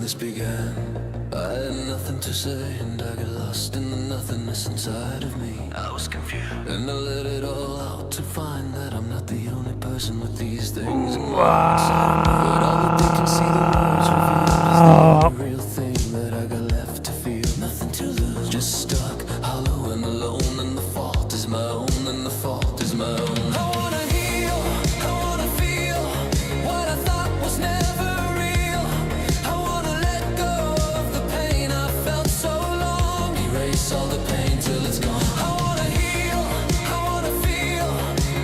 this began. I had nothing to say, and I got lost in the nothingness inside of me. I was confused, and I let it all out to find that I'm not the only person with these things in my inside of me. But all that they can see, the words revealed, is the only real thing that I got left to feel. Nothing to lose, just stuck, hollow and alone, and the fault is my own, and the fault is my own. I wanna heal, I wanna feel what I thought was never real. I wanna let go of the pain I felt so long. Erase all the pain till it's gone. I wanna heal, I wanna feel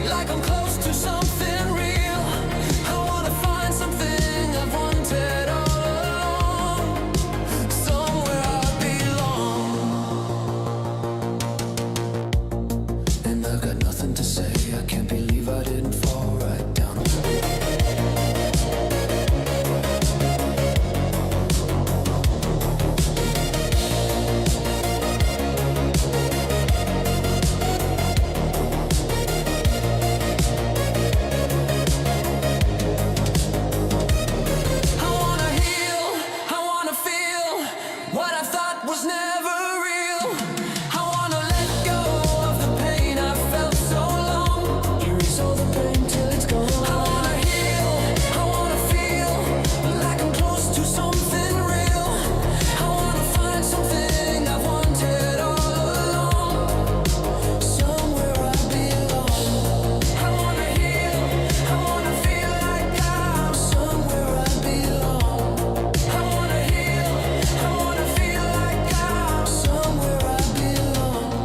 like I'm close to something real. I wanna find something I've wanted all along, somewhere I belong. And I've got nothing to say, I can't believe I didn't fall right down. I wanna heal, I wanna feel what I thought was never real. I wanna let go of the pain I felt so long. Erase all the pain till it's gone. I wanna heal, I wanna feel like I'm close to something real. I wanna find something I've wanted all along, somewhere I belong. I wanna heal, I wanna feel like I'm somewhere I belong. I wanna heal, I wanna feel like I'm somewhere I belong.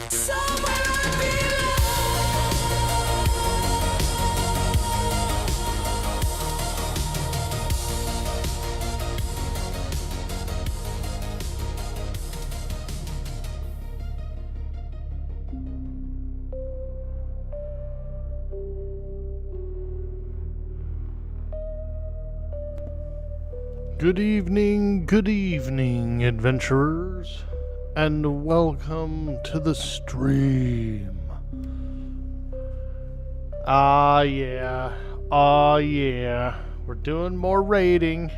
Somewhere I Good evening, adventurers, and welcome to the stream. Yeah, we're doing more raiding.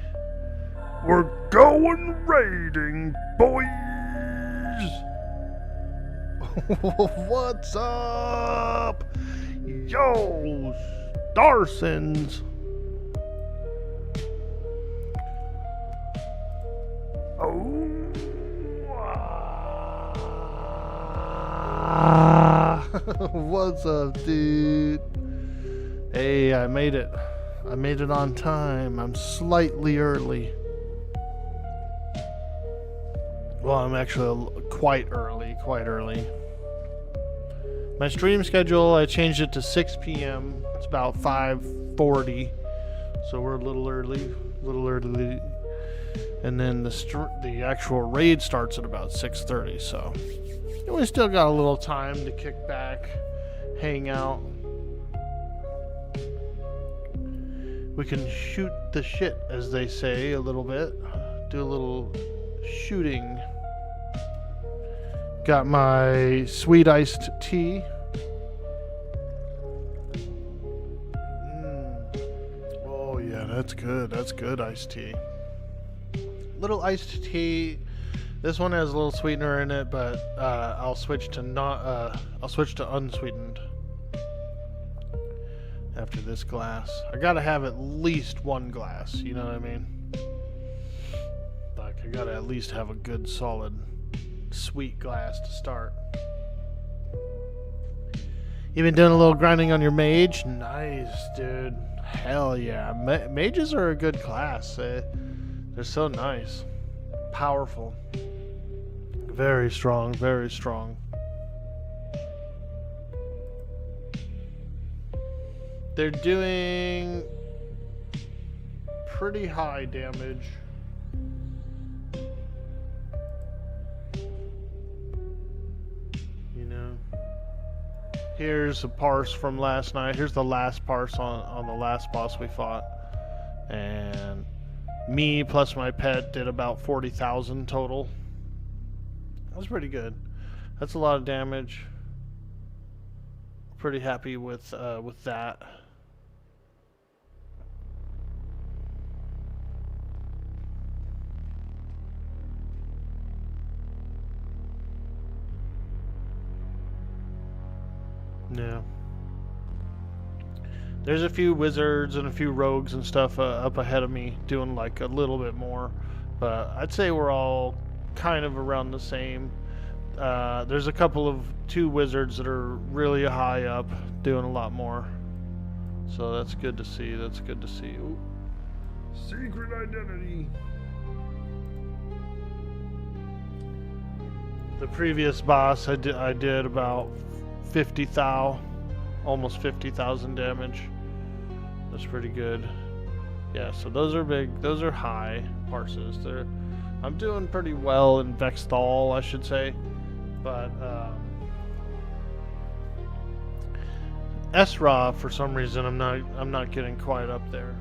We're going raiding, boys! What's up? Yo, Starsons! What's up, dude? Hey, I made it. I made it on time. I'm slightly early. Well, I'm actually quite early. My stream schedule, I changed it to 6 p.m. It's about 5:40, so we're a little early. And then the actual raid starts at about 6:30, so we still got a little time to kick back, hang out. We can shoot the shit, as they say, a little bit. Do a little shooting. Got my sweet iced tea. Oh yeah, that's good. That's good iced tea. Little iced tea. This one has a little sweetener in it, but I'll switch to unsweetened after this glass. I gotta have at least one glass. You know what I mean? Like I gotta at least have a good solid sweet glass to start. You been doing a little grinding on your mage? Nice, dude. Hell yeah. Mages are a good class. They're so nice. Powerful. Very strong, very strong. They're doing pretty high damage. You know. Here's a parse from last night. Here's the last parse on the last boss we fought. And me plus my pet did about 40,000 total. That was pretty good. That's a lot of damage. Pretty happy with that. Yeah. There's a few wizards and a few rogues and stuff up ahead of me doing like a little bit more. But I'd say we're all kind of around the same. There's a couple of 2 wizards that are really high up doing a lot more. So that's good to see. That's good to see. Ooh. Secret identity. The previous boss I did about 50 thou, almost 50,000 damage. That's pretty good. Yeah, so those are big. Those are high parses. I'm doing pretty well in Vexthal, I should say, but Esra, for some reason, I'm not getting quite up there.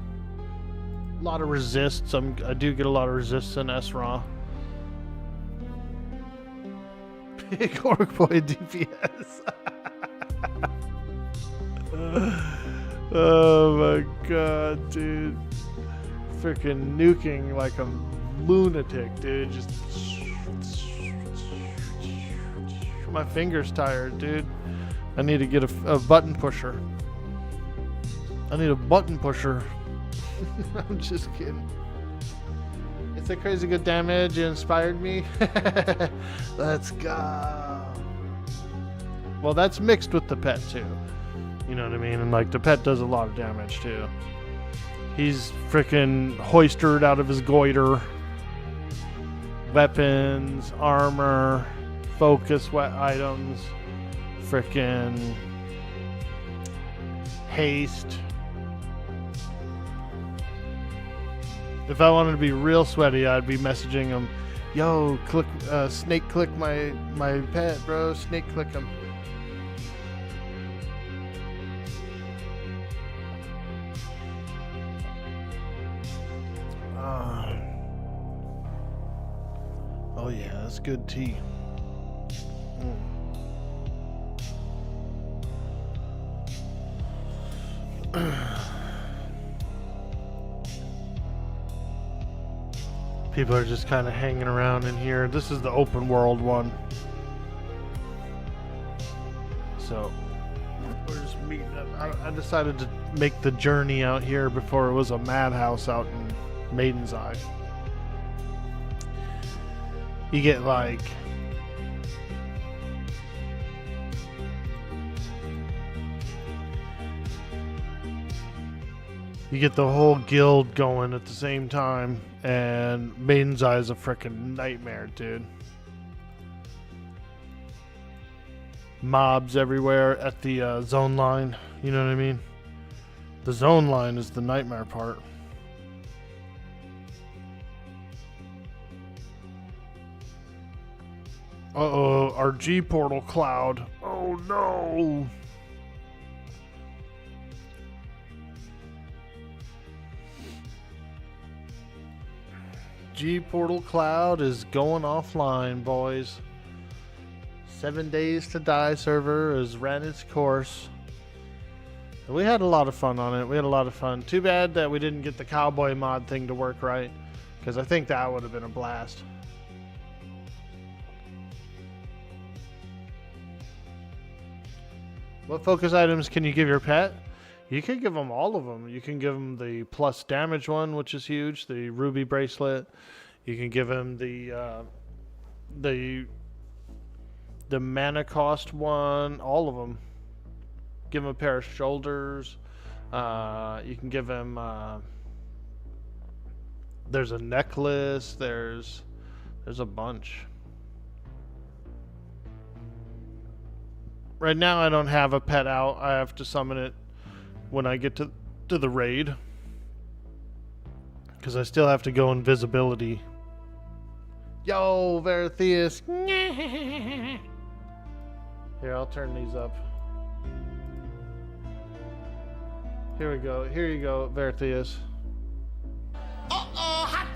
A lot of resists. I do get a lot of resists in Esra. Big Orkboy DPS. Oh my god, dude. Freaking nuking like a lunatic, dude. Just. My finger's tired, dude. I need to get a button pusher. I need a button pusher. I'm just kidding. It's a crazy good damage. It inspired me. Let's go. Well, that's mixed with the pet too. You know what I mean? And like the pet does a lot of damage too. He's freaking hoisted out of his goiter. Weapons, armor, focus items, freaking haste. If I wanted to be real sweaty, I'd be messaging him, "Yo, click, snake click my pet, bro. Snake click him." Oh yeah, that's good tea. People are just kind of hanging around in here. This is the open world one. So, we're just meeting up. I decided to make the journey out here before it was a madhouse out in Maiden's Eye. You get like... You get the whole guild going at the same time, and Maiden's Eye is a freaking nightmare, dude. Mobs everywhere at the zone line, you know what I mean? The zone line is the nightmare part. Uh-oh, our G portal cloud. Oh no! G portal cloud is going offline, boys. 7 days to die server has ran its course. We had a lot of fun on it. We had a lot of fun. Too bad that we didn't get the cowboy mod thing to work right, because I think that would have been a blast. What focus items can you give your pet? You can give them all of them. You can give them the plus damage one, which is huge, the ruby bracelet. You can give him the mana cost one, all of them. Give him a pair of shoulders. You can give him. There's a necklace. There's a bunch. Right now, I don't have a pet out. I have to summon it when I get to the raid, because I still have to go invisibility. Yo, Veratheus. Here, I'll turn these up. Here we go. Here you go, Veratheus. Uh-oh, hot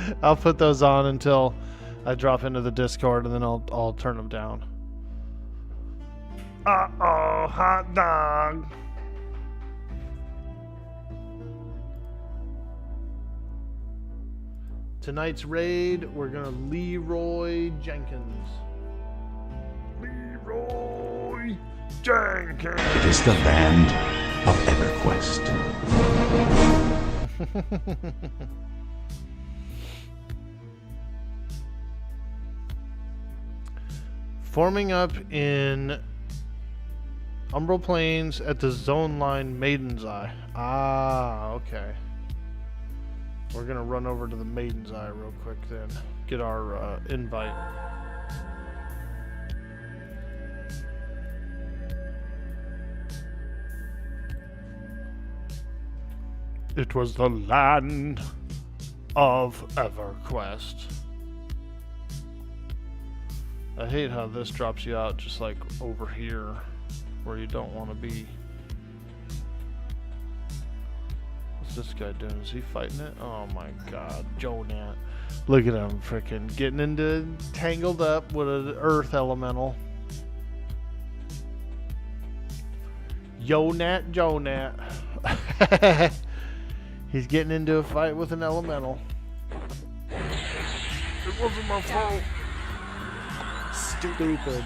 dog! I'll put those on until I drop into the Discord, and then I'll turn them down. Uh-oh, hot dog. Tonight's raid, we're gonna Leroy Jenkins. Leroy It is the land of EverQuest. Forming up in Umbral Plains at the zone line Maiden's Eye. Ah, okay. We're gonna run over to the Maiden's Eye real quick then. Get our invite. It was the land of EverQuest. I hate how this drops you out just like over here where you don't want to be. What's this guy doing? Is he fighting it? Oh my god, Jonat. Look at him freaking getting tangled up with an earth elemental. Jonat. He's getting into a fight with an elemental. It wasn't my fault. Stupid.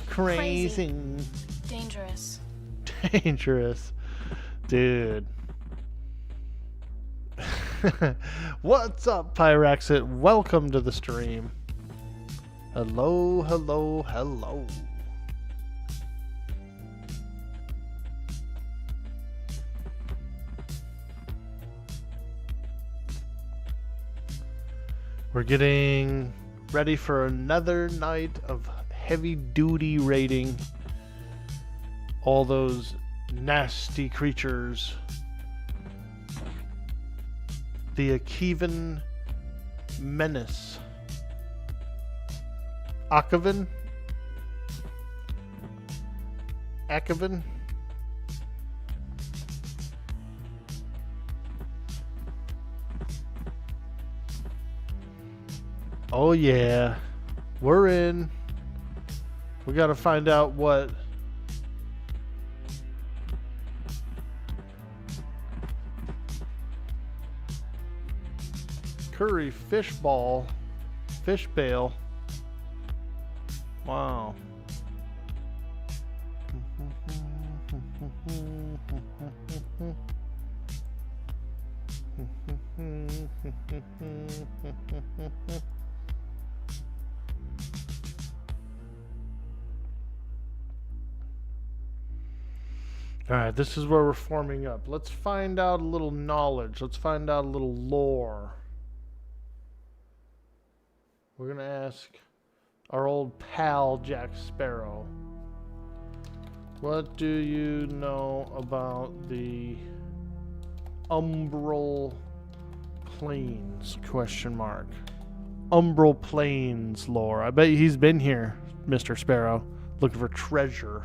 Crazy. Dangerous. Dangerous. Dude. What's up, Pyraxit? Welcome to the stream. Hello, hello, hello. We're getting ready for another night of heavy duty raiding all those nasty creatures. The Akevan Menace. Akavan? Akavan? Oh yeah, we're in. We gotta find out what curry fish bale. Wow. Alright, this is where we're forming up. Let's find out a little knowledge. Let's find out a little lore. We're going to ask our old pal, Jack Sparrow. What do you know about the Umbral Plains? Question mark. Umbral Plains lore. I bet he's been here, Mr. Sparrow, looking for treasure.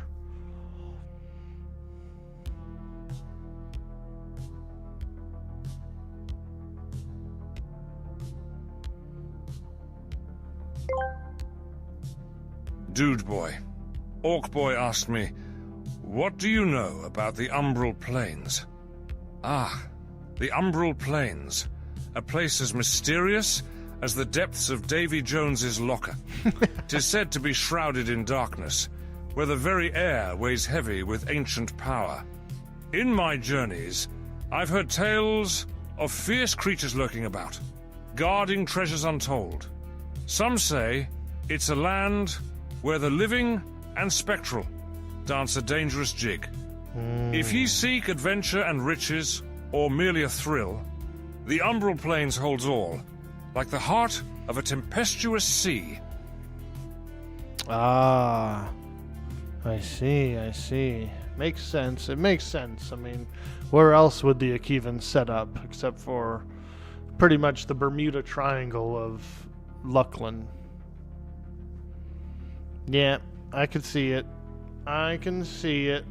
Dude boy, Orkboy asked me, what do you know about the Umbral Plains? Ah, the Umbral Plains, a place as mysterious as the depths of Davy Jones's locker. 'Tis said to be shrouded in darkness, where the very air weighs heavy with ancient power. In my journeys, I've heard tales of fierce creatures lurking about, guarding treasures untold. Some say it's a land where the living and spectral dance a dangerous jig. If ye seek adventure and riches, or merely a thrill, the Umbral Plains holds all, like the heart of a tempestuous sea. Ah, I see. Makes sense. It makes sense. I mean, where else would the Akevan set up except for pretty much the Bermuda Triangle of Luckland? Yeah, I can see it. I can see it.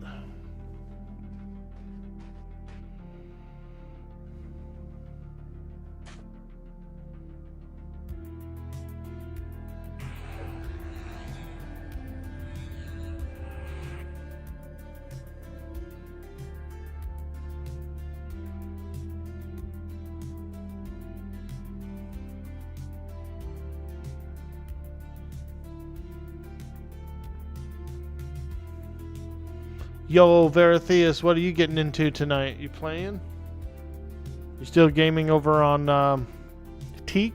Yo, Veritheus, what are you getting into tonight? You playing? You still gaming over on Teak?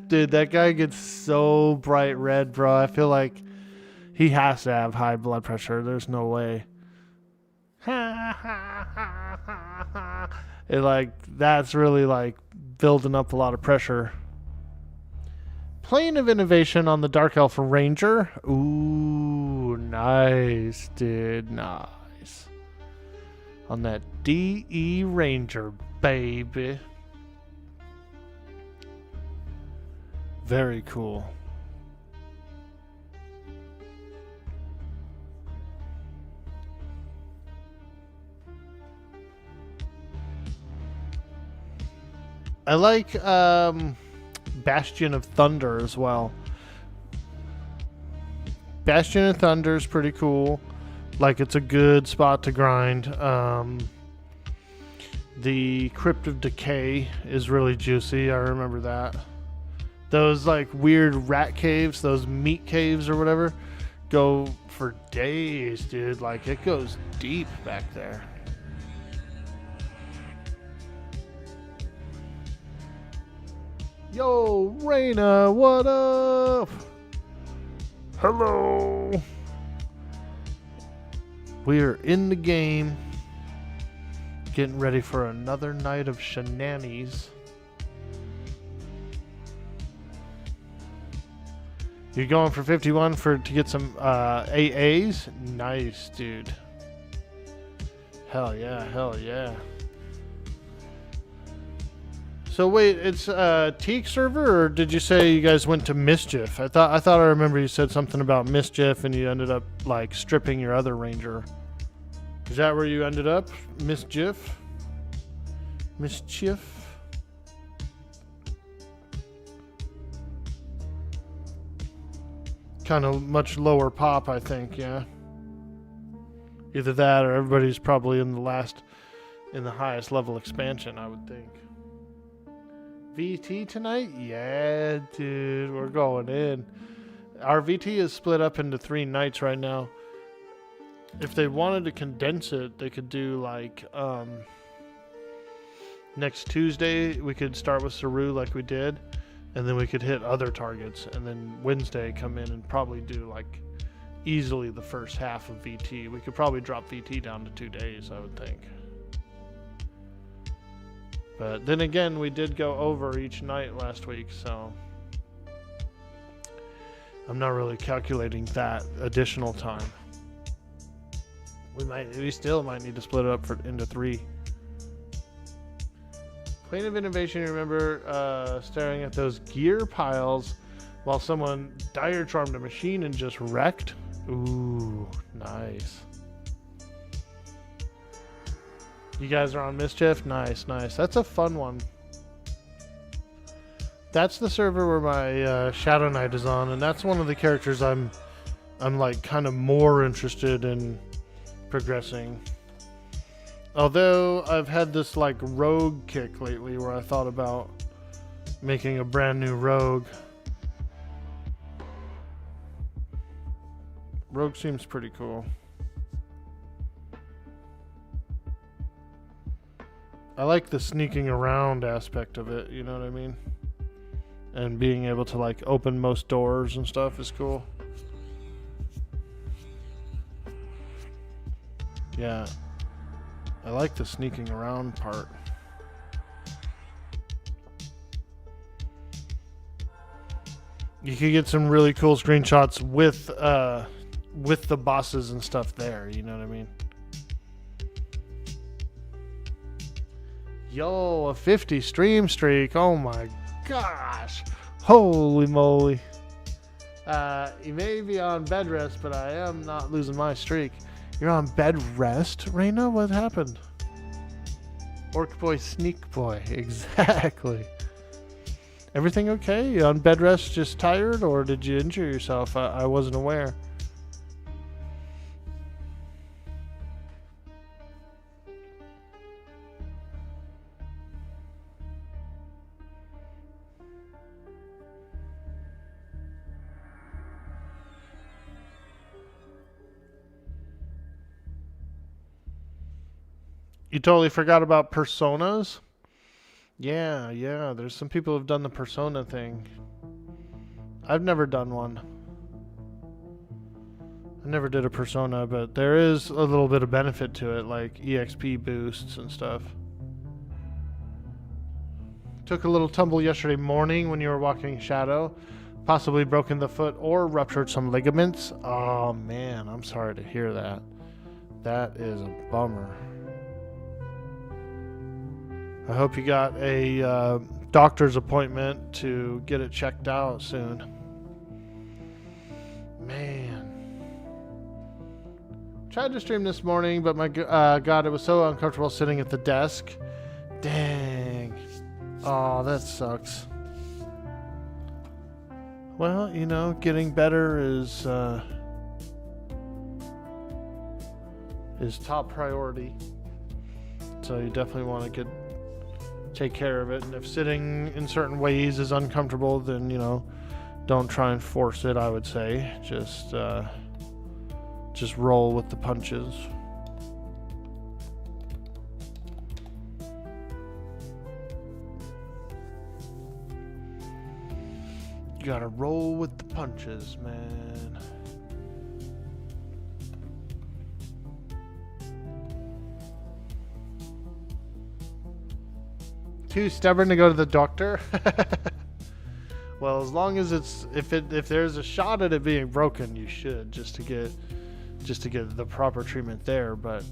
Dude, that guy gets so bright red, bro. I feel like he has to have high blood pressure. There's no way. It like that's really like building up a lot of pressure. Plane of Innovation on the Dark Elf Ranger. Ooh, nice, dude. Nice. On that DE Ranger, baby. Very cool. I like Bastion of Thunder as well. Bastion of Thunder is pretty cool. Like, it's a good spot to grind. The Crypt of Decay is really juicy. I remember that. Those like weird rat caves, those meat caves or whatever, go for days, dude. Like, it goes deep back there. Yo, Raina, what up? Hello. We're in the game, getting ready for another night of shenanigans. You're going for 51 to get some AAs? Nice, dude. Hell yeah, hell yeah. So wait, it's Teak server, or did you say you guys went to Mischief? I thought I remember you said something about Mischief and you ended up like stripping your other ranger. Is that where you ended up? Mischief? Mischief? Kind of much lower pop, I think, yeah. Either that or everybody's probably in the highest level expansion, I would think. VT tonight? Yeah, dude, we're going in. Our VT is split up into 3 nights right now. If they wanted to condense it, they could do like next Tuesday we could start with Saru like we did, and then we could hit other targets, and then Wednesday come in and probably do like easily the first half of VT. We could probably drop VT down to 2 days, I would think. But then again, we did go over each night last week, so I'm not really calculating that additional time. We still might need to split it up into 3. Plane of Innovation, remember staring at those gear piles while someone dire charmed a machine and just wrecked? Ooh, nice. You guys are on Mischief? Nice, nice. That's a fun one. That's the server where my Shadow Knight is on, and that's one of the characters I'm like kind of more interested in progressing. Although I've had this like rogue kick lately where I thought about making a brand new rogue. Rogue seems pretty cool. I like the sneaking around aspect of it, you know what I mean? And being able to like open most doors and stuff is cool. Yeah. I like the sneaking around part. You could get some really cool screenshots with the bosses and stuff there, you know what I mean? Yo, a 50 stream streak. Oh my gosh. Holy moly. You may be on bed rest, but I am not losing my streak. You're on bed rest, Reina? What happened? Orkboy, Sneak Boy. Exactly. Everything okay? You on bed rest, just tired, or did you injure yourself? I wasn't aware. You totally forgot about personas? Yeah, there's some people who've done the persona thing. I've never done one. I never did a persona, but there is a little bit of benefit to it, like EXP boosts and stuff. Took a little tumble yesterday morning when you were walking Shadow. Possibly broken the foot or ruptured some ligaments. Oh man, I'm sorry to hear that. That is a bummer. I hope you got a doctor's appointment to get it checked out soon. Man. Tried to stream this morning, but my God, it was so uncomfortable sitting at the desk. Dang. Oh, that sucks. Well, you know, getting better is top priority. So you definitely want to take care of it. And if sitting in certain ways is uncomfortable, then, you know, don't try and force it, I would say. Just roll with the punches. You gotta roll with the punches, man. Too stubborn to go to the doctor? Well, as long as if there's a shot at it being broken, you should, just to get the proper treatment there. But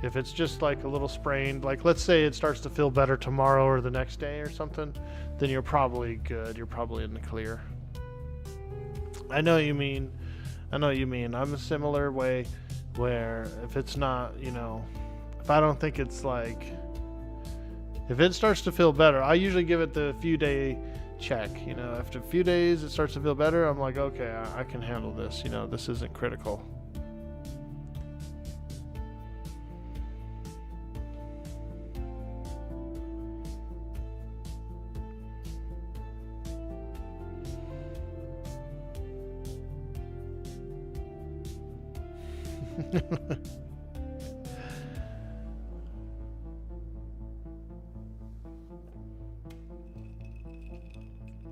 if it's just like a little sprained, like let's say it starts to feel better tomorrow or the next day or something, then you're probably good. You're probably in the clear. I know what you mean. I'm a similar way where if it's not, you know, if I don't think it's like, if it starts to feel better, I usually give it the few day check. You know, after a few days it starts to feel better, I'm like, okay, I can handle this. You know, this isn't critical.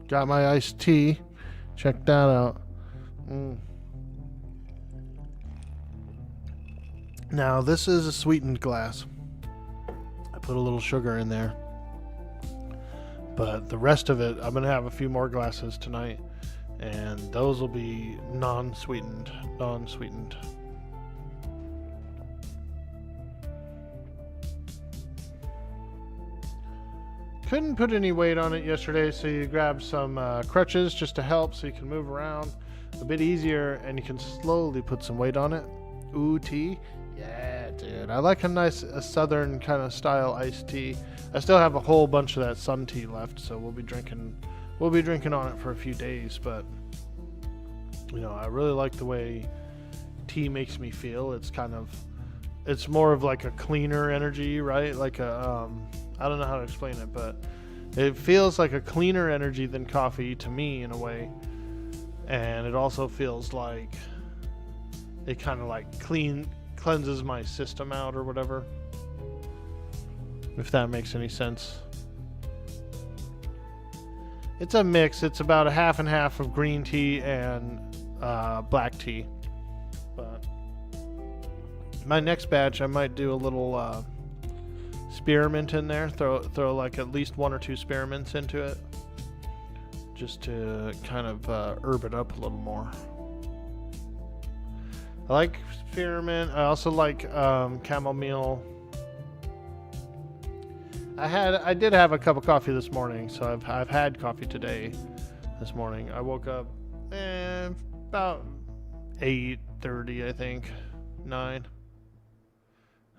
Got my iced tea. Check that out. Now, this is a sweetened glass. I put a little sugar in there. But the rest of it, I'm going to have a few more glasses tonight. And those will be non-sweetened. Couldn't put any weight on it yesterday, so you grab some crutches just to help so you can move around a bit easier and you can slowly put some weight on it. Ooh, tea? Yeah, dude. I like a southern kind of style iced tea. I still have a whole bunch of that sun tea left, so we'll be drinking on it for a few days, but you know, I really like the way tea makes me feel. It's more of like a cleaner energy, right? Like I don't know how to explain it, but it feels like a cleaner energy than coffee to me in a way. And it also feels like it kind of like cleanses my system out or whatever. If that makes any sense. It's a mix. It's about a half and half of green tea and black tea. But my next batch, I might do a little spearmint in there. Throw like at least 1 or 2 spearmints into it, just to kind of herb it up a little more. I like spearmint. I also like chamomile. I did have a cup of coffee this morning, so I've had coffee today. This morning I woke up about 8:30, I think, 9.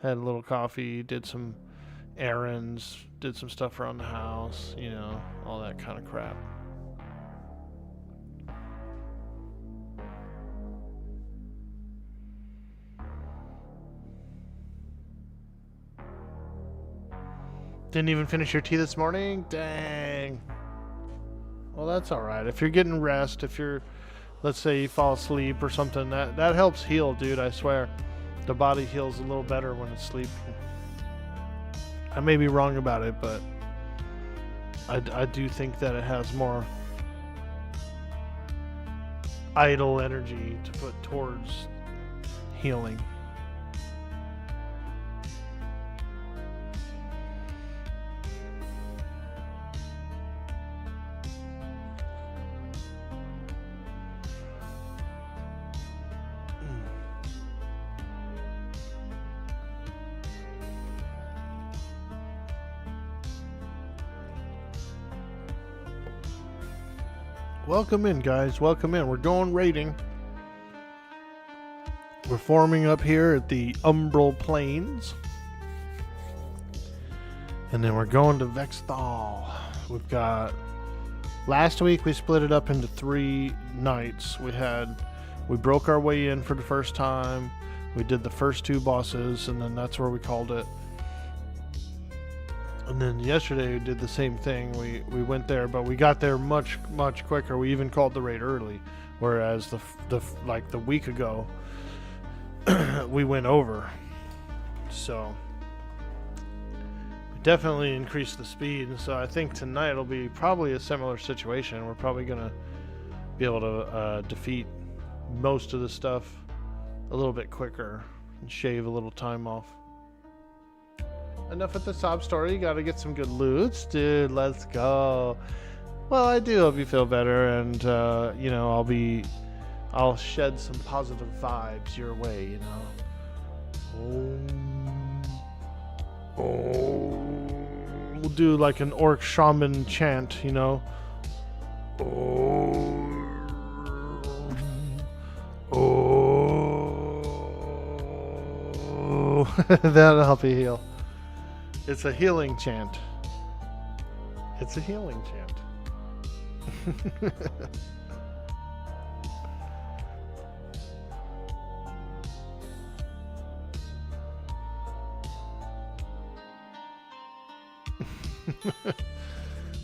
Had a little coffee, did some errands, did some stuff around the house, you know, all that kind of crap. Didn't even finish your tea this morning? Dang. Well, that's alright. If you're getting rest, if you're, let's say you fall asleep or something, that helps heal, dude, I swear. The body heals a little better when it's sleeping. I may be wrong about it, but I do think that it has more idle energy to put towards healing. Welcome in, guys. Welcome in. We're going raiding. We're forming up here at the Umbral Plains. And then we're going to Vexthal. We've got... Last week we split it up into 3 nights. We broke our way in for the first time. We did the first 2 bosses, and then that's where we called it. And then yesterday we did the same thing. We went there, but we got there much quicker. We even called the raid early, whereas the week ago we went over. So we definitely increased the speed. And so I think tonight it'll be probably a similar situation. We're probably gonna be able to defeat most of the stuff a little bit quicker and shave a little time off. Enough with the sob story. You gotta get some good loot, dude. Let's go. Well, I do hope you feel better, and you know, I'll shed some positive vibes your way, you know. We'll do like an orc shaman chant, you know. That'll help you heal. It's a healing chant. It's a healing chant.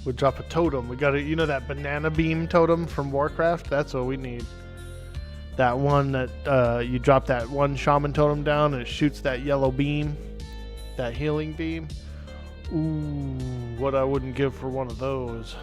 We drop a totem. We got you know that banana beam totem from Warcraft? That's what we need. That one that you drop that one shaman totem down and it shoots that yellow beam. That healing beam. Ooh, what I wouldn't give for one of those.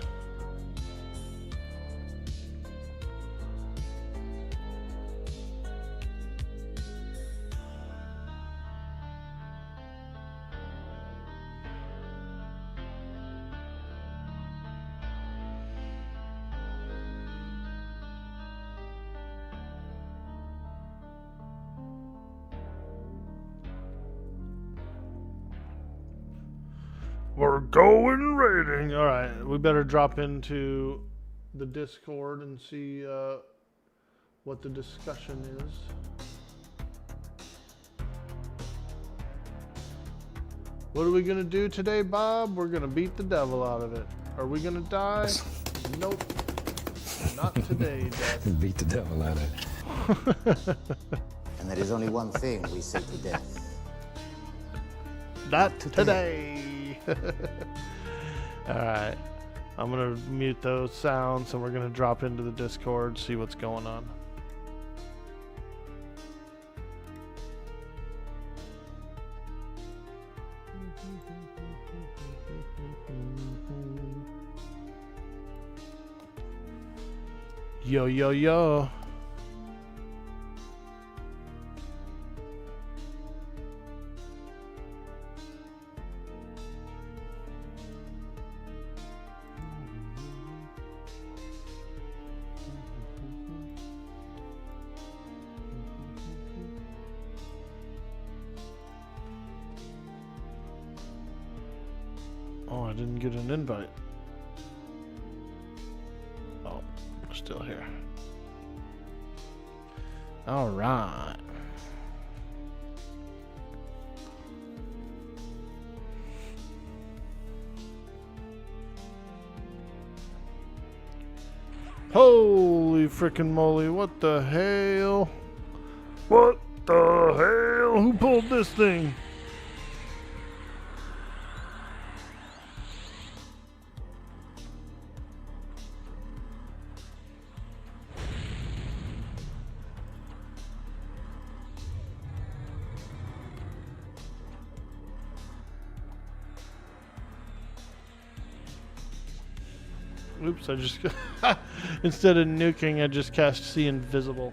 We're going raiding. All right, we better drop into the Discord and see what the discussion is. What are we gonna do today, Bob? We're gonna beat the devil out of it. Are we gonna die? Nope. Not today, Death. Beat the devil out of it. And there is only one thing we say to death. Not today. Alright. I'm gonna mute those sounds and we're gonna drop into the Discord, see what's going on. Yo, yo, yo. Oh, I didn't get an invite. Oh, still here. All right. Holy frickin' moly, what the hell? What the hell? Who pulled this thing? Oops, I just... Instead of nuking, I just cast See Invisible.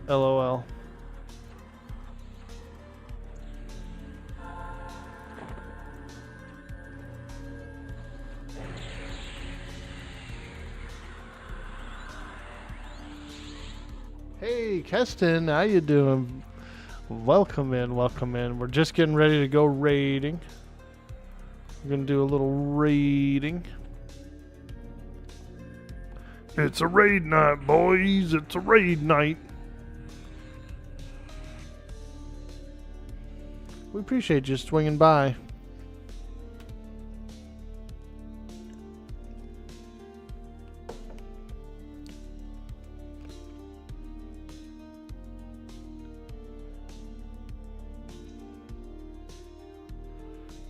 LOL. Hey, Keston, how you doing? Welcome in, welcome in. We're just getting ready to go raiding. We're gonna do a little raiding. It's a raid night, boys. It's a raid night. We appreciate you swinging by.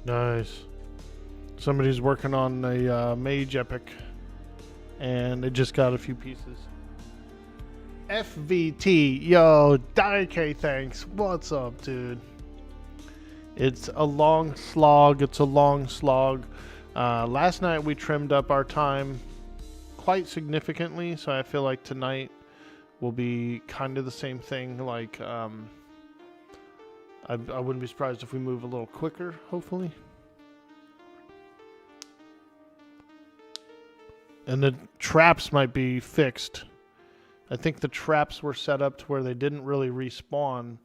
Nice. Somebody's working on a mage epic, and they just got a few pieces. FVT, yo, Daike, thanks. What's up, dude? It's a long slog. It's a long slog. Last night we trimmed up our time quite significantly, so I feel like tonight will be kind of the same thing. Like, I wouldn't be surprised if we move a little quicker, hopefully. And the traps might be fixed. I think the traps were set up to where they didn't really respawn,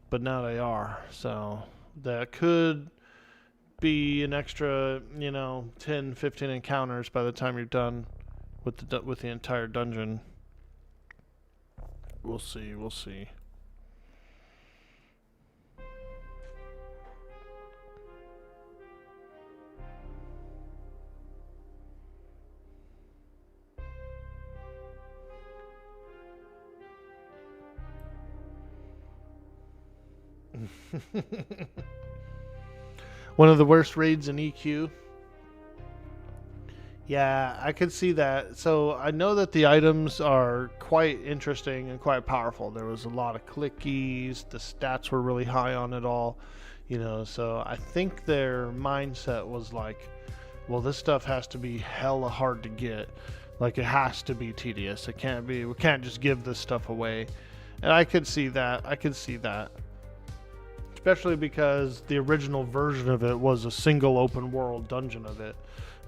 but now they are. So that could be an extra, 10, 15 encounters by the time you're done with the entire dungeon. We'll see. We'll see. One of the worst raids in EQ. Yeah, I could see that. So I know that the items are quite interesting and quite powerful. There was a lot of clickies. The stats were really high on it all. So I think their mindset was like, well, this stuff has to be hella hard to get. Like, it has to be tedious. We can't just give this stuff away. And I could see that. Especially because the original version of it was a single open world dungeon of it,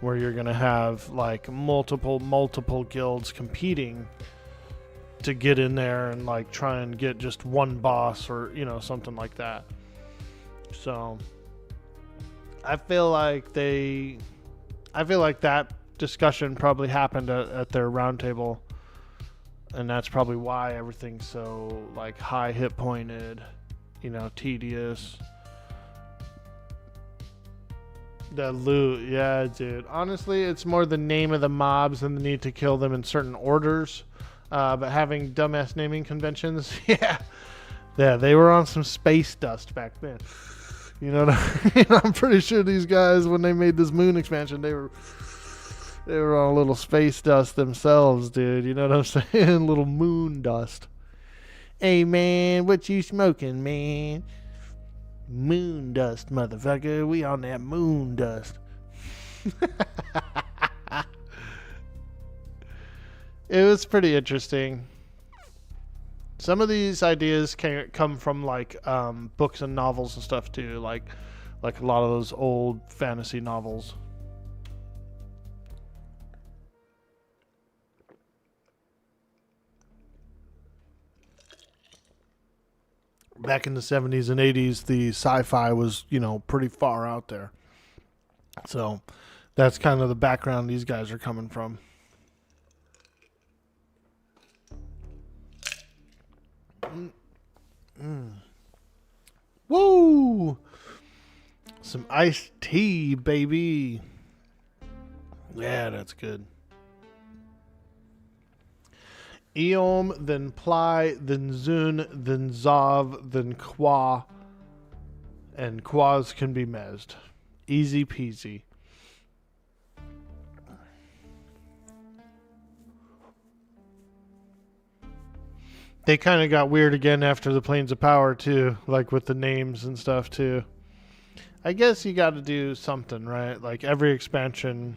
where you're going to have like multiple guilds competing to get in there and like try and get just one boss or, something like that. So I feel like that discussion probably happened at their roundtable, and that's probably why everything's so like high hit pointed. Tedious. That loot, yeah, dude. Honestly, it's more the name of the mobs and the need to kill them in certain orders. But having dumbass naming conventions, yeah, they were on some space dust back then. I'm pretty sure these guys, when they made this moon expansion, they were on a little space dust themselves, dude. You know what I'm saying? Little moon dust. Hey, man, what you smoking, man? Moon dust, motherfucker. We on that moon dust. It was pretty interesting. Some of these ideas come from, like, books and novels and stuff, too. Like a lot of those old fantasy novels. Back in the 70s and 80s, the sci-fi was, pretty far out there. So that's kind of the background these guys are coming from. Woo! Some iced tea, baby. Yeah, that's good. Eom, then Ply, then Zun, then Zav, then Qua. And Quas can be mezzed. Easy peasy. They kind of got weird again after the Planes of Power, too. Like with the names and stuff, too. I guess you got to do something, right? Like every expansion.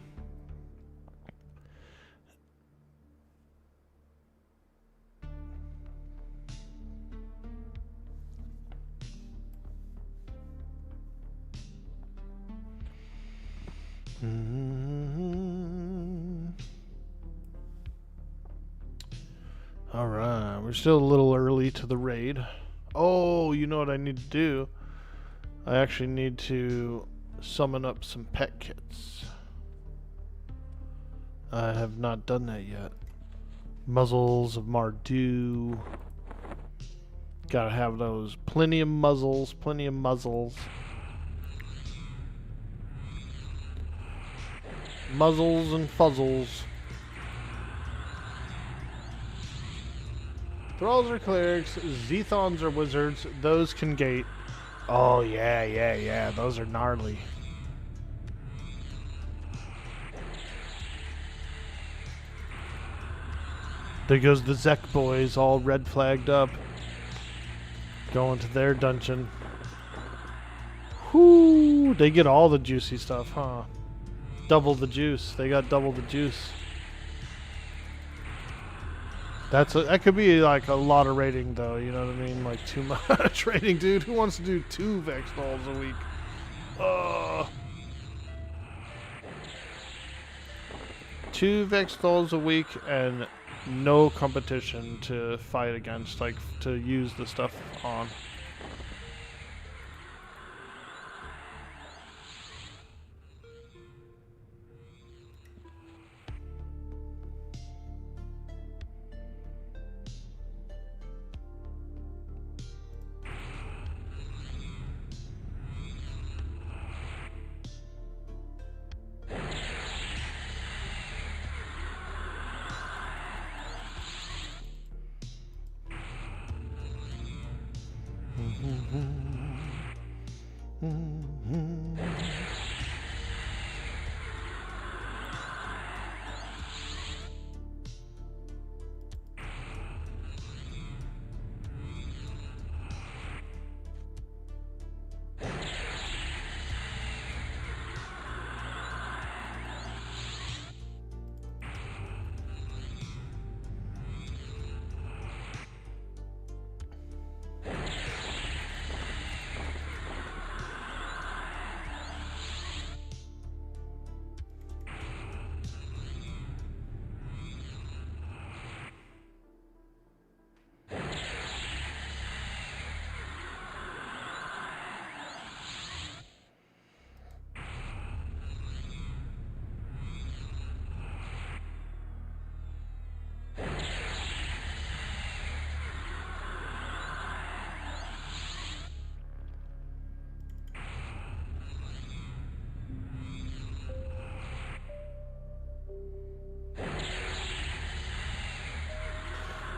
All right, we're still a little early to the raid. Oh, you know what I need to do? I actually need to summon up some pet kits. I have not done that yet. Muzzles of Mardu. Gotta have those. Plenty of muzzles, plenty of muzzles. Muzzles and fuzzles. Thralls are clerics, Zethons are wizards, those can gate. Oh yeah, those are gnarly. There goes the Zek boys, all red flagged up. Going to their dungeon. Whoo! They get all the juicy stuff, huh? Double the juice. They got double the juice. That could be like a lot of rating, though. You know what I mean? Like too much rating, dude. Who wants to do 2 Vex dolls a week? 2 Vex dolls a week and no competition to fight against, like to use the stuff on.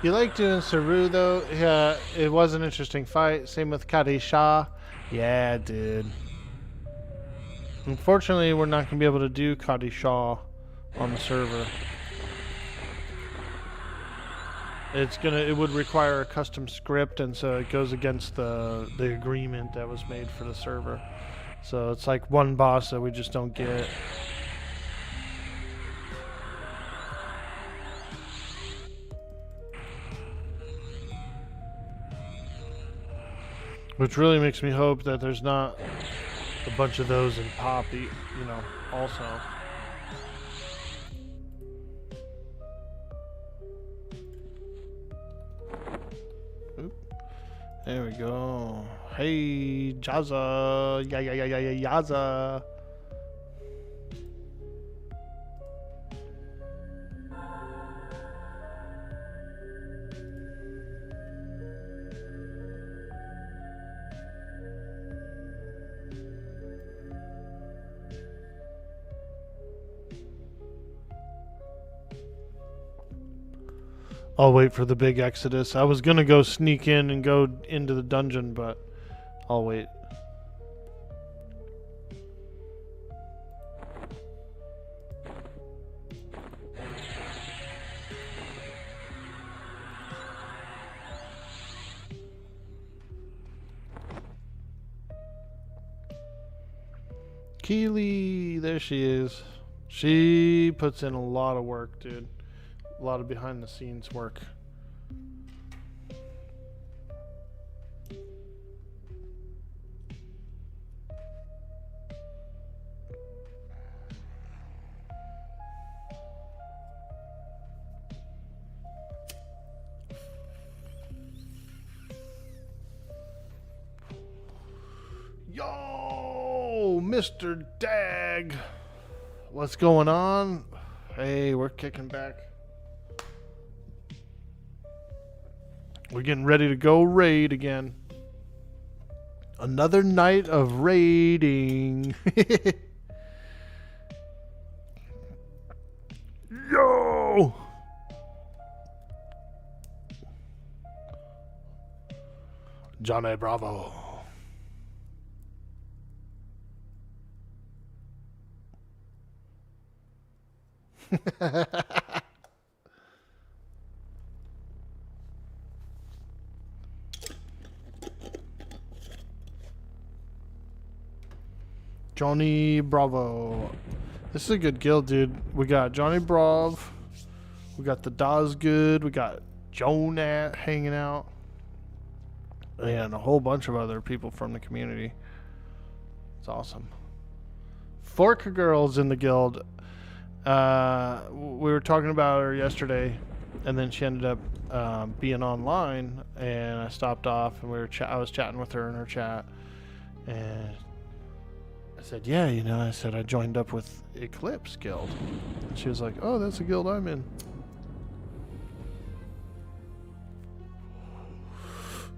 You like doing Saru though? Yeah, it was an interesting fight. Same with Kadisha. Yeah, dude. Unfortunately, we're not going to be able to do Kadisha on the server. It would require a custom script, and so it goes against the agreement that was made for the server. So it's like one boss that we just don't get. Which really makes me hope that there's not a bunch of those in Pop, you know, also. Oop. There we go. Hey, Jazza. Yaza. I'll wait for the big exodus. I was gonna go sneak in and go into the dungeon, but I'll wait. Keely, there she is. She puts in a lot of work, dude. A lot of behind the scenes work. Yo, Mr. Dag. What's going on? Hey, we're kicking back. We're getting ready to go raid again. Another night of raiding. Yo! Johnny Bravo. Johnny Bravo. This is a good guild, dude. We got Johnny Brav. We got the Dosgood. We got Jonat hanging out. And a whole bunch of other people from the community. It's awesome. Fork Girl's in the guild. We were talking about her yesterday, and then she ended up being online, and I stopped off, and I was chatting with her in her chat, and I said, yeah, I said I joined up with Eclipse guild. And she was like, oh, that's a guild I'm in.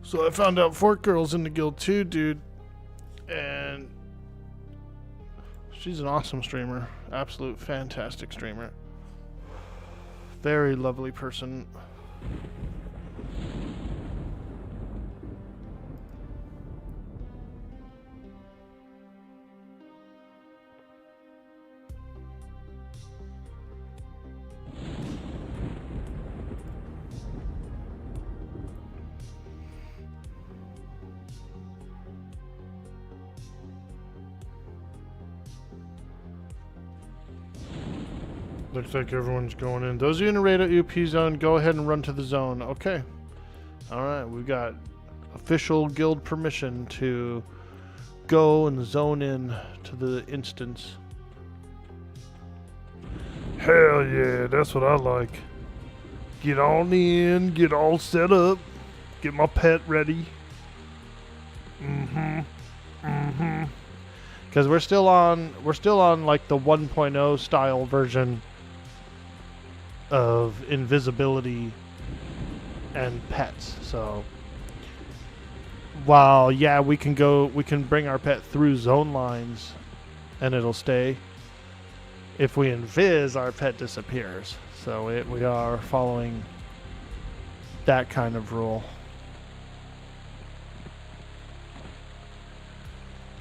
So I found out Fork Girl's in the guild too, dude, and she's an awesome streamer. Absolute fantastic streamer. Very lovely person. Looks like everyone's going in. Those of you in the raid at UP zone, go ahead and run to the zone. Okay. Alright, we've got official guild permission to go and zone in to the instance. Hell yeah, that's what I like. Get on in, get all set up, get my pet ready. Because we're still on like the 1.0 style version of invisibility and pets. So while we can bring our pet through zone lines and it'll stay. If we invis, our pet disappears. So we are following that kind of rule.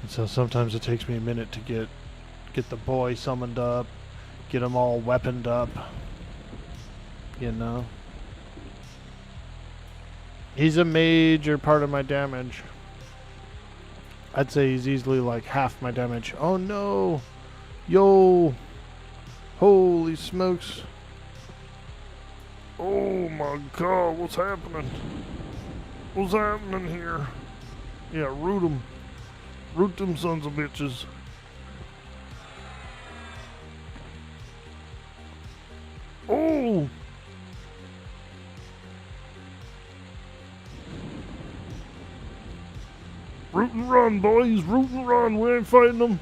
And so sometimes it takes me a minute to get the boy summoned up, get him all weaponed up. He's a major part of my damage. I'd say he's easily like half my damage. Oh no! Yo! Holy smokes! Oh my god, what's happening? What's happening here? Yeah, root them. Root them sons of bitches. Oh! Root and run, boys. Root and run. We ain't fighting them.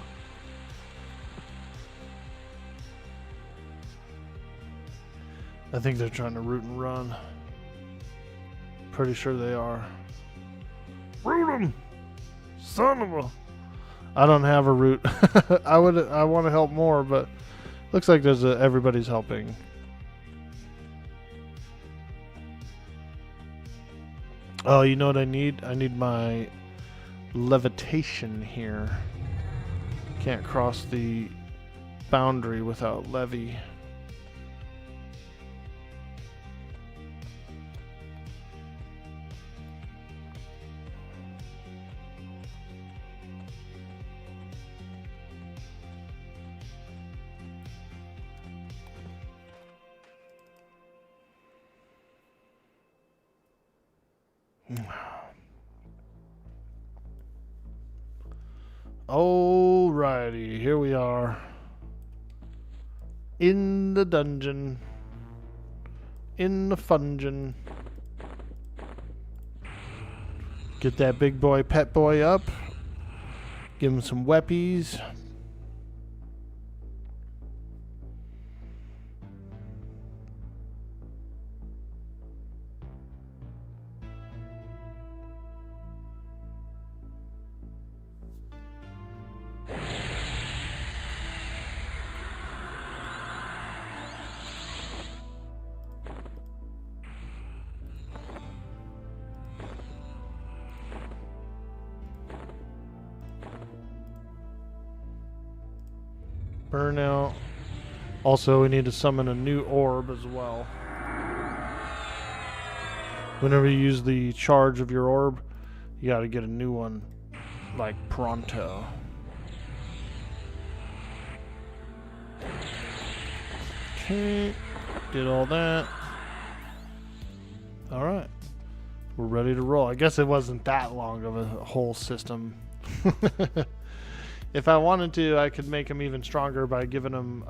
I think they're trying to root and run. Pretty sure they are. Root them! Son of a... I don't have a root. I want to help more, but looks like everybody's helping. Oh, you know what I need? I need my levitation here. Can't cross the boundary without levy. Alrighty, here we are. In the dungeon. In the fungeon. Get that big boy, pet boy up. Give him some weppies. Burnout. Also, we need to summon a new orb as well. Whenever you use the charge of your orb, you gotta get a new one, like pronto. Okay, did all that. Alright, we're ready to roll. I guess it wasn't that long of a whole system. If I wanted to, I could make him even stronger by giving him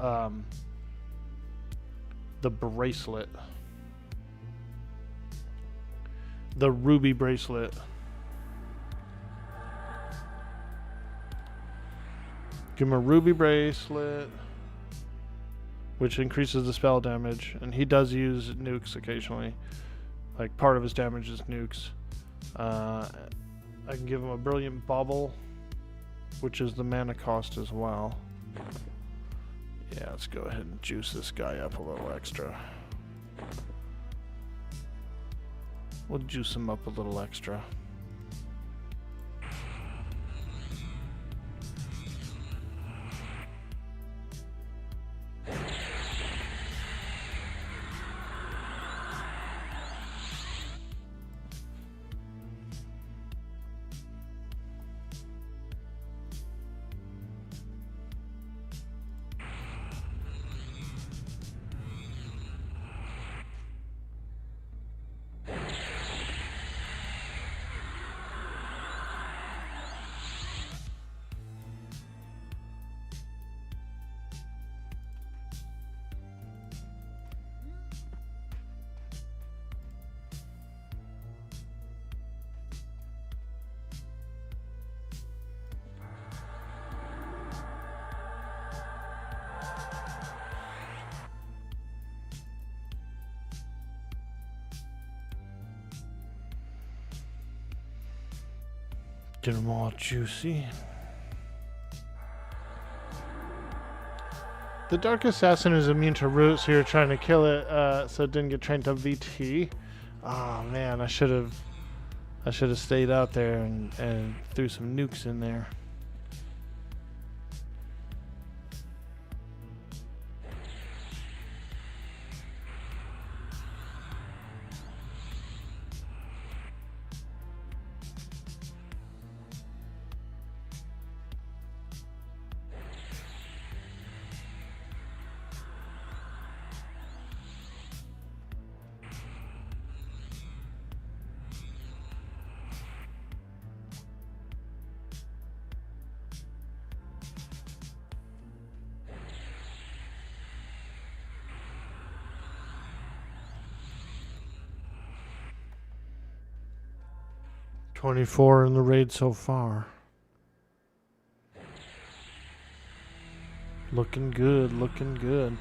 the bracelet. The ruby bracelet. Give him a ruby bracelet, which increases the spell damage. And he does use nukes occasionally. Like, part of his damage is nukes. I can give him a brilliant bauble, which is the mana cost as well. Yeah, let's go ahead and juice this guy up a little extra. We'll juice him up a little extra. Get them all juicy. The Dark Assassin is immune to root, so you're trying to kill it so it didn't get trained to VT. Oh man, I should have stayed out there and threw some nukes in there. $24 in the raid so far. Looking good, looking good.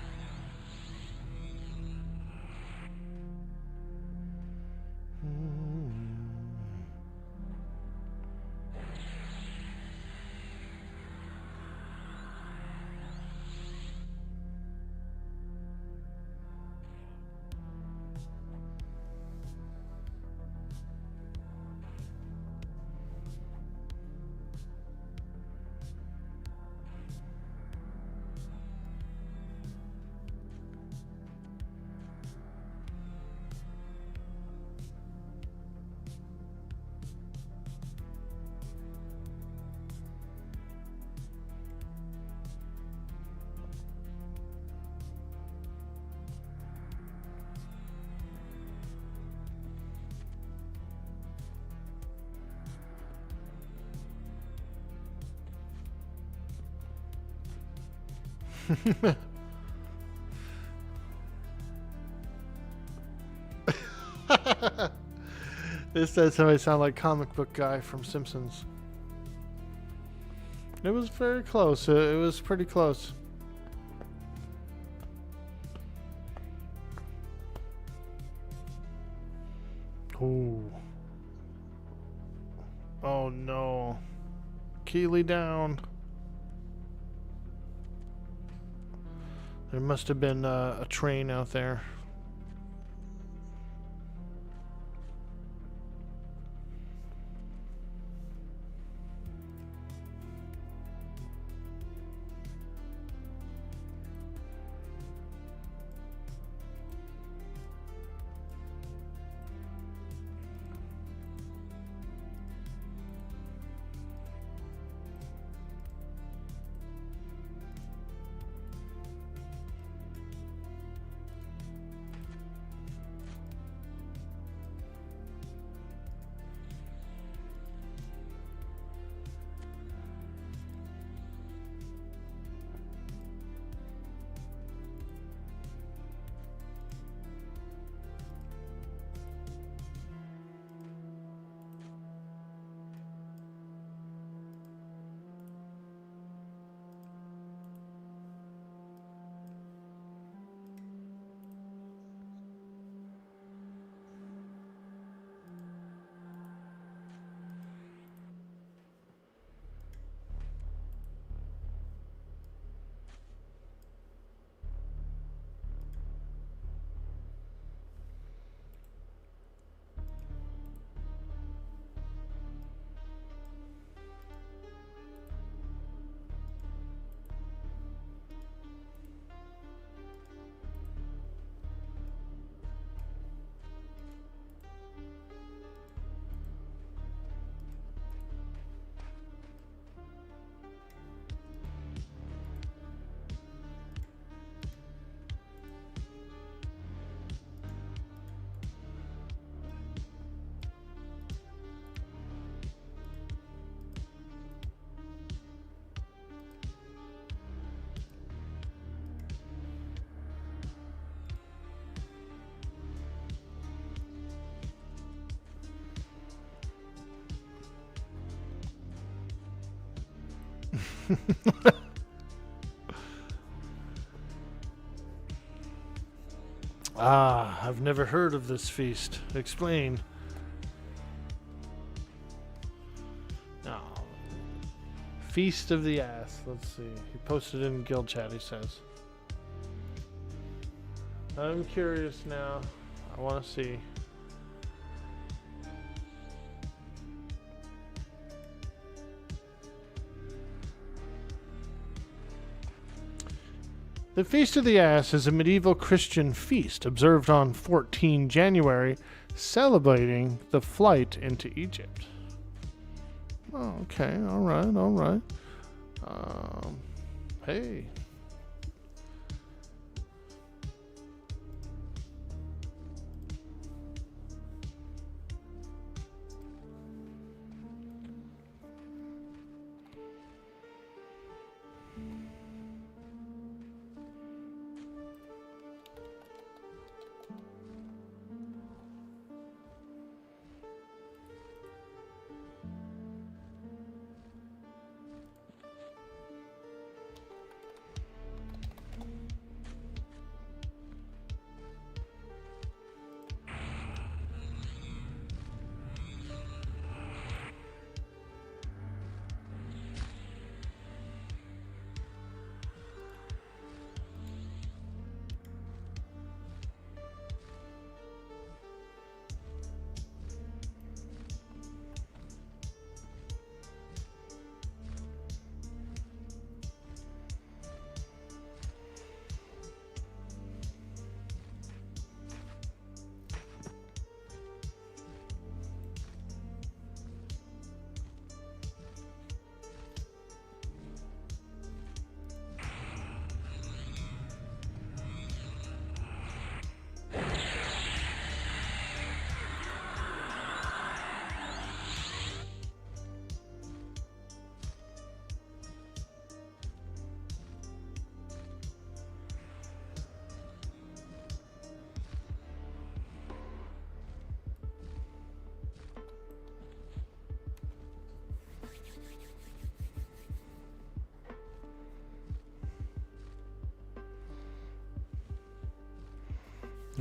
This does somebody sound like comic book guy from Simpsons. It was very close. It was pretty close. Ooh. Oh no. Keeley down. There must have been a train out there. Ah, I've never heard of this feast. Explain. Oh. Feast of the Ass. Let's see. He posted it in guild chat, he says. I'm curious now. I want to see. The Feast of the Ass is a medieval Christian feast observed on 14 January, celebrating the flight into Egypt. Oh, okay, all right. Hey.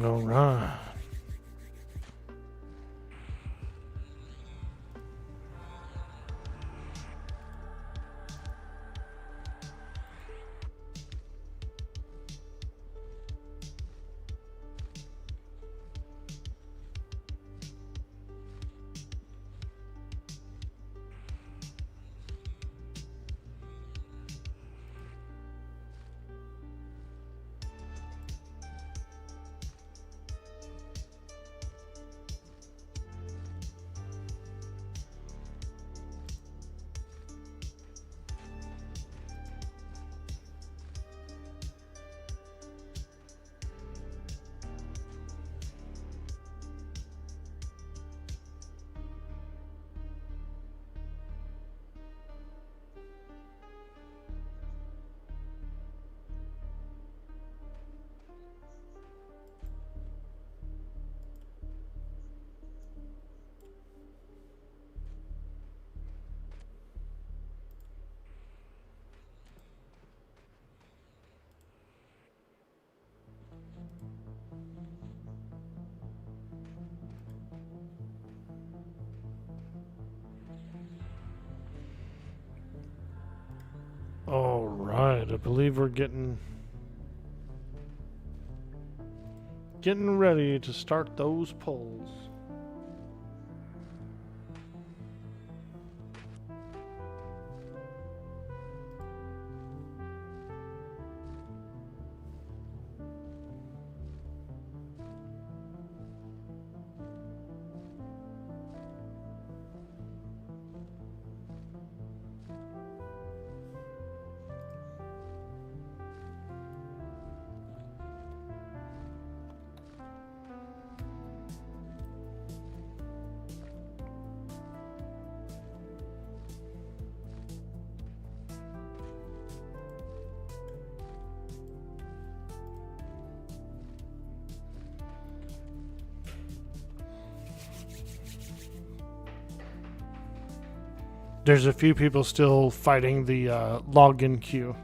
All right. All right, I believe we're getting ready to start those polls. There's a few people still fighting the login queue.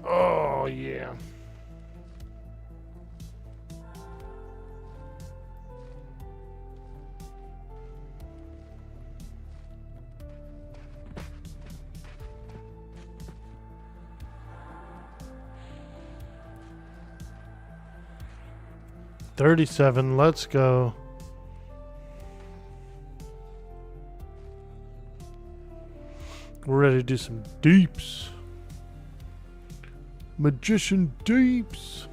Oh, yeah. $37, let's go. We're ready to do some deeps. Magician deeps.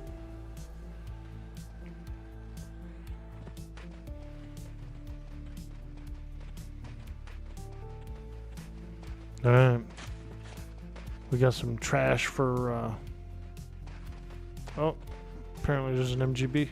Alright. We got some trash for oh, apparently there's an MGB.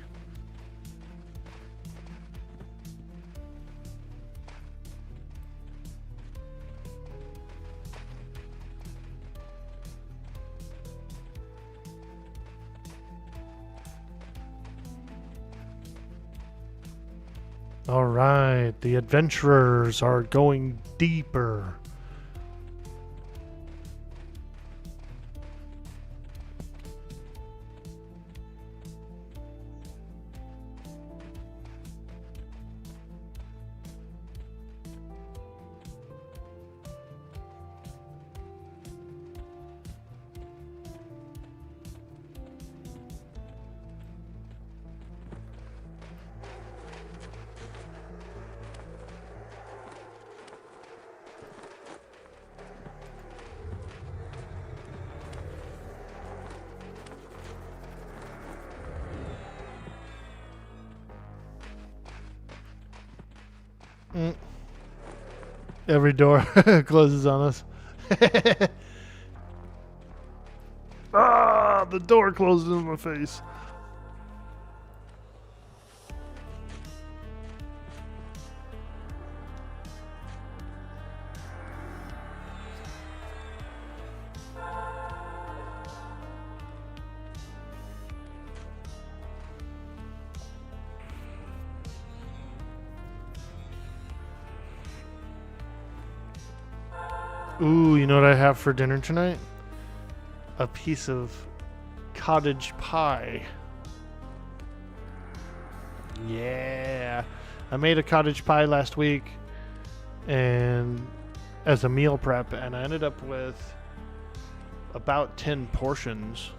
All right, the adventurers are going deeper. Every door closes on us. Ah, the door closes in my face. Ooh, you know what I have for dinner tonight? A piece of cottage pie. Yeah. I made a cottage pie last week and as a meal prep, and I ended up with about 10 portions,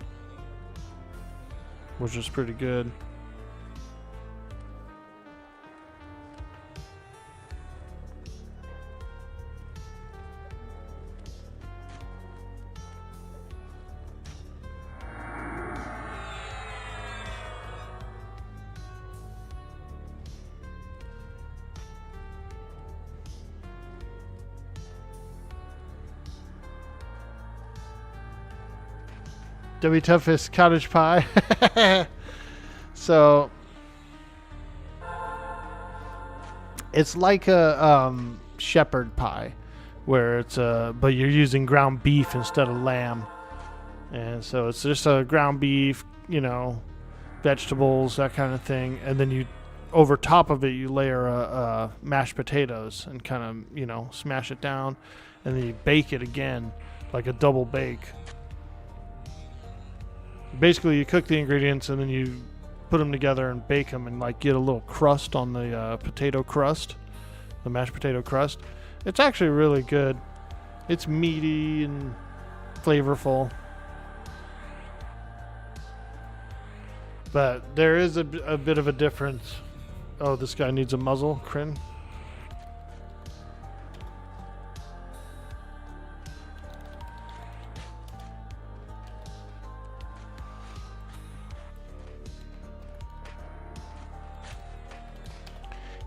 which is pretty good. W Toughest cottage pie. So it's like a shepherd pie, where it's but you're using ground beef instead of lamb, and so it's just a ground beef, you know, vegetables, that kind of thing, and then you over top of it you layer mashed potatoes and kind of, you know, smash it down, and then you bake it again like a double bake. Basically, you cook the ingredients and then you put them together and bake them and like get a little crust on the potato crust, the mashed potato crust. It's actually really good. It's meaty and flavorful. But there is a bit of a difference. Oh, this guy needs a muzzle, Kryn.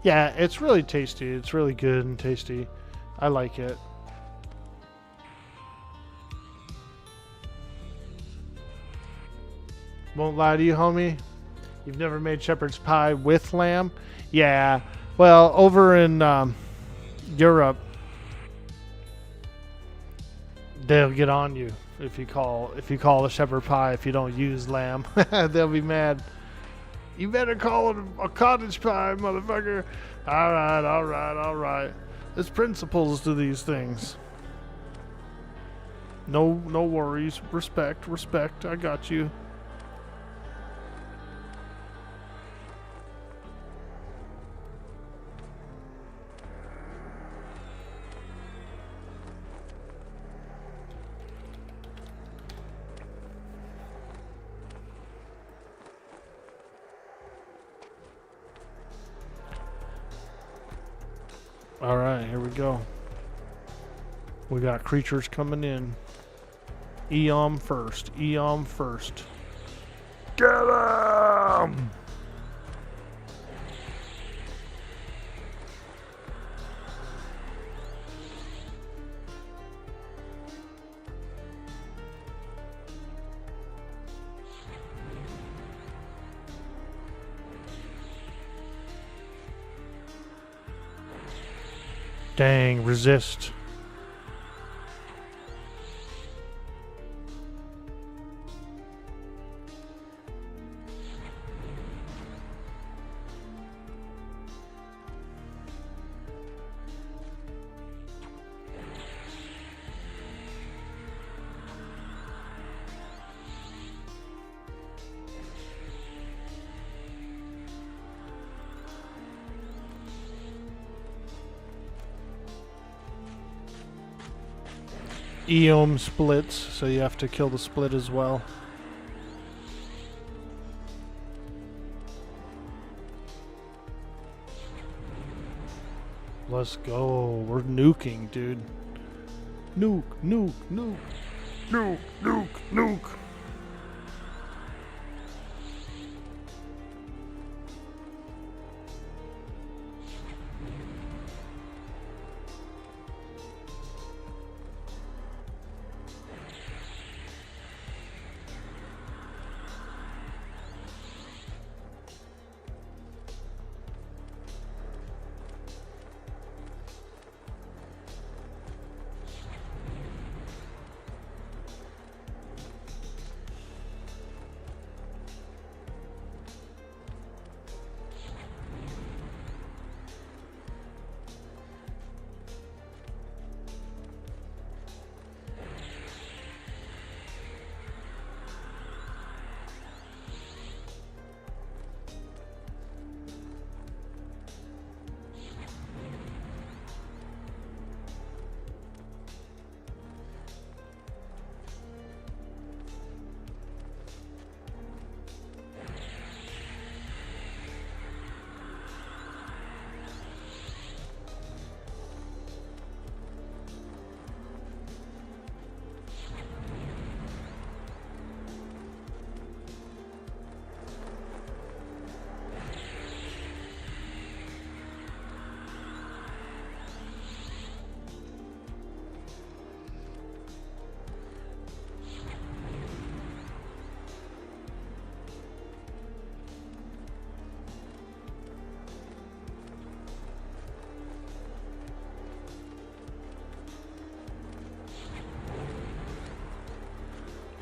Yeah, it's really tasty. It's really good and tasty. I like it. Won't lie to you, homie. You've never made shepherd's pie with lamb? Yeah. Well, over in Europe, they'll get on you if you call a shepherd pie if you don't use lamb. They'll be mad. You better call it a cottage pie, motherfucker. All right. There's principles to these things. No worries. Respect. I got you. All right, here we go. We got creatures coming in. Eom first. Get 'em! Dang, resist. Eom splits, so you have to kill the split as well. Let's go. We're nuking, dude. Nuke, nuke, nuke. Nuke, nuke, nuke.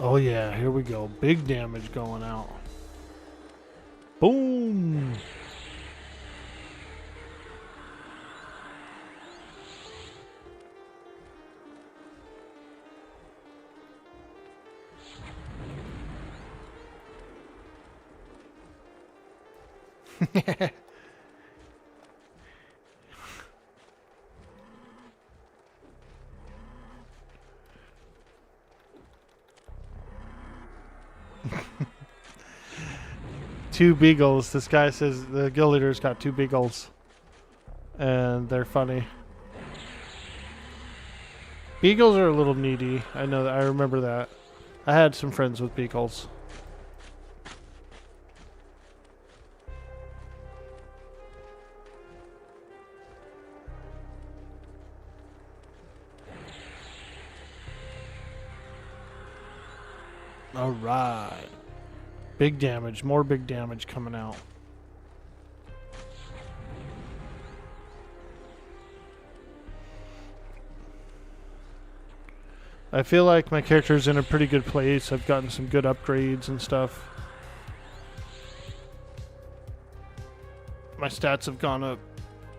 Oh yeah, here we go. Big damage going out. Boom! Two beagles. This guy says the guild leader's got two beagles. And they're funny. Beagles are a little needy. I know that. I remember that. I had some friends with beagles. All right. Big damage. More big damage coming out. I feel like my character's in a pretty good place. I've gotten some good upgrades and stuff. My stats have gone up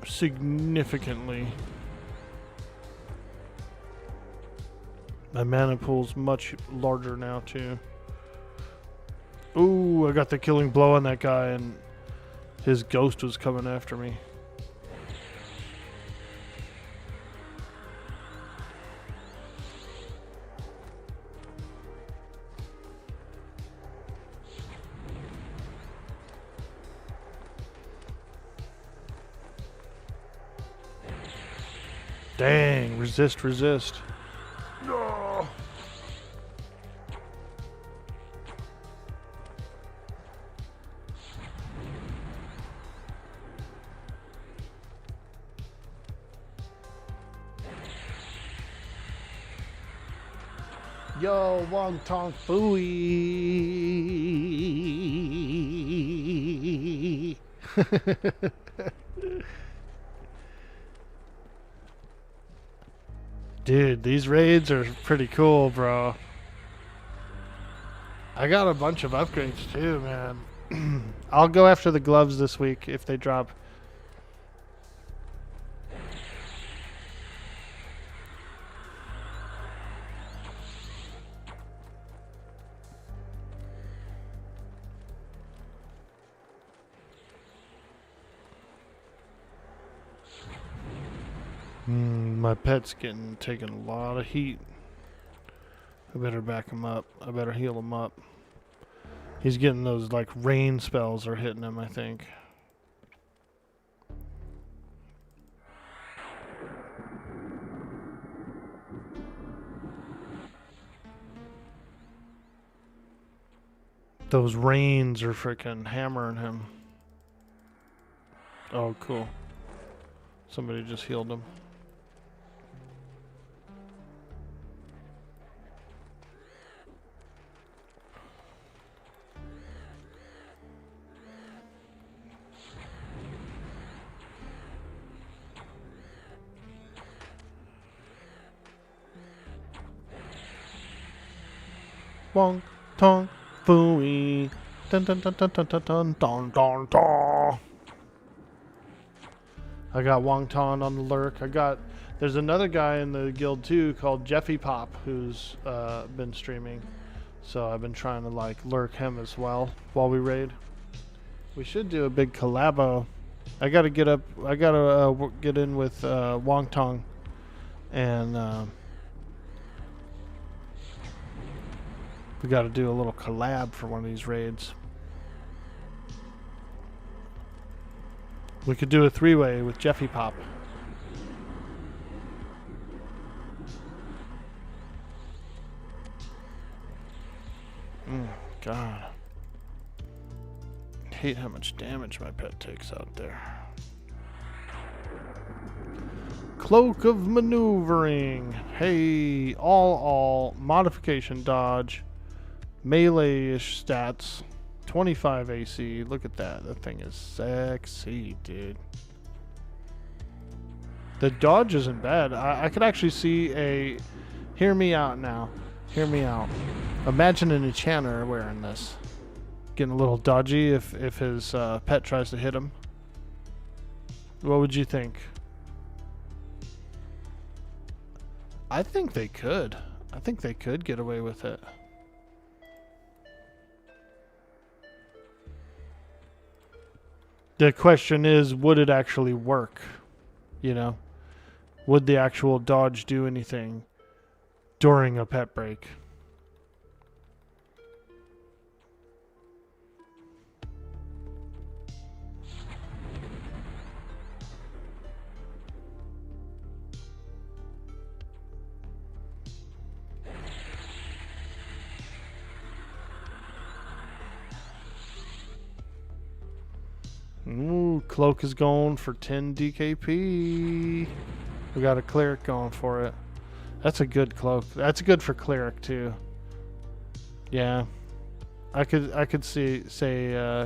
significantly. My mana pool's much larger now too. Ooh, I got the killing blow on that guy and his ghost was coming after me. Dang, resist, resist. No. Yo, wonton fooey. Dude, these raids are pretty cool, bro. I got a bunch of upgrades too, man. I'll go after the gloves this week if they drop. My pet's getting taking a lot of heat. I better back him up. I better heal him up. He's getting those, like, rain spells are hitting him, I think. Those rains are freaking hammering him. Oh, cool. Somebody just healed him. Wong, tong, fooey. Dun dun dun dun dun dun dun dun dun dun. I got Wong Ton on the lurk. There's another guy in the guild too called Jeffy Pop who's been streaming. So I've been trying to like lurk him as well while we raid. We should do a big collabo. I gotta get in with Wong Tong and we gotta do a little collab for one of these raids. We could do a 3-way with Jeffy Pop. God. I hate how much damage my pet takes out there. Cloak of Maneuvering. Hey, all modification dodge. Melee-ish stats. 25 AC. Look at that. That thing is sexy, dude. The dodge isn't bad. I could actually see a... Hear me out now. Hear me out. Imagine an enchanter wearing this. Getting a little dodgy if his pet tries to hit him. What would you think? I think they could. I think they could get away with it. The question is, would it actually work? You know? Would the actual dodge do anything during a pet break? Ooh, Cloak is going for 10 DKP. We got a Cleric going for it. That's a good Cloak. That's good for Cleric too. Yeah. I could say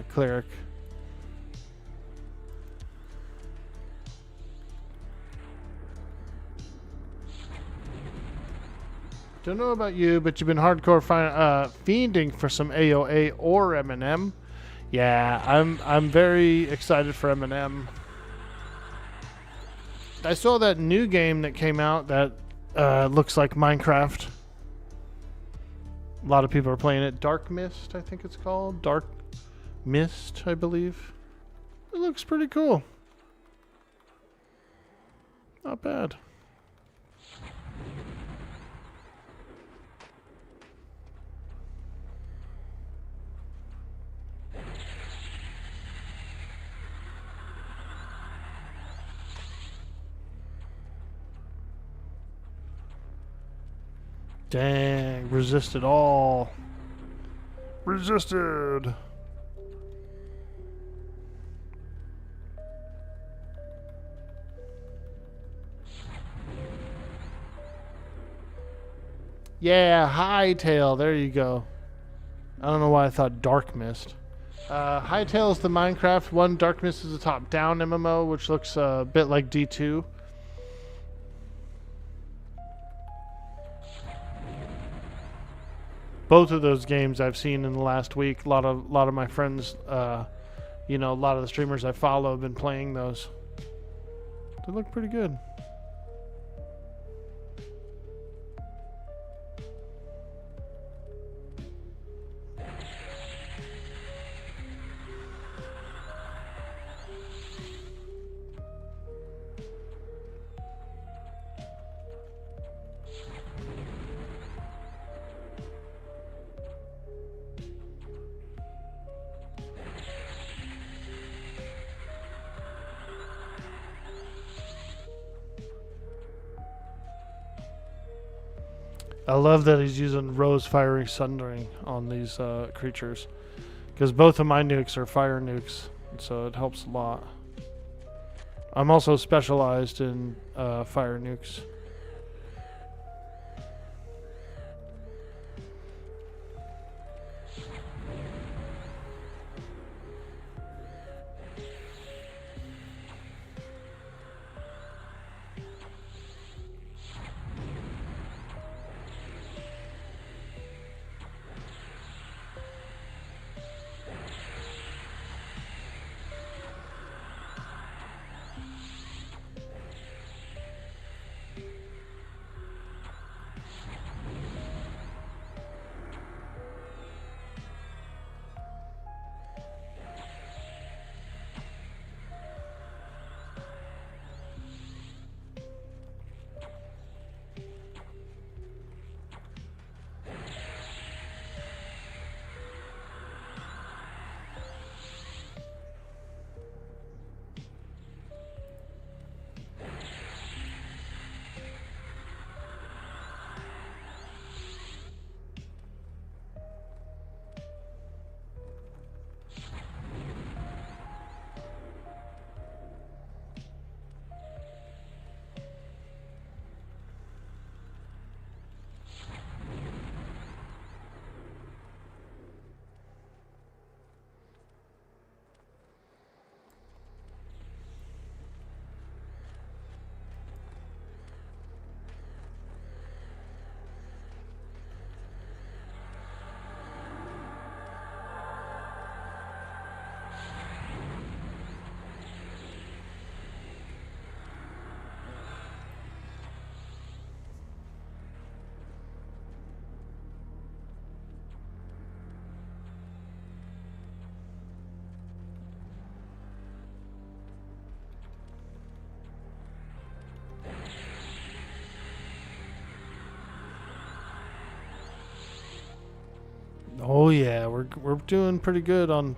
Cleric. Don't know about you, but you've been hardcore fiending for some AOA or M&M. Yeah, I'm very excited for M&M. I saw that new game that came out that looks like Minecraft. A lot of people are playing it. Dark Mist, I think it's called. Dark Mist, I believe. It looks pretty cool. Not bad. Dang, resisted all. Resisted. Yeah, Hightail, there you go. I don't know why I thought Dark Mist. Hightail is the Minecraft one. Dark Mist is the top-down MMO, which looks a bit like D2. Both of those games I've seen in the last week. A lot of my friends, you know, a lot of the streamers I follow have been playing those. They look pretty good. I love that he's using Rose Fiery Sundering on these creatures. Because both of my nukes are fire nukes, so it helps a lot. I'm also specialized in fire nukes. Oh yeah, we're doing pretty good on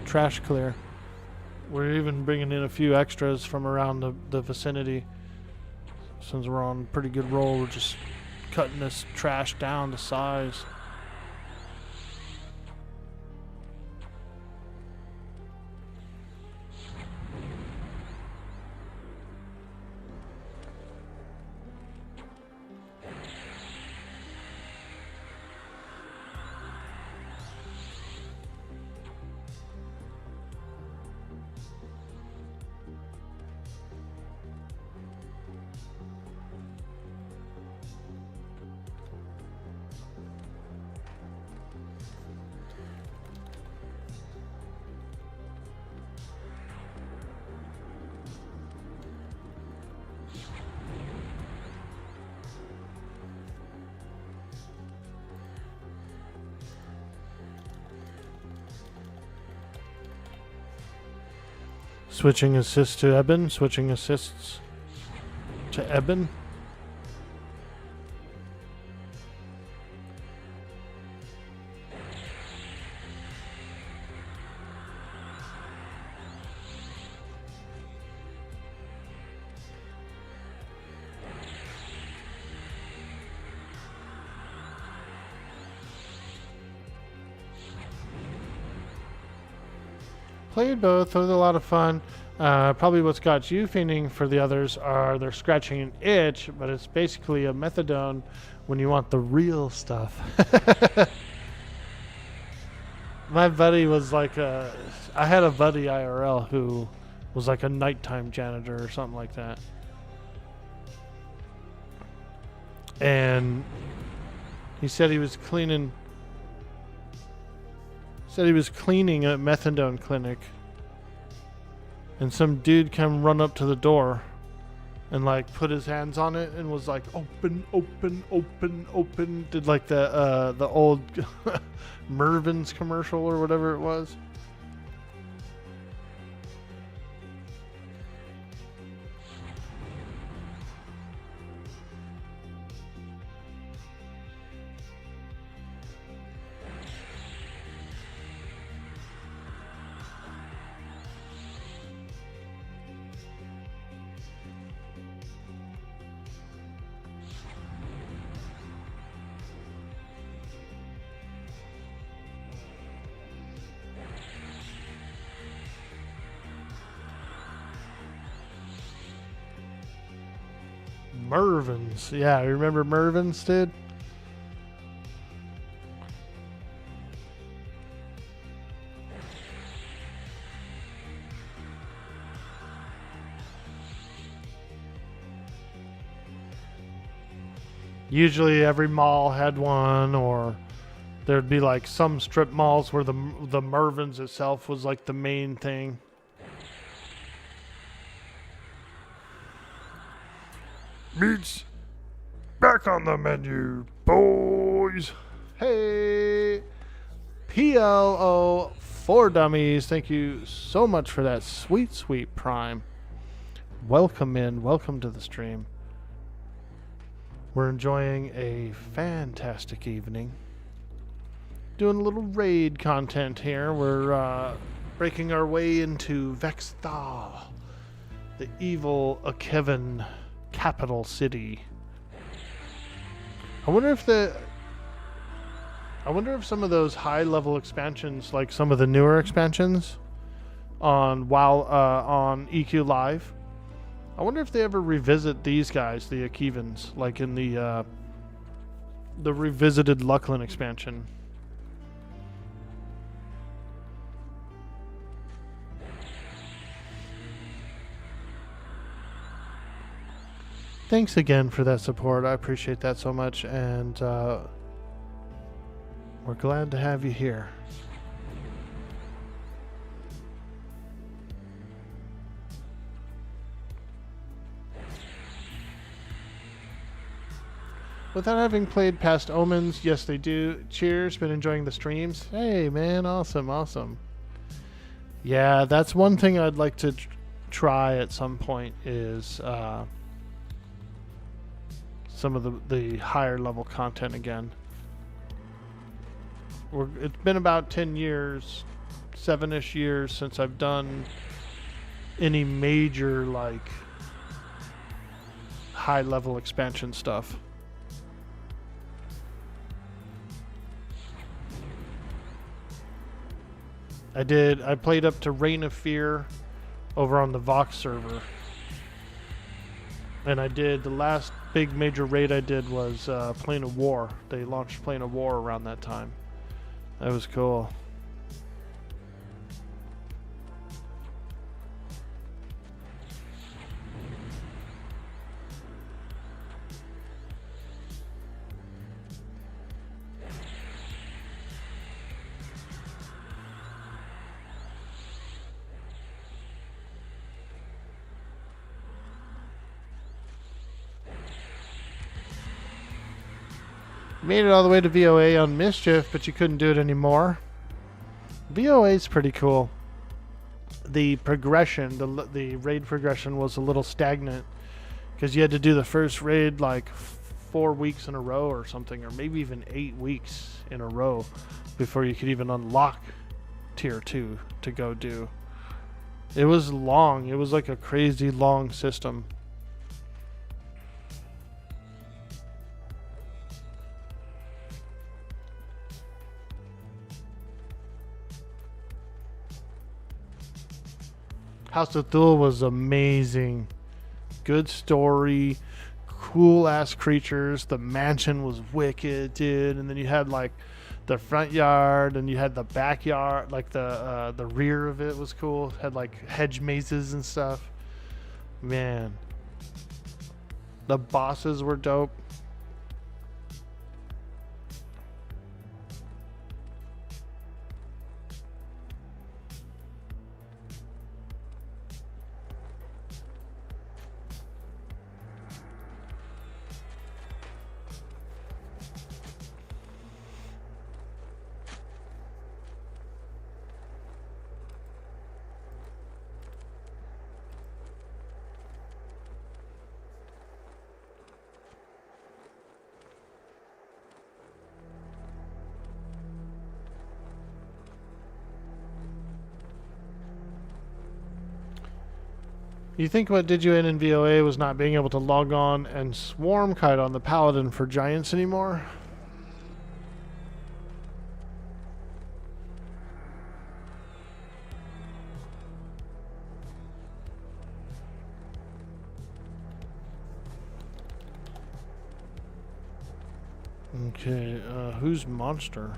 trash clear. We're even bringing in a few extras from around the vicinity. Since we're on a pretty good roll, we're just cutting this trash down to size. Switching assists to Eben, switching assists to Eben. Played both. It was a lot of fun. Probably what's got you fiending for the others are they're scratching an itch, but it's basically a methadone when you want the real stuff. My buddy was like I had a buddy IRL who was like a nighttime janitor or something like that. And he said he was cleaning a methadone clinic, and some dude come run up to the door and like put his hands on it and was like open, open, open, open. Did like the old Mervin's commercial or whatever it was. Mervyn's. Yeah, remember Mervyn's, dude? Usually every mall had one, or there'd be like some strip malls where the Mervyn's itself was like the main thing. Meats back on the menu, boys. Hey, PLO for Dummies. Thank you so much for that sweet, sweet prime. Welcome in. Welcome to the stream. We're enjoying a fantastic evening. Doing a little raid content here. We're breaking our way into Vexthal, the evil Akevan capital city. I wonder if some of those high level expansions, like some of the newer expansions on on EQ Live, I wonder if they ever revisit these guys, the Akevans, like in the revisited Luckland expansion. Thanks again for that support. I appreciate that so much, and we're glad to have you here. Without having played past Omens, yes they do. Cheers, been enjoying the streams. Hey man, awesome, awesome. Yeah, that's one thing I'd like to try at some point is some of the higher level content again. It's been about 10 years, 7-ish years since I've done any major like high level expansion stuff. I played up to Reign of Fear over on the Vox server. And I did, the last big major raid I did was Plane of War. They launched Plane of War around that time. That was cool. Made it all the way to VOA on Mischief, but you couldn't do it anymore. VOA is pretty cool. The progression, the raid progression was a little stagnant because you had to do the first raid like 4 weeks in a row or something, or maybe even 8 weeks in a row before you could even unlock tier 2 to go do. It was long. It was like a crazy long system. House of Thule was amazing. Good story, cool ass creatures. The mansion was wicked, dude. And then you had like the front yard, and you had the backyard, like the rear of it was cool. Had like hedge mazes and stuff. Man, the bosses were dope. You think what did you in VOA was not being able to log on and swarm kite on the Paladin for Giants anymore? Okay, who's Monster?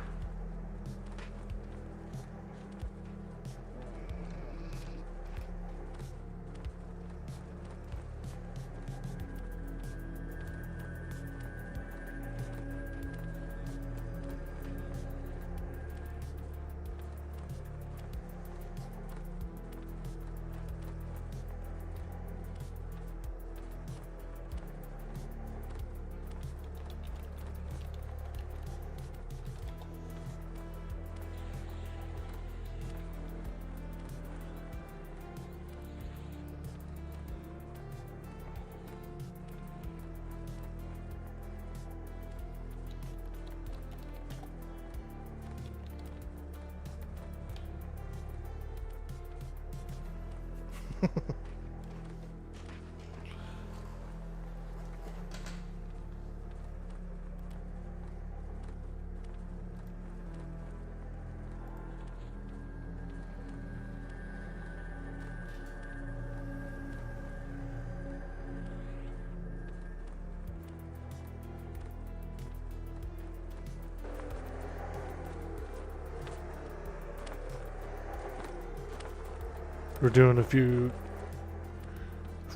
We're doing a few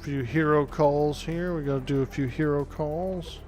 hero calls here. We gotta do a few hero calls.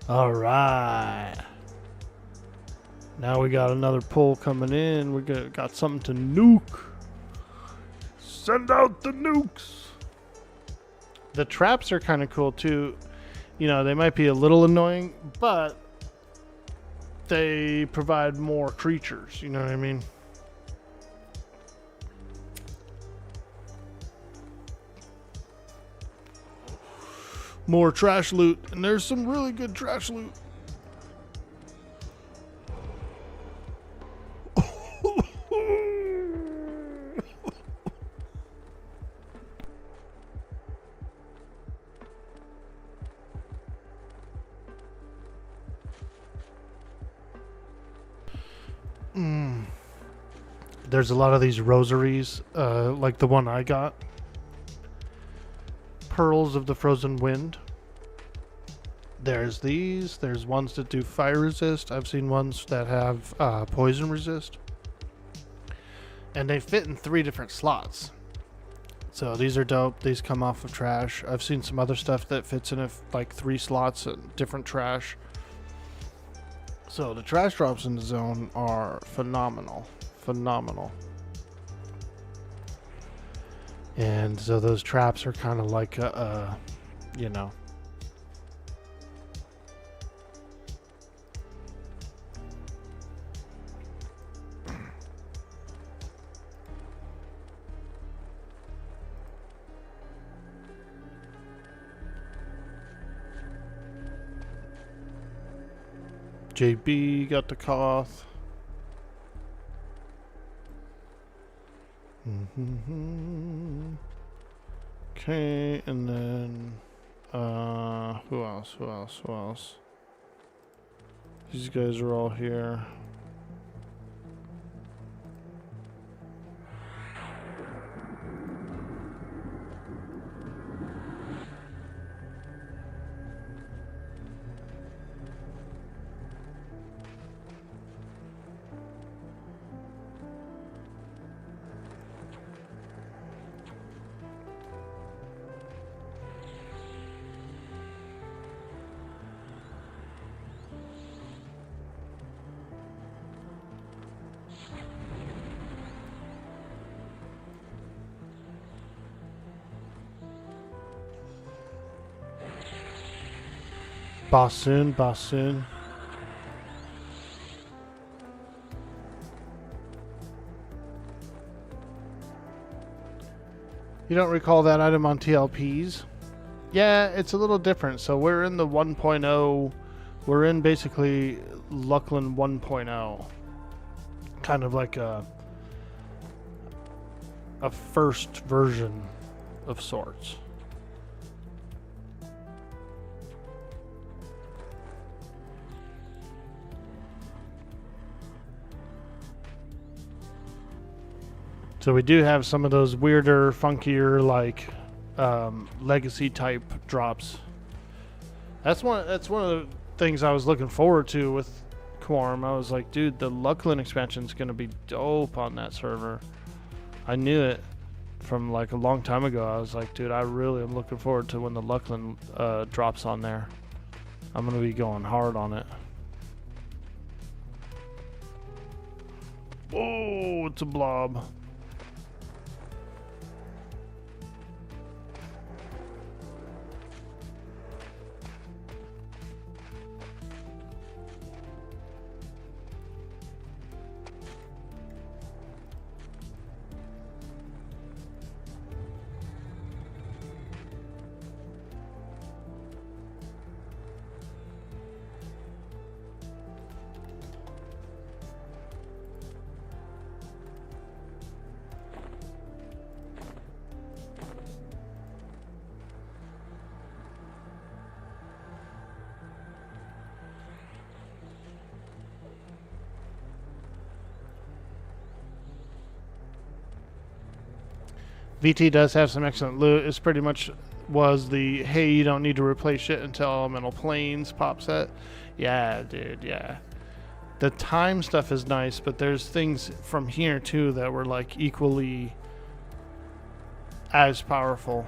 All right. Now we got another pull coming in. We got something to nuke. Send out the nukes. The traps are kind of cool too. You know, they might be a little annoying, but they provide more creatures. You know what I mean? More trash loot. And there's some really good trash loot. There's a lot of these rosaries, like the one I got. Pearls of the Frozen Wind. There's these. There's ones that do fire resist. I've seen ones that have poison resist. And they fit in 3 different slots. So these are dope. These come off of trash. I've seen some other stuff that fits in like 3 slots and different trash. So the trash drops in the zone are phenomenal. Phenomenal. And so those traps are kind of like you know. JB got the cough. Okay, and then who else? These guys are all here. Boss soon. You don't recall that item on TLPs? Yeah, it's a little different. So we're in the 1.0. We're in basically Luckland 1.0. Kind of like a first version of sorts. So we do have some of those weirder, funkier, like legacy type drops. That's one of the things I was looking forward to with Quarm. I was like, dude, the Luckland expansion is gonna be dope on that server. I knew it from like a long time ago. I was like, dude, I really am looking forward to when the Luckland drops on there. I'm gonna be going hard on it. Oh, it's a blob. VT does have some excellent loot. It's pretty much was the, hey, you don't need to replace shit until Elemental Planes pop set. Yeah, dude, yeah. The time stuff is nice, but there's things from here too that were like equally as powerful.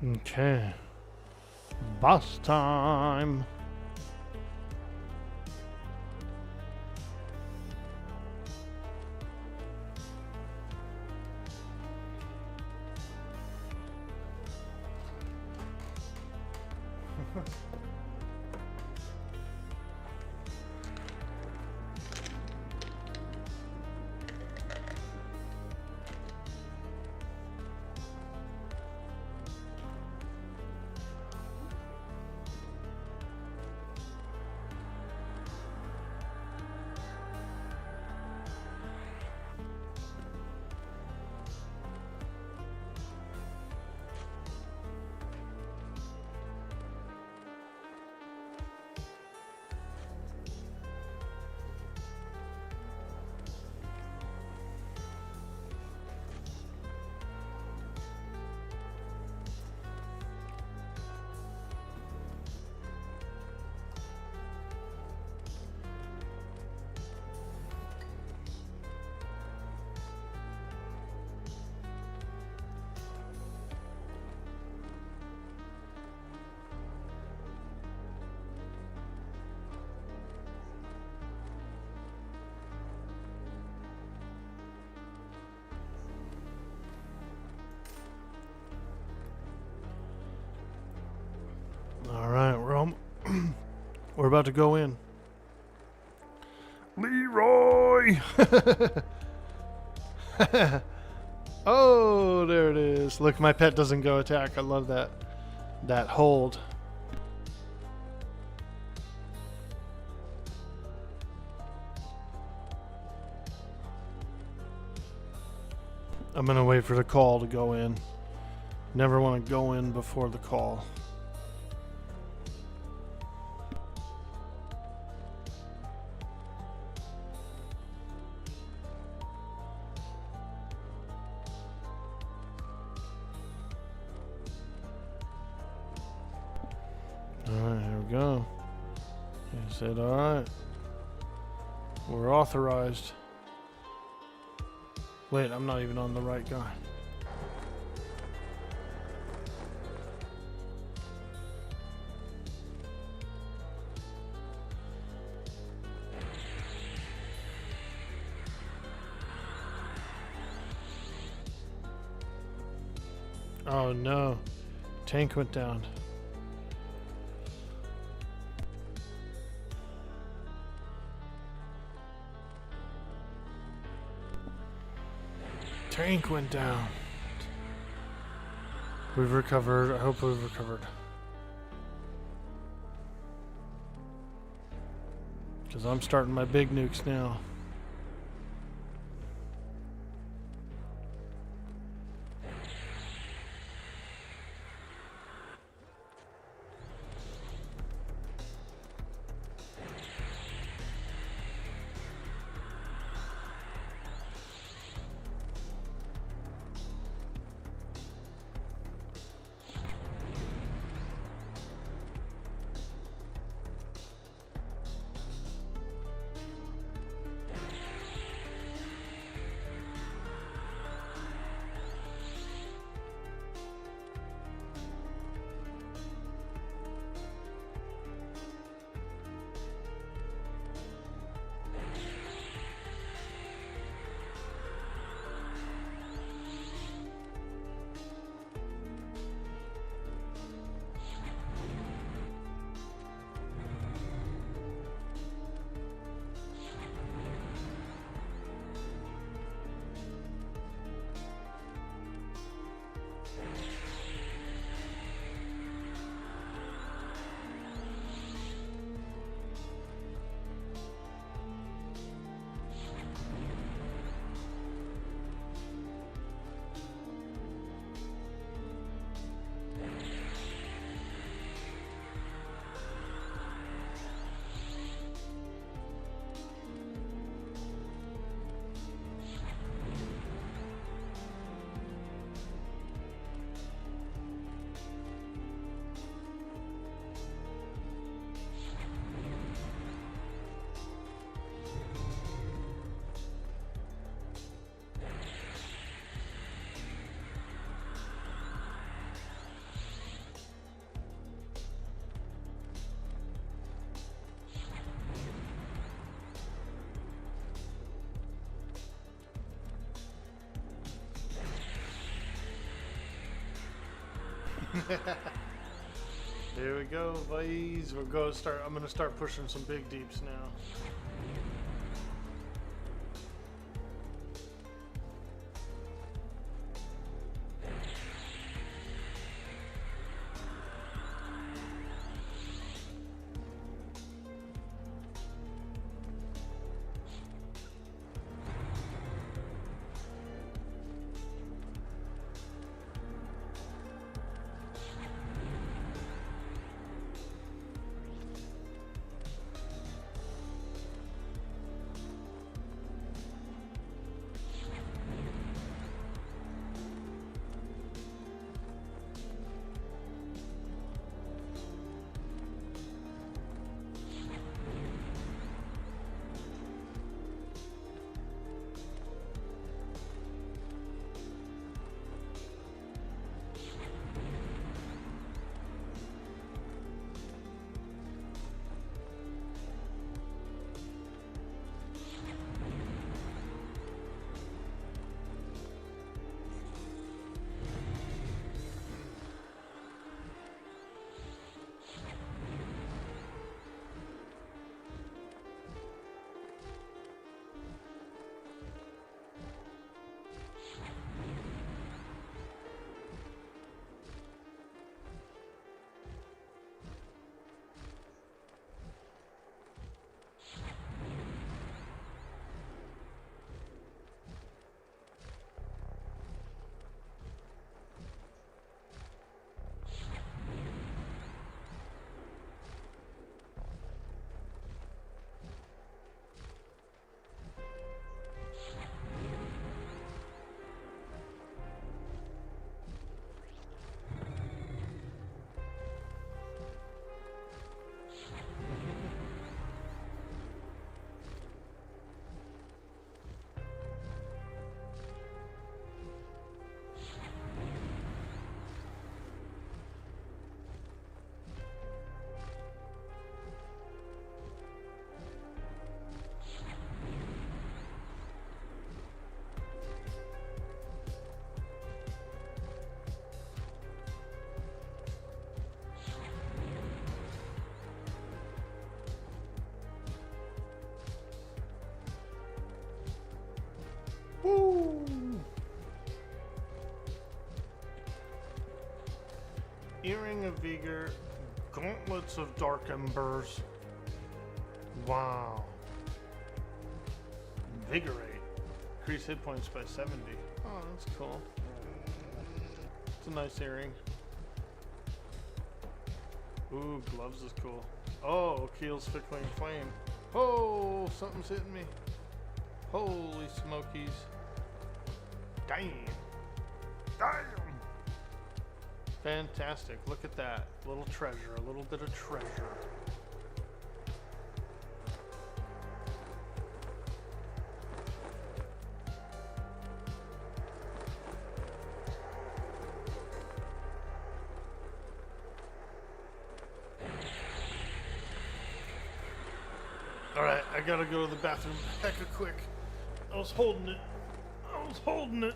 Okay. Boss time. All right, we're about to go in. Leroy. Oh, there it is. Look, my pet doesn't go attack. I love that hold. I'm gonna wait for the call to go in. Never want to go in before the call. Alright, here we go. He said, alright. We're authorized. Wait, I'm not even on the right guy. Oh no. Tank went down. Tank went down. We've recovered. I hope we've recovered. Because I'm starting my big nukes now. Here we go, boys. I'm gonna start pushing some big deeps now. Woo! Earring of Vigor, Gauntlets of Dark Embers. Wow. Invigorate. Increase hit points by 70. Oh, that's cool. It's a nice earring. Ooh, gloves is cool. Oh, Keel's Fickling Flame. Oh, something's hitting me. Holy smokies. Damn. Damn. Fantastic. Look at that. Little treasure. A little bit of treasure. Alright, I gotta go to the bathroom hecka quick. I was holding it. I was holding it.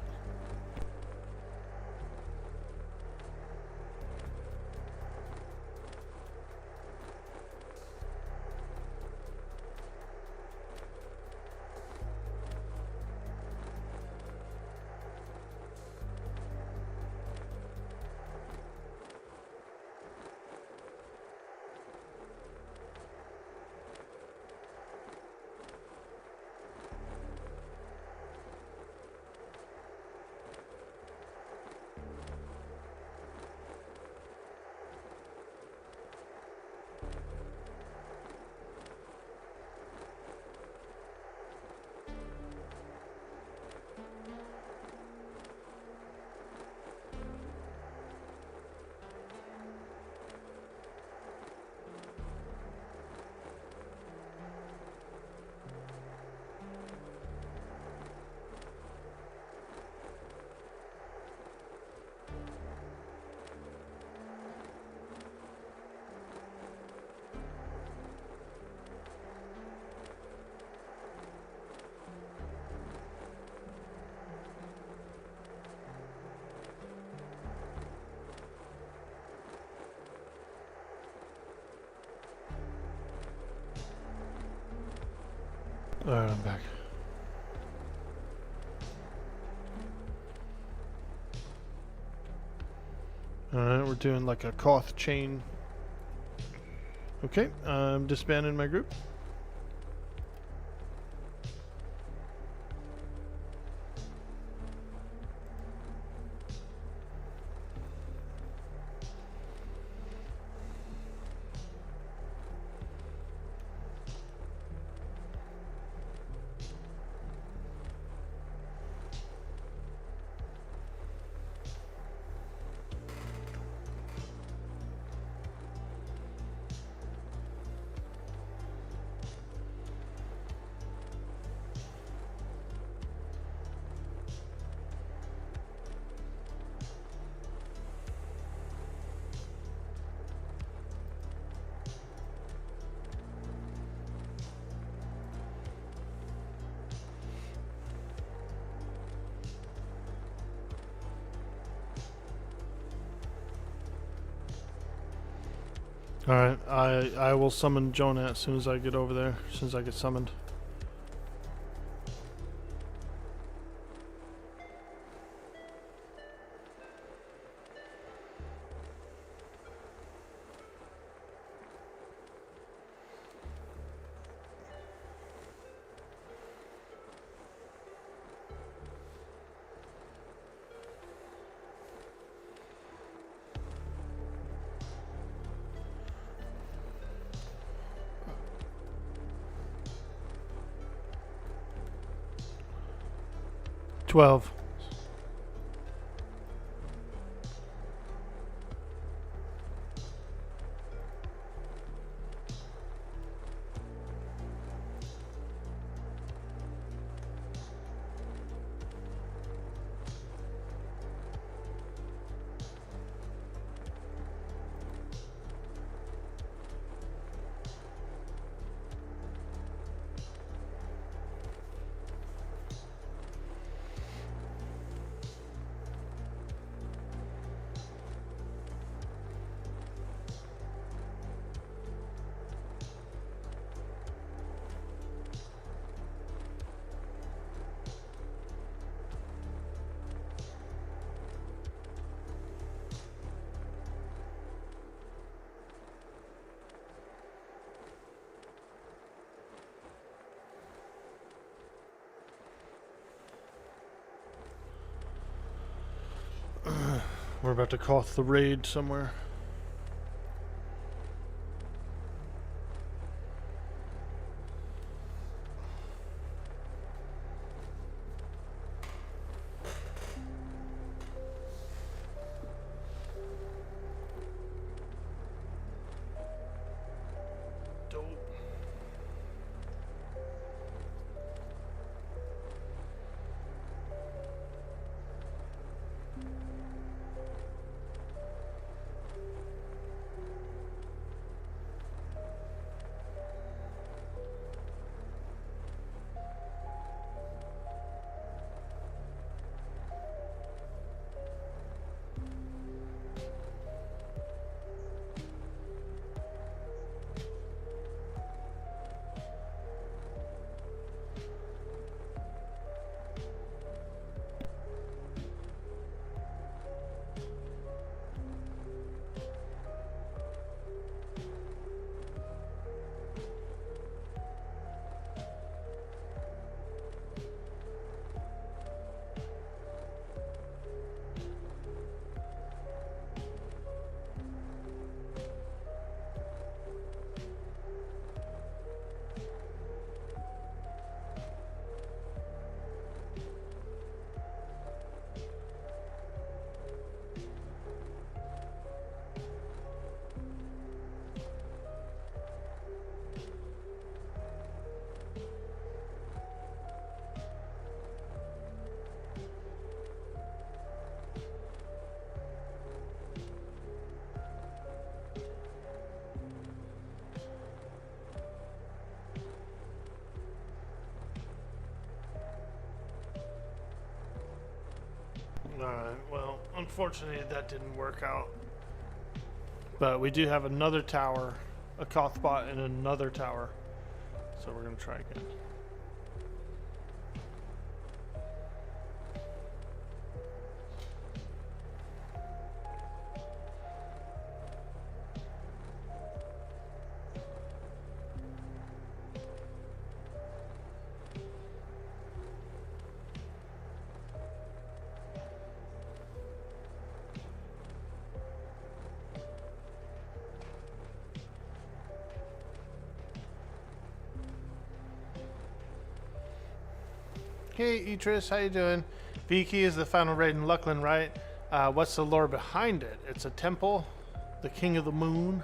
Alright, I'm back. Alright, we're doing like a Koth chain. Okay, I'm disbanding my group. Alright, I will summon Jonah as soon as I get over there, as soon as I get summoned. $12. We're about to Koth the raid somewhere. Alright, well, unfortunately that didn't work out. But we do have another tower, a Koth bot in another tower. So we're going to try again. Hey, Idris, how you doing? Viki is the final raid in Luckland, right? What's the lore behind it? It's a temple, the king of the moon.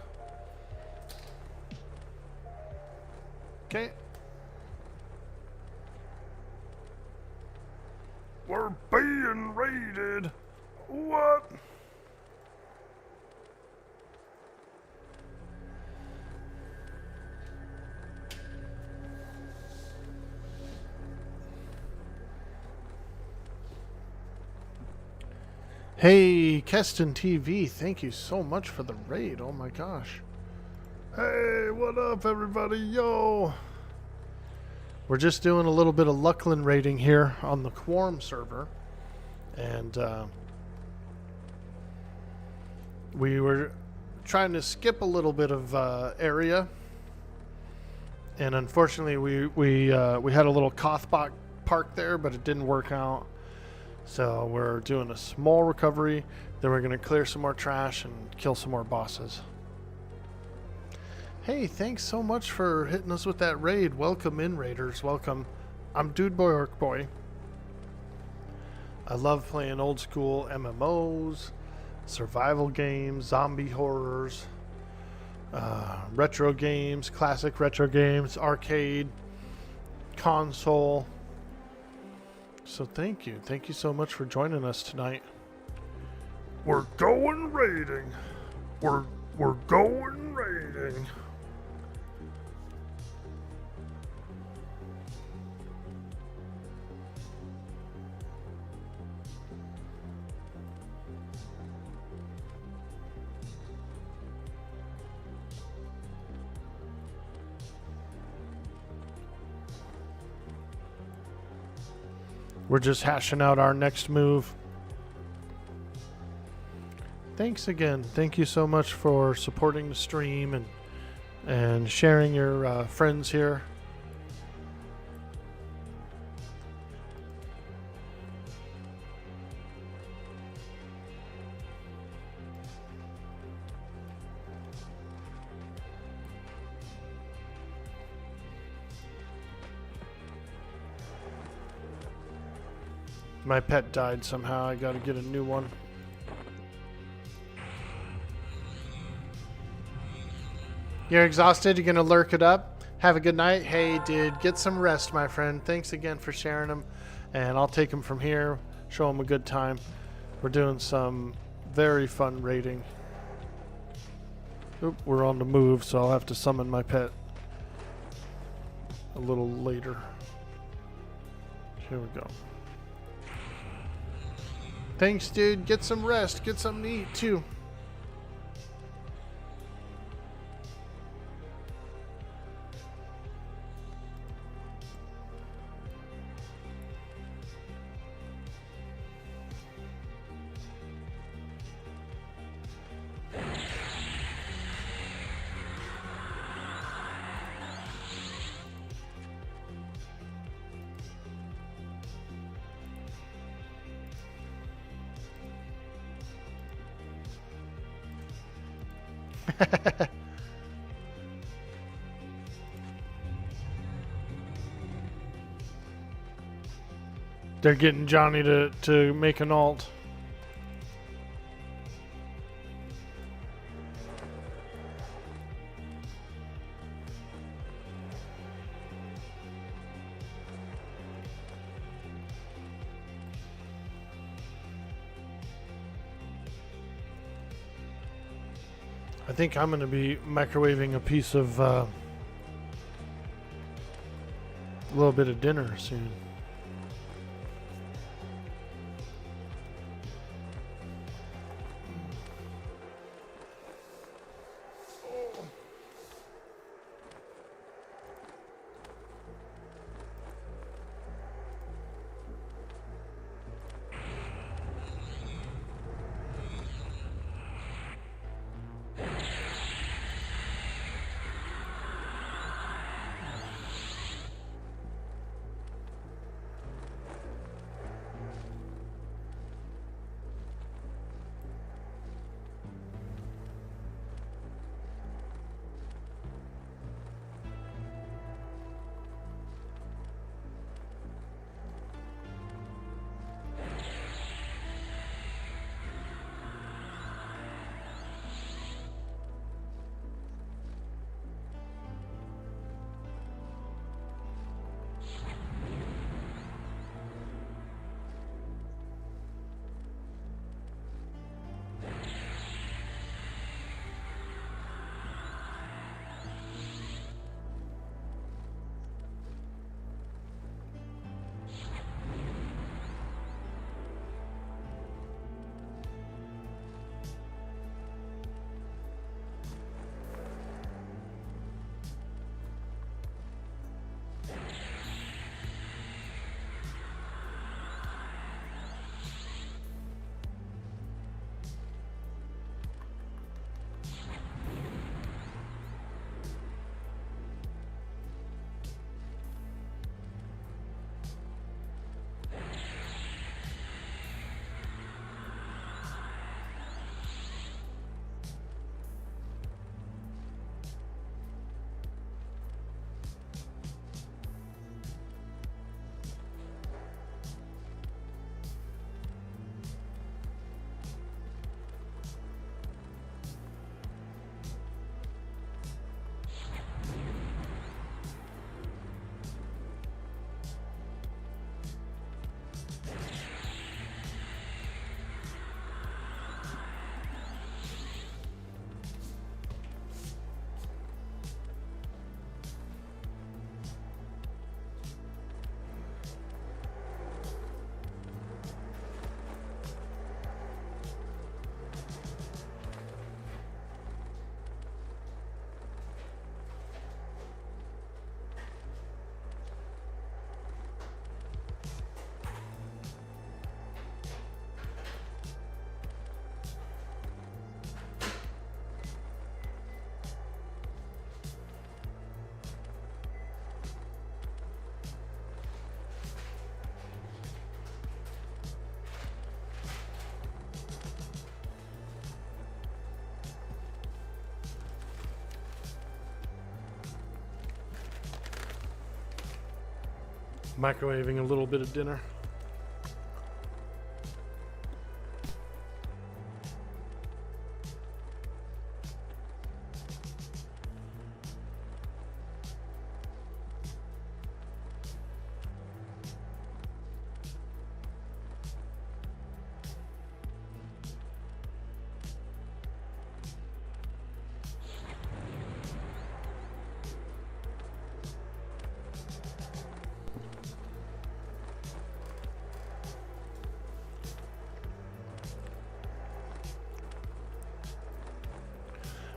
Okay. We're being raided. What? Hey, Keston TV, thank you so much for the raid. Oh my gosh. Hey, what up, everybody? Yo. We're just doing a little bit of Luckland raiding here on the Quarm server. And we were trying to skip a little bit of area. And unfortunately, we had a little Kothbot park there, but it didn't work out. So we're doing a small recovery, then we're going to clear some more trash and kill some more bosses. Hey, thanks so much for hitting us with that raid. Welcome in, raiders. Welcome. I'm Dudeboy Orkboy. I love playing old school MMOs, survival games, zombie horrors, retro games, classic retro games, arcade, console. So thank you so much for joining us tonight. We're going raiding. We're going raiding. We're just hashing out our next move. Thanks again. Thank you so much for supporting the stream and sharing your friends here. My pet died somehow. I gotta get a new one. You're exhausted? You're gonna lurk it up? Have a good night. Hey, dude, get some rest, my friend. Thanks again for sharing them. And I'll take them from here, show them a good time. We're doing some very fun raiding. Oop, we're on the move, so I'll have to summon my pet a little later. Here we go. Thanks, dude. Get some rest. Get something to eat, too. They're getting Johnny to make an alt. I think I'm going to be microwaving a piece of a little bit of dinner soon. Microwaving a little bit of dinner.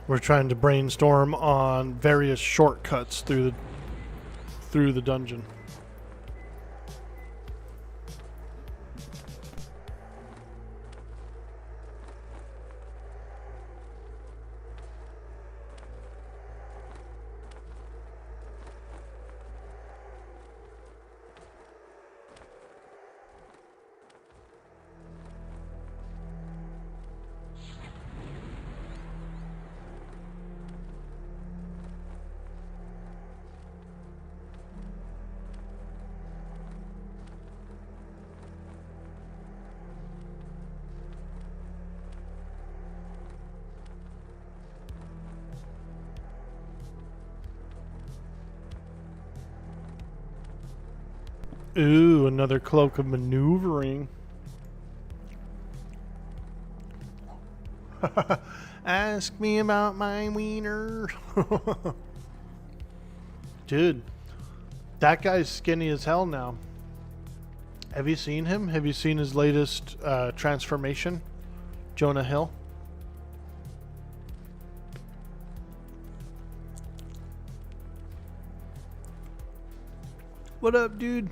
We're trying to brainstorm on various shortcuts through the dungeon. Ooh, another cloak of maneuvering. Ask me about my wiener. Dude, that guy's skinny as hell now. Have you seen him? Have you seen his latest transformation? Jonah Hill? What up, dude?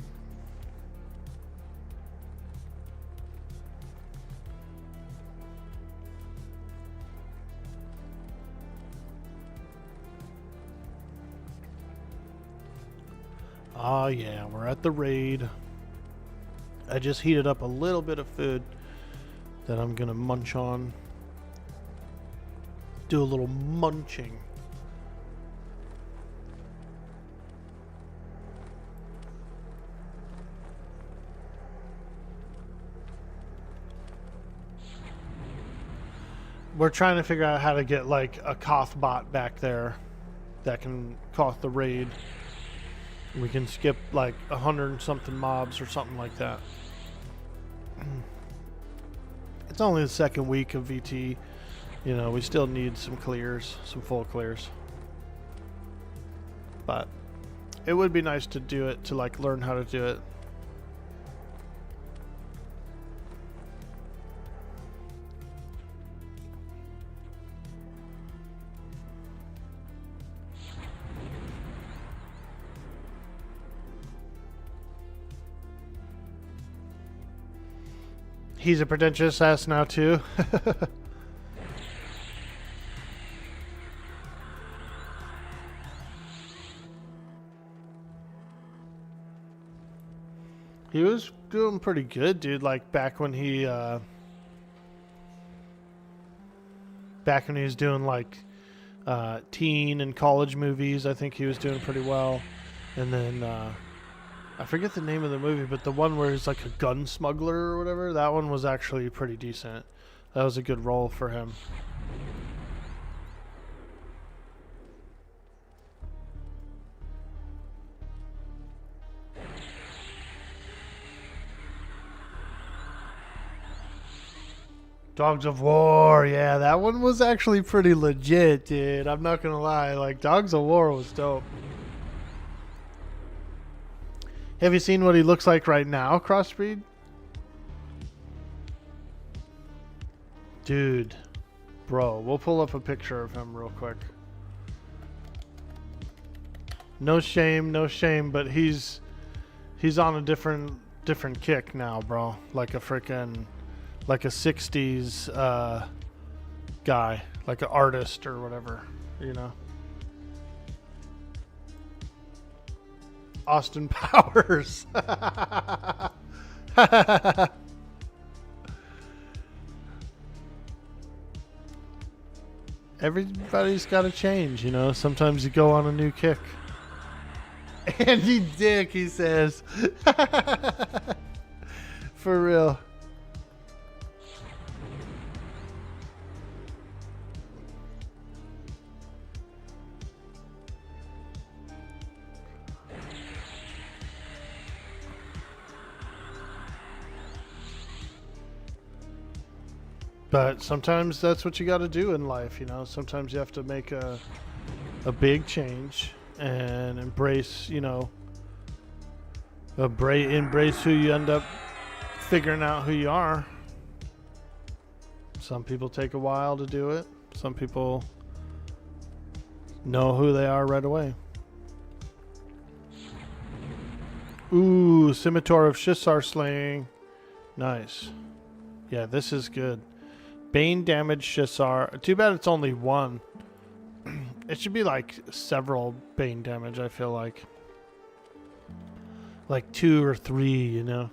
Oh yeah, we're at the raid. I just heated up a little bit of food that I'm gonna munch on. Do a little munching. We're trying to figure out how to get like a Koth bot back there that can Koth the raid. We can skip like 100 and something mobs or something like that. It's only the second week of VT. You know, we still need some clears, some full clears. But it would be nice to do it, to like learn how to do it. He's a pretentious ass now too. He was doing pretty good, dude. Like back when he was doing like teen and college movies, I think he was doing pretty well. And then I forget the name of the movie, but the one where he's like a gun smuggler or whatever, that one was actually pretty decent. That was a good role for him. Dogs of War, yeah, that one was actually pretty legit, dude. I'm not gonna lie, like Dogs of War was dope. Have you seen what he looks like right now, Crossbreed? Dude, bro, we'll pull up a picture of him real quick. No shame, but he's on a different kick now, bro. Like a freaking, like a 60s guy, like an artist or whatever, you know. Austin Powers. Everybody's got to change, you know. Sometimes you go on a new kick. Andy Dick, he says. For real. But sometimes that's what you got to do in life, you know. Sometimes you have to make a big change and embrace, you know, embrace who you end up figuring out who you are. Some people take a while to do it. Some people know who they are right away. Ooh, Scimitar of Shissar Slaying. Nice. Yeah, this is good. Bane damage Shissar. Too bad it's only one. It should be like several Bane damage, I feel like. Like 2 or 3, you know.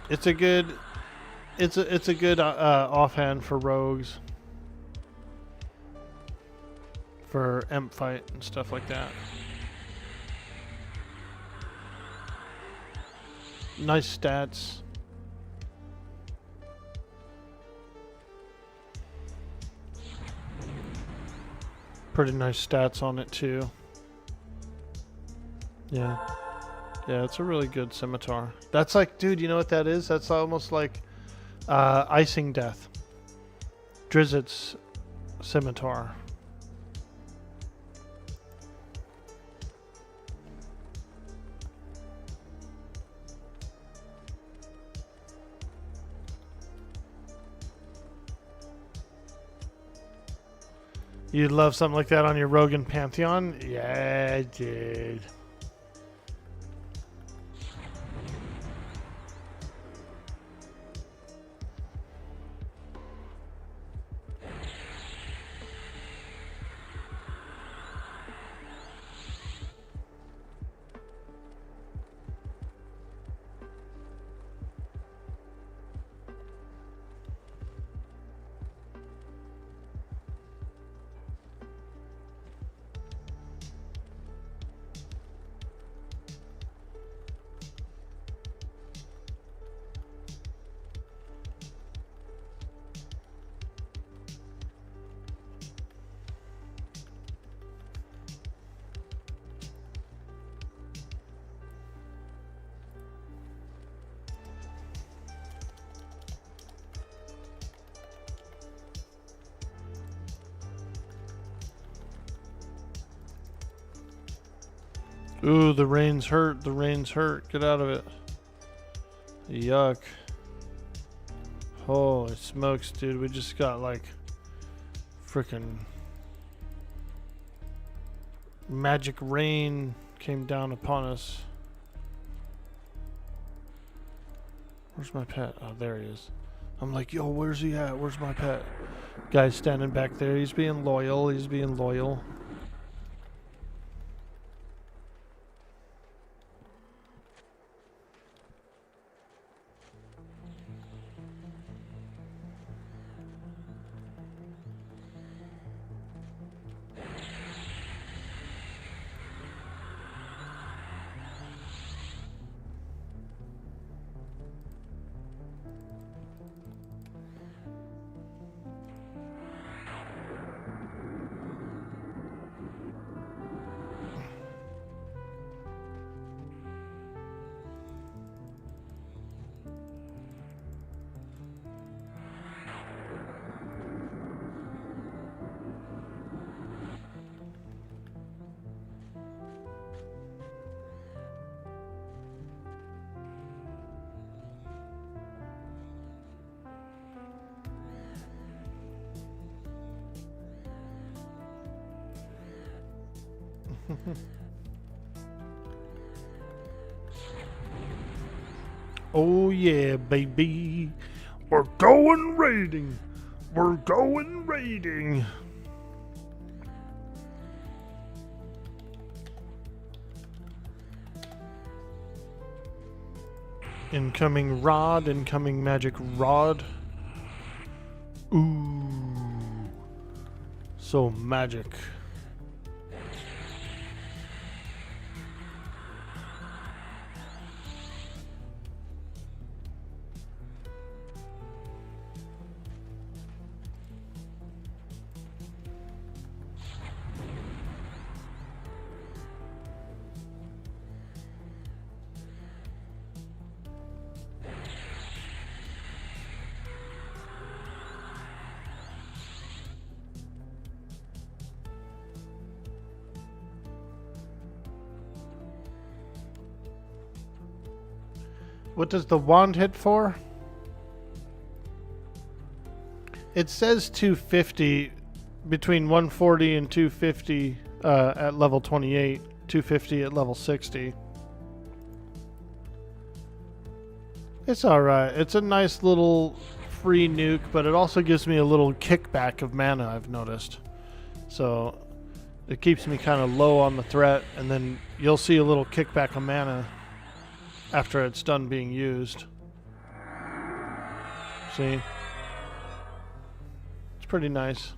It's a good offhand for rogues. For Emp fight and stuff like that. Nice stats. Pretty nice stats on it too. Yeah. Yeah, it's a really good scimitar. That's like, dude, you know what that is? That's almost like Icing Death. Drizzt's scimitar. You'd love something like that on your Rogan Pantheon? Yeah, dude. Ooh, the rain's hurt. The rain's hurt. Get out of it. Yuck. Holy smokes, dude. We just got like freaking magic rain came down upon us. Where's my pet? Oh, there he is. I'm like, yo, where's he at? Where's my pet? Guy's standing back there. He's being loyal. He's being loyal. Oh yeah, baby. We're going raiding. We're going raiding. Incoming rod, incoming magic rod. Ooh. So magic. What does the wand hit for? It says 250, between 140 and 250 at level 28, 250 at level 60. It's alright. It's a nice little free nuke, but it also gives me a little kickback of mana, I've noticed. So it keeps me kind of low on the threat, and then you'll see a little kickback of mana after it's done being used. See? It's pretty nice.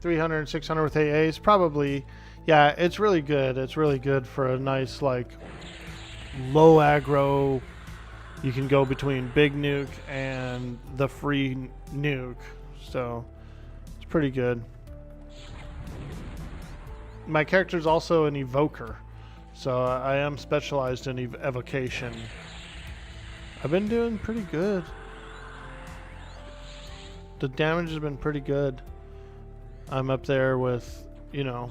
300 and 600 with AAs, probably. Yeah, it's really good. It's really good for a nice, like, low aggro. You can go between big nuke and the free nuke. So, it's pretty good. My character's also an evoker, so I am specialized in evocation. I've been doing pretty good. The damage has been pretty good. I'm up there with, you know,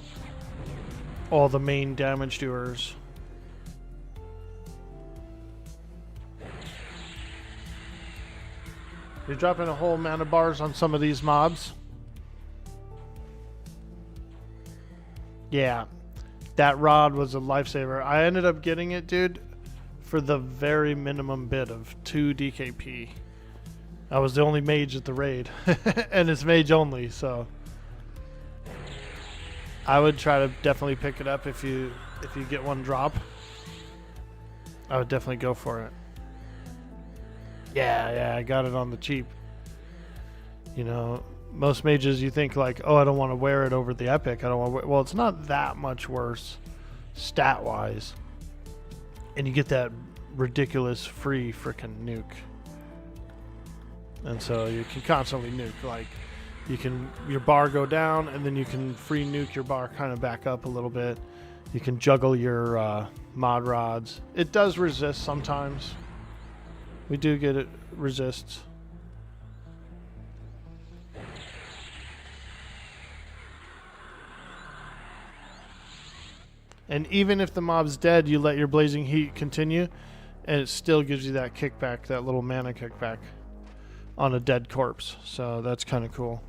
all the main damage doers. You're dropping a whole mana bars on some of these mobs. Yeah, that rod was a lifesaver. I ended up getting it, dude, for the very minimum bid of 2 DKP. I was the only mage at the raid, and it's mage only, so I would try to definitely pick it up if you get one drop. I would definitely go for it. Yeah, I got it on the cheap. You know, most mages you think like, oh, I don't want to wear it over the epic. I don't want to well, it's not that much worse stat-wise. And you get that ridiculous free freaking nuke. And so you can constantly nuke. Like, you can, your bar go down, and then you can free nuke your bar kind of back up a little bit. You can juggle your mod rods. It does resist sometimes. We do get it resists. And even if the mob's dead, you let your blazing heat continue, and it still gives you that kickback, that little mana kickback on a dead corpse. So that's kind of cool.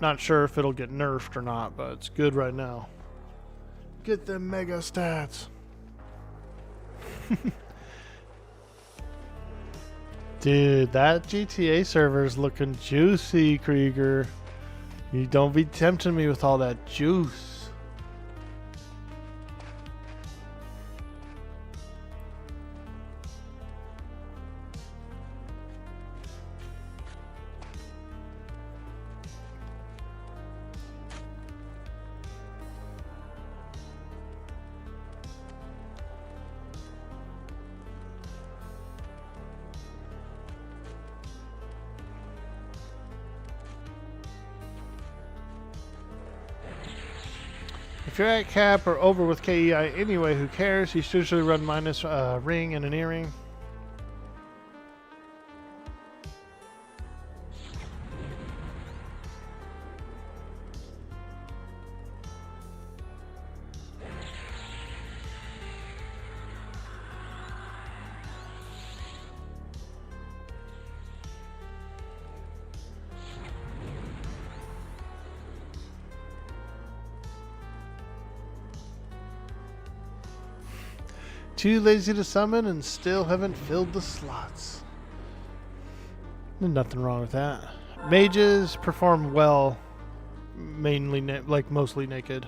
Not sure if it'll get nerfed or not, but it's good right now. Get them mega stats. Dude, that GTA server is looking juicy, Krieger. You don't be tempting me with all that juice. If you're at cap or over with KEI anyway, who cares? You should usually run minus ring and an earring. Too lazy to summon and still haven't filled the slots. There's nothing wrong with that. Mages perform well, mainly like mostly naked.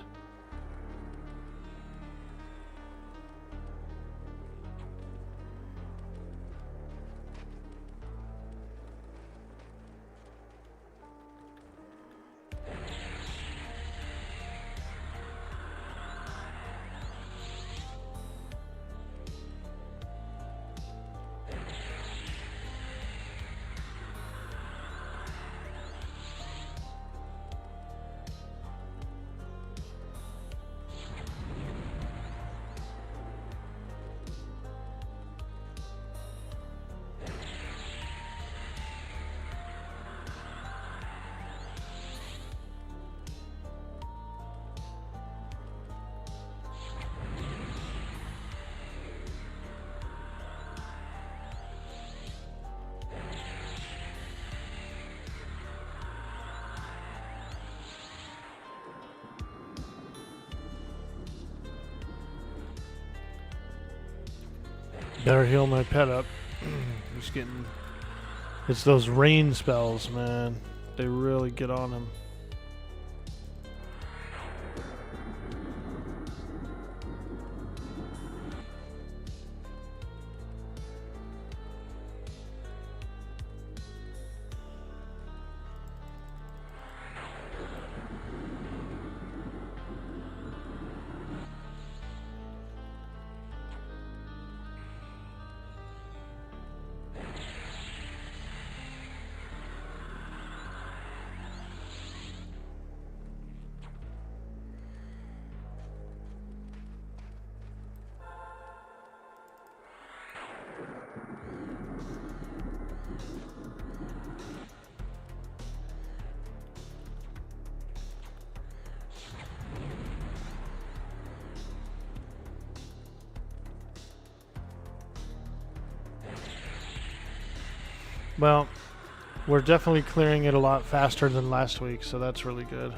Better heal my pet up. Just getting... It's those rain spells, man. They really get on him. Well, we're definitely clearing it a lot faster than last week, so that's really good.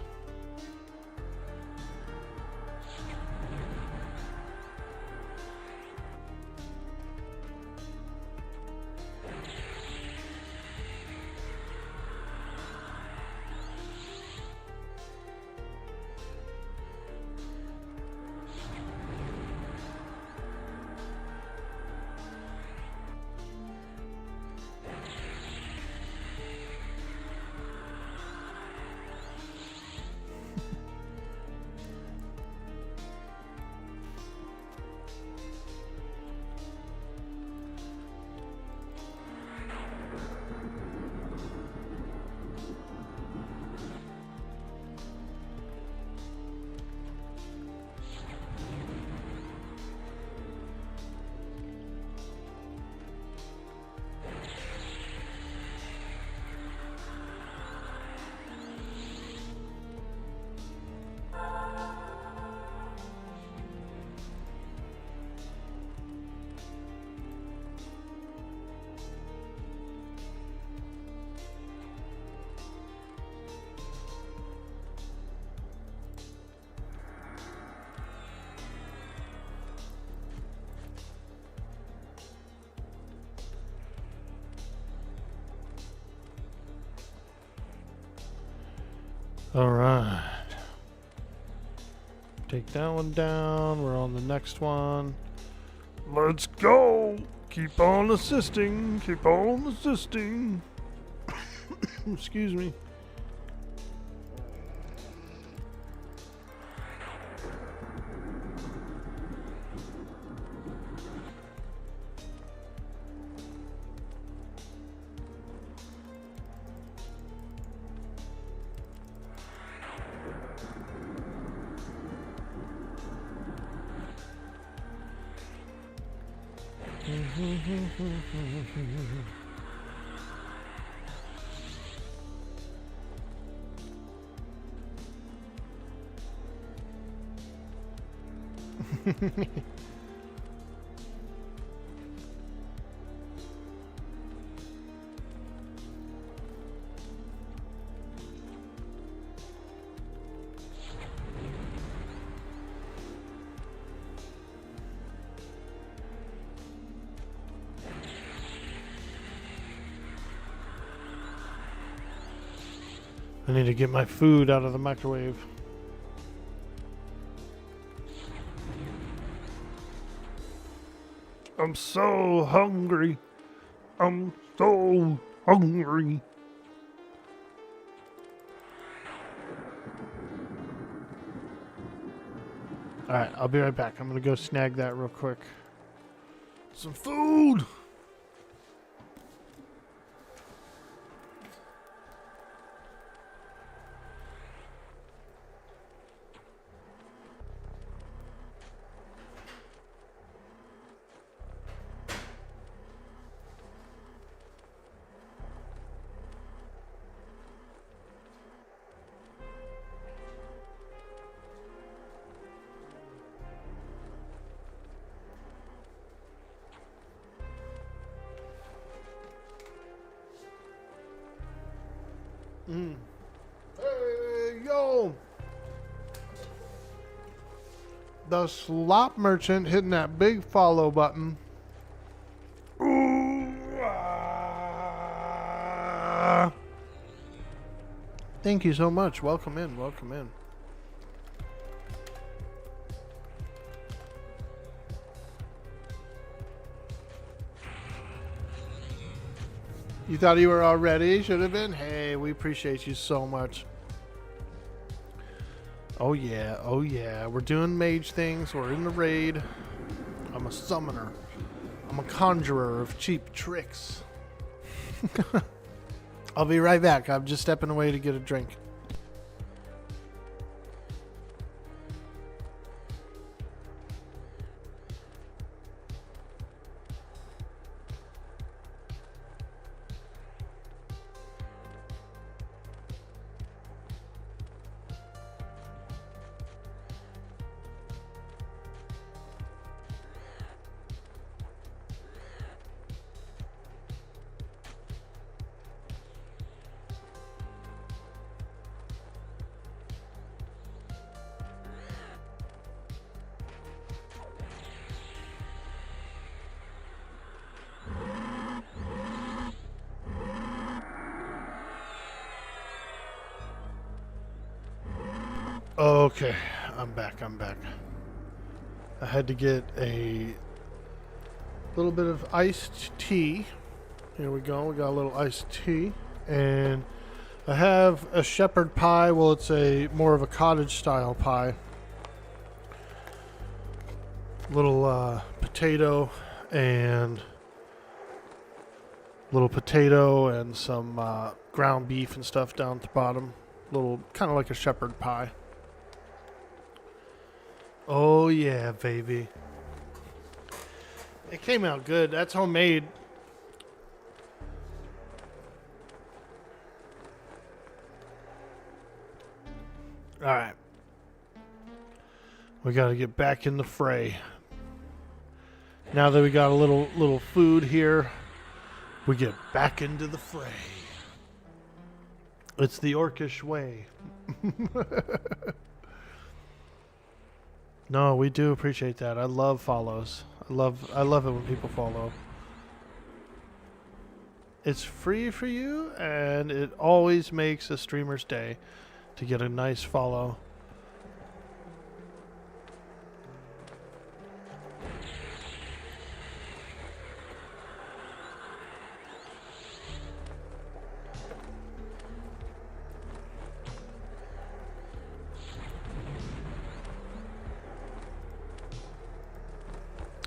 Alright. Take that one down. We're on the next one. Let's go! Keep on assisting. Keep on assisting. Excuse me. I need to get my food out of the microwave. I'm so hungry. I'm so hungry. Alright, I'll be right back. I'm gonna go snag that real quick. Some food! Hey, yo! The slop merchant hitting that big follow button. Thank you so much. Welcome in. Welcome in. You thought you were all ready? Should have been. Hey, we appreciate you so much. Oh yeah, oh yeah. We're doing mage things. We're in the raid. I'm a summoner. I'm a conjurer of cheap tricks. I'll be right back. I'm just stepping away to get a drink. Okay, I'm back. I had to get a little bit of iced tea. Here we go. We got a little iced tea. And I have a shepherd pie. Well, it's a more of a cottage style pie. Little potato and some ground beef and stuff down at the bottom. Little kind of like a shepherd pie. Oh yeah, baby. It came out good. That's homemade. All right. We got to get back in the fray. Now that we got a little food here, we get back into the fray. It's the orcish way. No, we do appreciate that. I love follows. I love it when people follow. It's free for you, and it always makes a streamer's day to get a nice follow.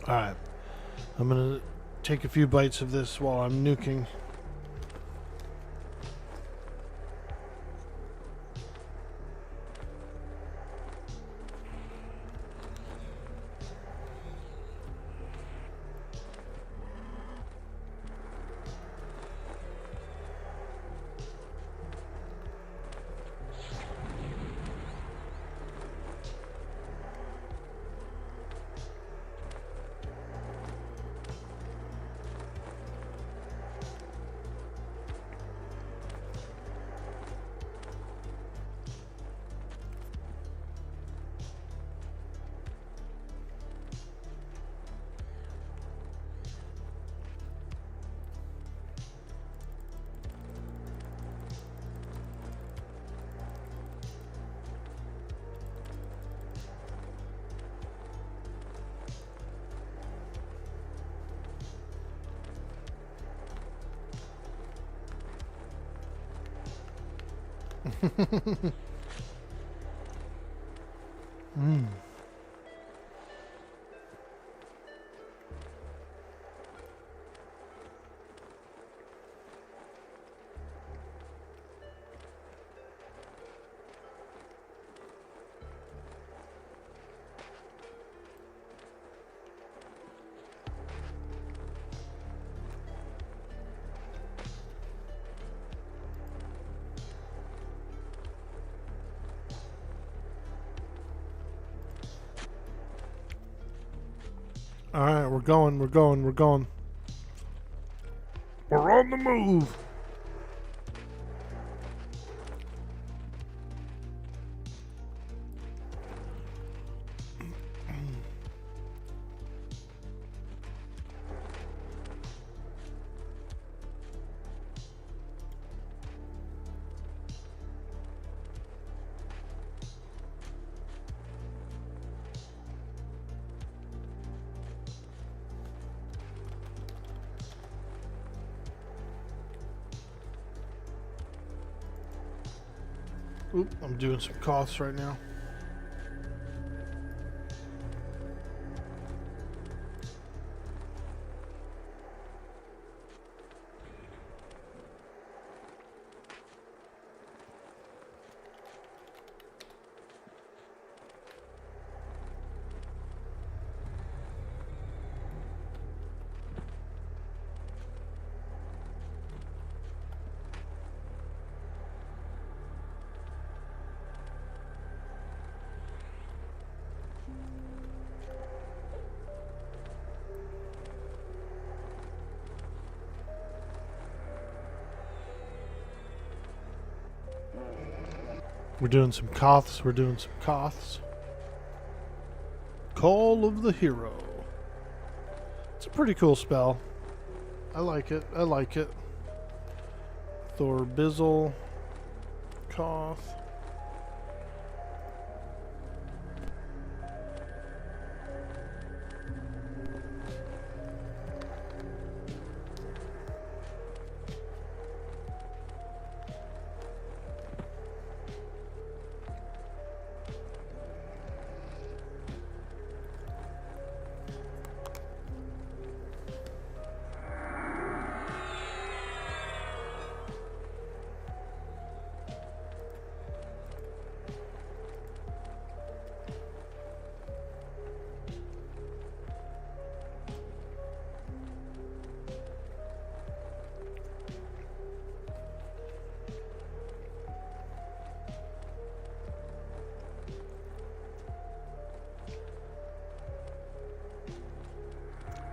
Alright. I'm gonna take a few bites of this while I'm nuking. Alright, we're going. We're on the move. Oop, I'm doing some coughs right now. We're doing some coughs. We're doing some coughs. Call of the Hero. It's a pretty cool spell. I like it. I like it. Thor Bizzle. Cough.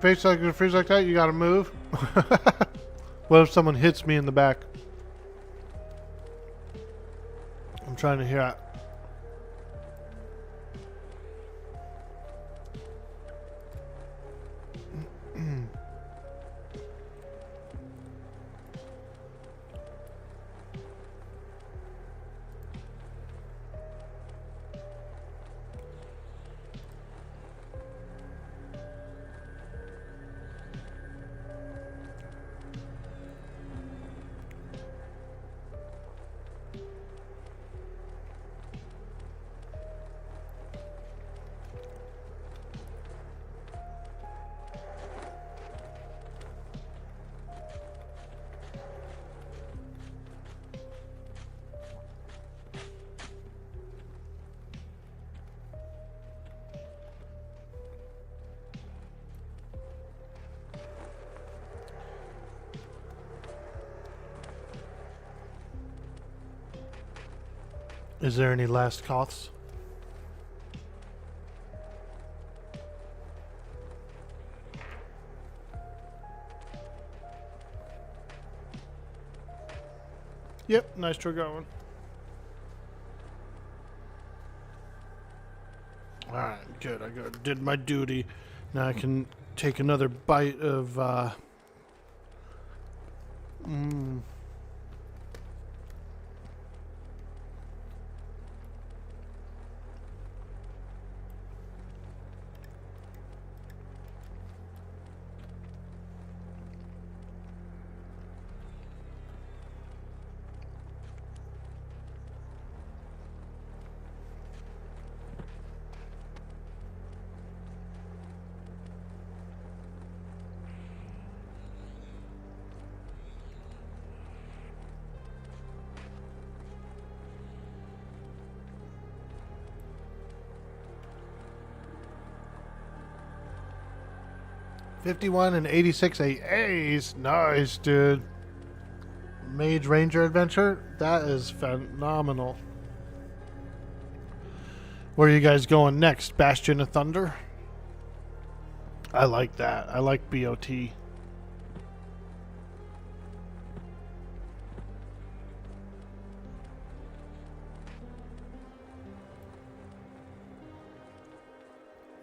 Face like a freeze like that, you gotta move. What if someone hits me in the back? I'm trying to hear it. Is there any last coughs? Yep, nice try going. Alright, good. Did my duty. Now I can take another bite of $51 and $86 AAs. Nice, dude. Mage Ranger Adventure. That is phenomenal. Where are you guys going next? Bastion of Thunder? I like that. I like BOT.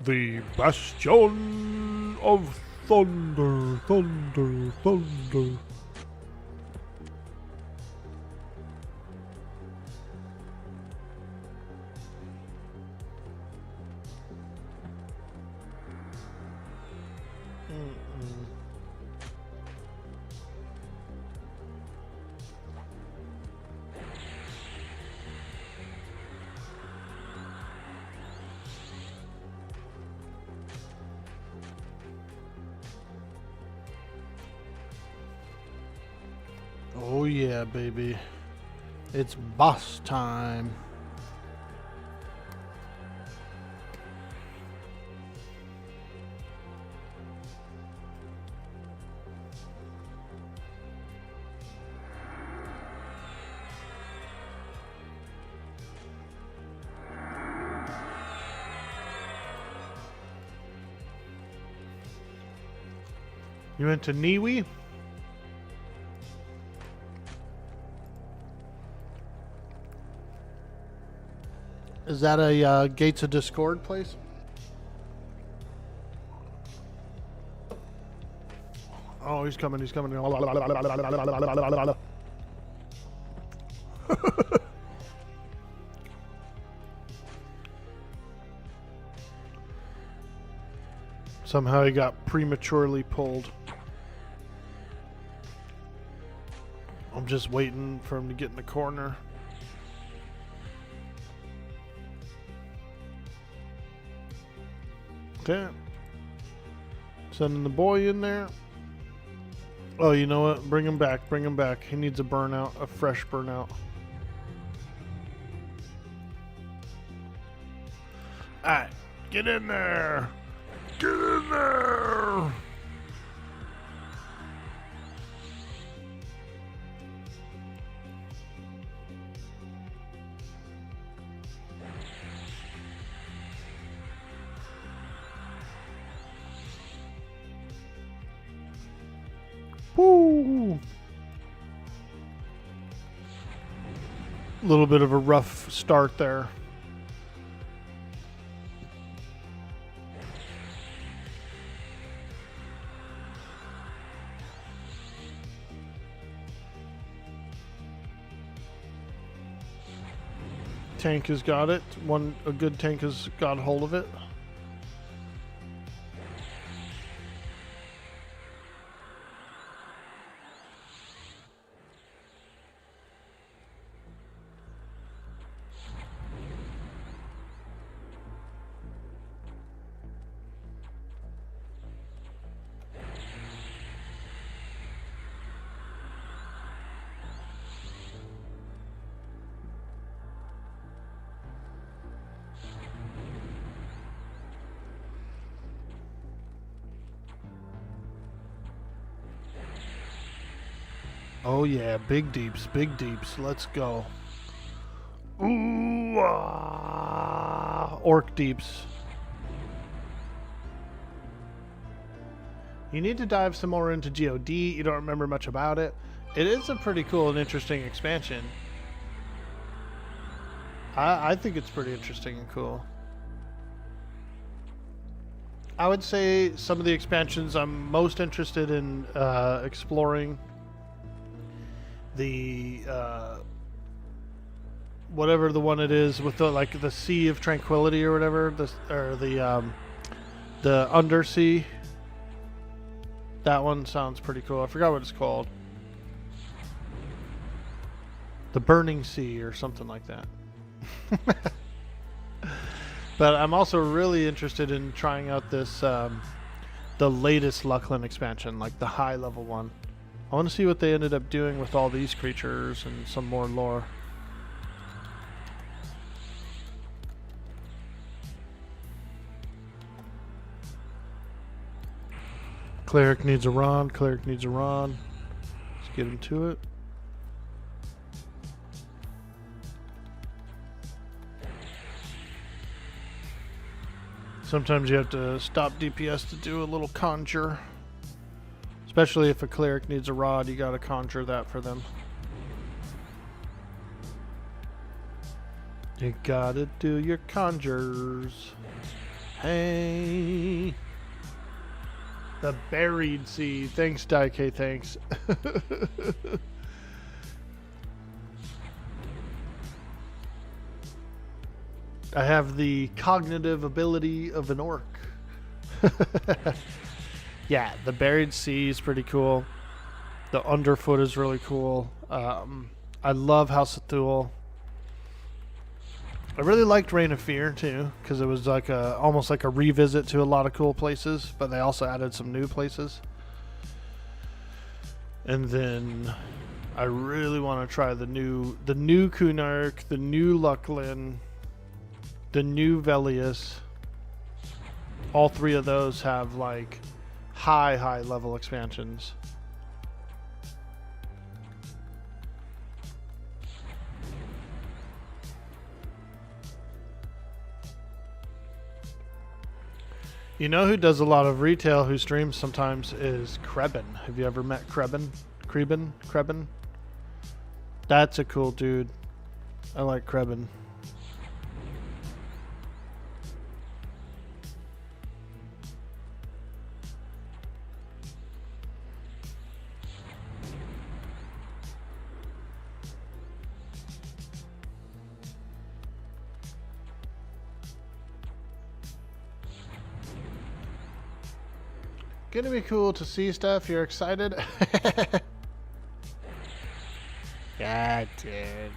The Bastion of Thunder, Thunder, Thunder. Oh yeah, baby. It's boss time. You went to Niwi? Is that a Gates of Discord place? Oh, he's coming, he's coming. Somehow he got prematurely pulled. I'm just waiting for him to get in the corner. Okay. Sending the boy in there. Oh, you know what? Bring him back. Bring him back. He needs a burnout, a fresh burnout. Alright. Get in there. Get in there. Woo! A little bit of a rough start there. Tank has got it. A good tank has got hold of it. Oh yeah, big deeps, big deeps. Let's go. Ooh, orc deeps. You need to dive some more into GOD. You don't remember much about it. It is a pretty cool and interesting expansion. I think it's pretty interesting and cool. I would say some of the expansions I'm most interested in exploring. The whatever the one it is with the like the Sea of Tranquility or whatever, the Undersea. That one sounds pretty cool. I forgot what it's called. The Burning Sea or something like that. But I'm also really interested in trying out this the latest Luckland expansion, like the high level one. I want to see what they ended up doing with all these creatures and some more lore. Cleric needs a Ron. Cleric needs a Ron. Let's get him to it. Sometimes you have to stop DPS to do a little conjure. Especially if a cleric needs a rod, you gotta conjure that for them. You gotta do your conjures. Hey. The Buried Sea. Thanks, Daike, thanks. I have the cognitive ability of an orc. Yeah, the Buried Sea is pretty cool. The Underfoot is really cool. I love House of Thule. I really liked Reign of Fear too, because it was like almost like a revisit to a lot of cool places, but they also added some new places. And then I really want to try the new Kunark, the new Lucklin, the new Velius. All three of those have like high level expansions. You know who does a lot of retail, who streams sometimes, is Krebin. Have you ever met Krebin? Krebin? That's a cool dude. I like Krebin. Gonna be cool to see stuff. You're excited? Yeah, I did.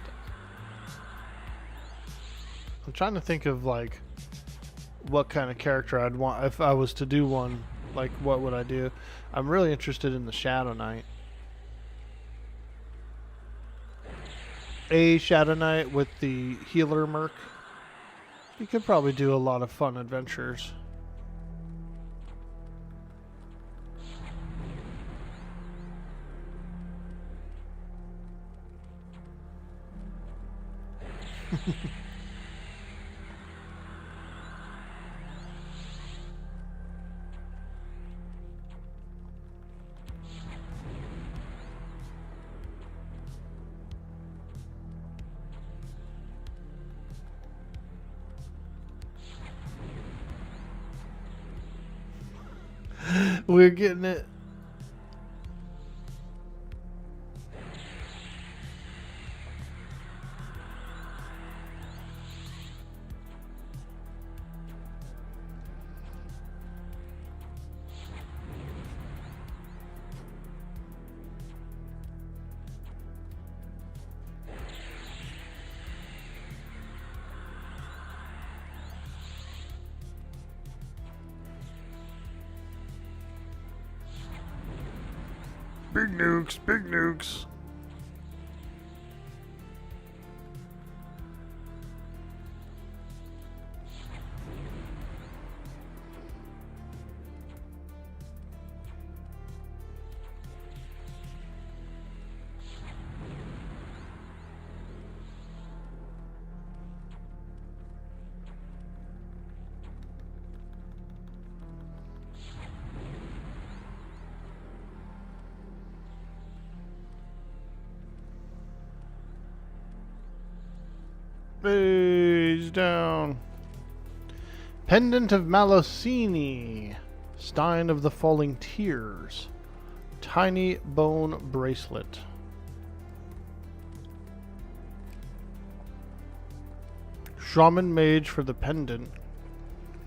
I'm trying to think of like what kind of character I'd want if I was to do one. Like, what would I do? I'm really interested in the Shadow Knight. A Shadow Knight with the healer merc. You could probably do a lot of fun adventures. We're getting it. Big nukes, big nukes. He's down. Pendant of Malocini. Stein of the Falling Tears. Tiny Bone Bracelet. Shaman Mage for the pendant.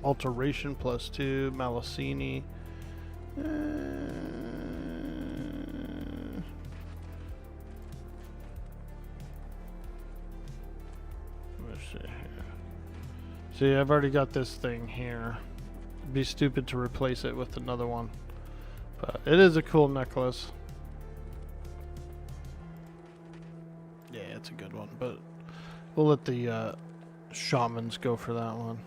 Alteration +2. Malocini. See, I've already got this thing here. It'd be stupid to replace it with another one. But it is a cool necklace. Yeah, it's a good one. But we'll let the shamans go for that one.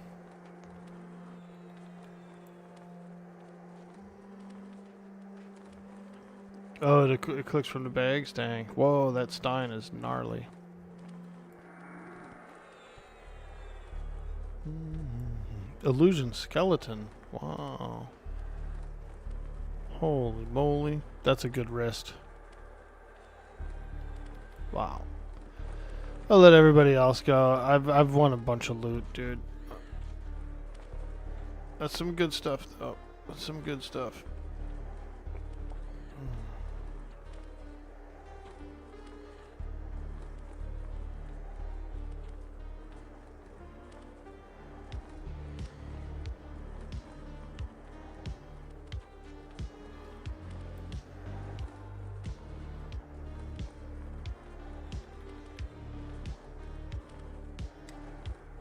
Oh, it clicks from the bags? Dang. Whoa, that Stein is gnarly. Illusion Skeleton. Wow. Holy moly. That's a good wrist. Wow. I'll let everybody else go. I've won a bunch of loot, dude. That's some good stuff, though. That's some good stuff.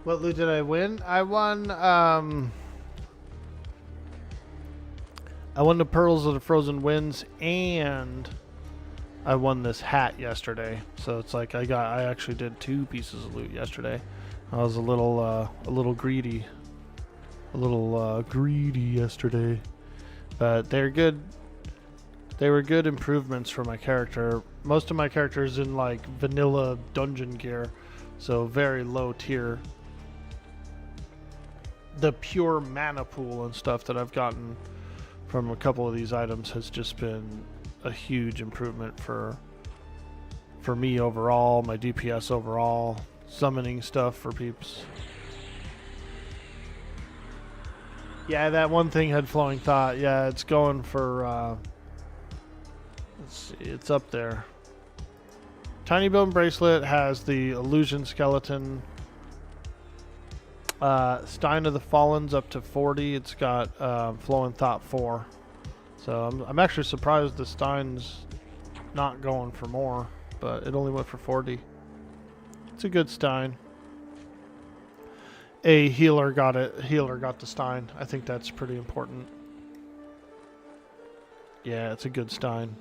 What loot did I win? I won the Pearls of the Frozen Winds and I won this hat yesterday, so it's like I actually did 2 pieces of loot yesterday. I was a little greedy, greedy yesterday, but they're good. They were good improvements for my character. Most of my characters in like vanilla dungeon gear, so very low tier. The pure mana pool and stuff that I've gotten from a couple of these items has just been a huge improvement for me overall, my DPS overall, summoning stuff for peeps. Yeah, that one thing had flowing thought. Yeah, it's going for let's see, it's up there. Tiny Bone Bracelet has the illusion skeleton. Stein of the Fallen's up to 40. It's got Flowing Thought 4. So I'm actually surprised the Stein's not going for more, but it only went for 40. It's a good Stein. A healer got it. Healer got the Stein. I think that's pretty important. Yeah, it's a good Stein.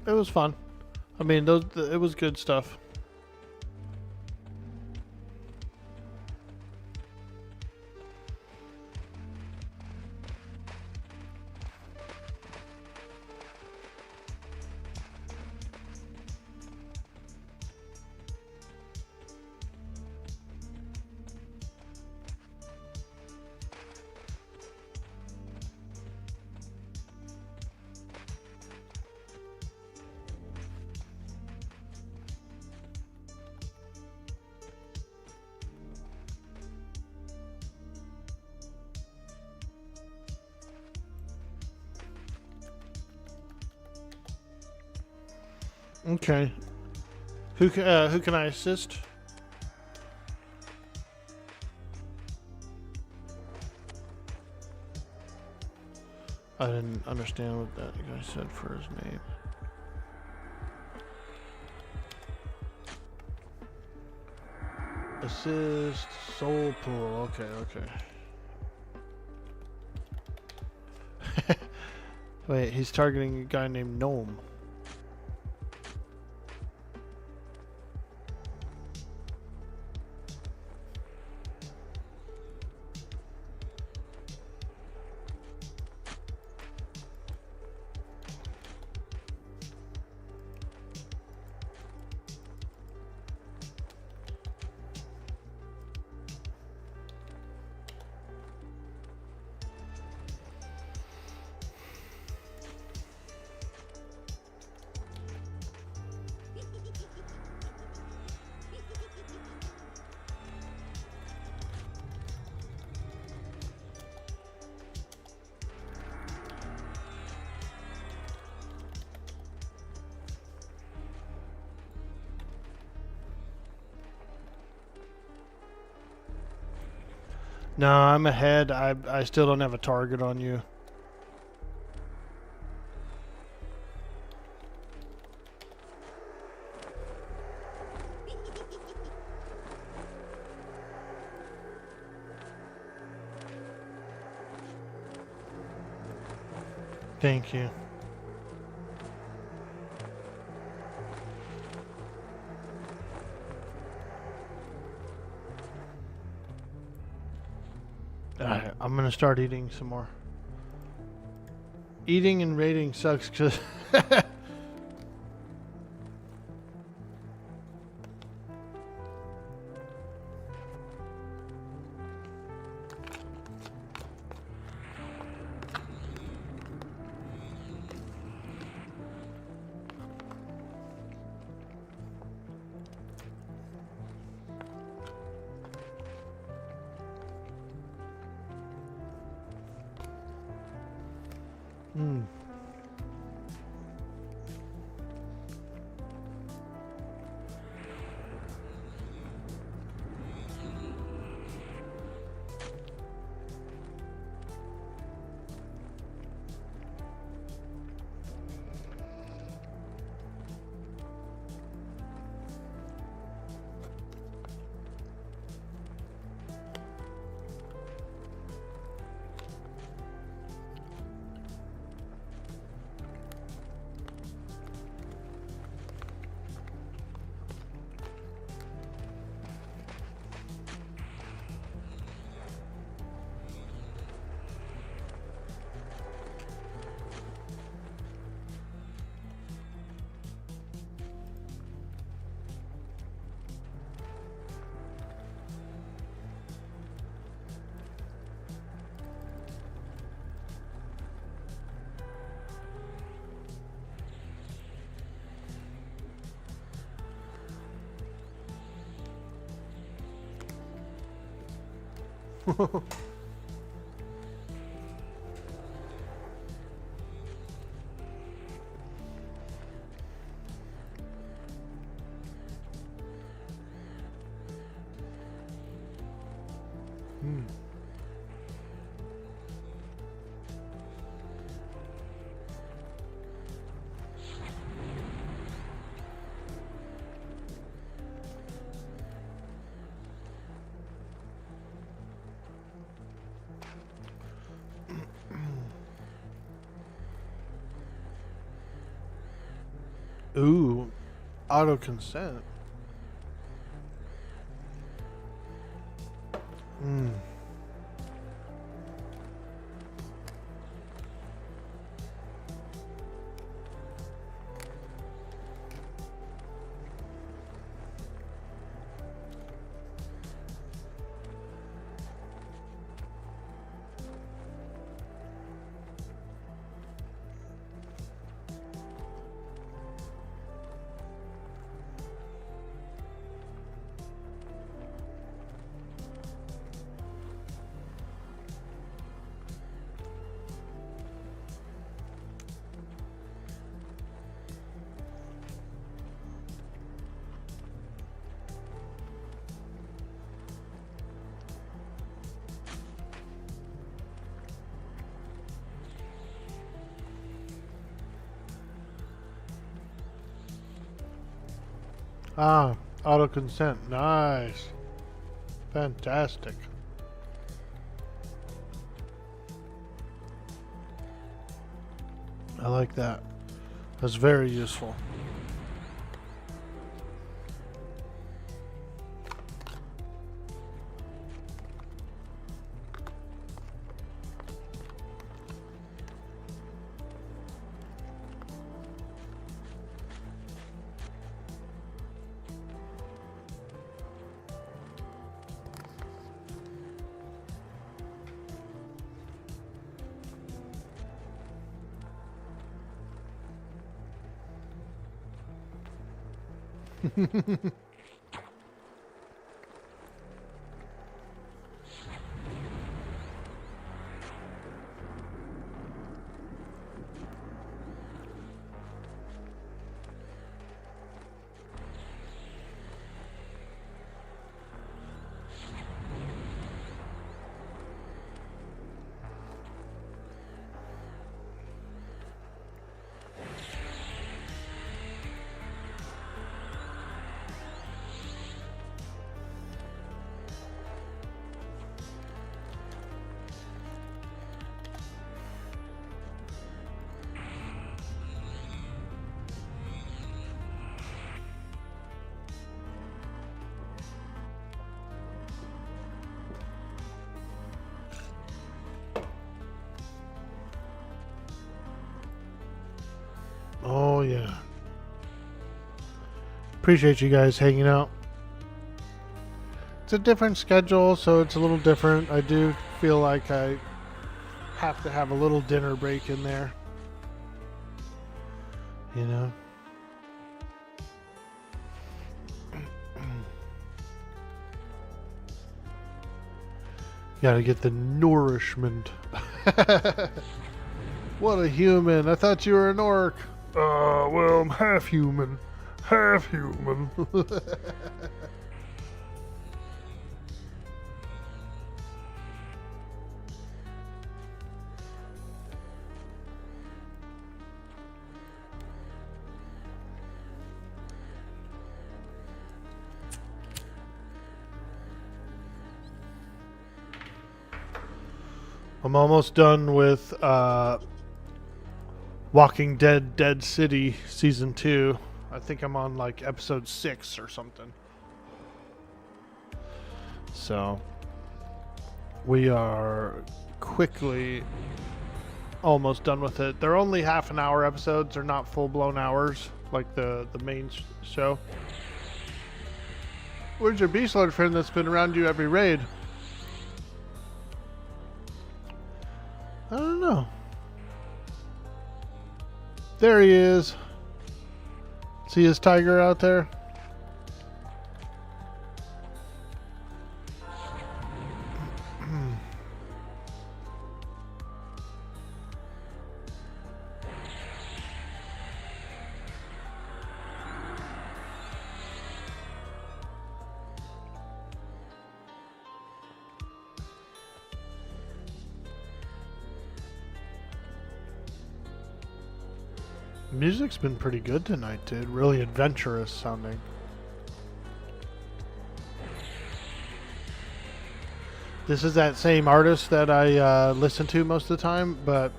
It was fun. I mean, it was good stuff. Okay. Who can I assist? I didn't understand what that guy said for his name. Assist soul pool. Okay. Wait, he's targeting a guy named Gnome. No, I'm ahead. I still don't have a target on you. Thank you. Alright, I'm gonna start eating some more. Eating and raiding sucks because Ooh, auto consent. Ah, auto consent. Nice. Fantastic. I like that. That's very useful. Oh, yeah. Appreciate you guys hanging out. It's a different schedule, so it's a little different. I do feel like I have to have a little dinner break in there. You know? Gotta get the nourishment. What a human. I thought you were an orc. Well, I'm half human. Half human. I'm almost done with Walking Dead Dead City Season 2. I think I'm on like episode 6 or something. So we are quickly almost done with it. They're only half an hour episodes. They're not full-blown hours like the main show. Where's your Beast Lord friend that's been around you every raid? I don't know. There he is. See his tiger out there? Music's been pretty good tonight, dude. Really adventurous sounding. This is that same artist that I listen to most of the time, but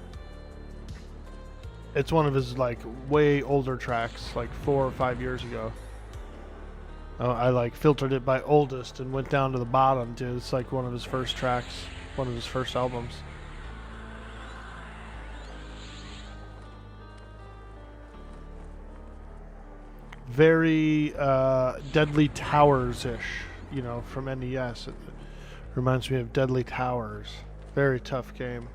it's one of his like way older tracks, like 4 or 5 years ago. I like filtered it by oldest and went down to the bottom, dude. It's like one of his first tracks, one of his first albums. Very Deadly Towers-ish, you know, from NES. It reminds me of Deadly Towers. Very tough game.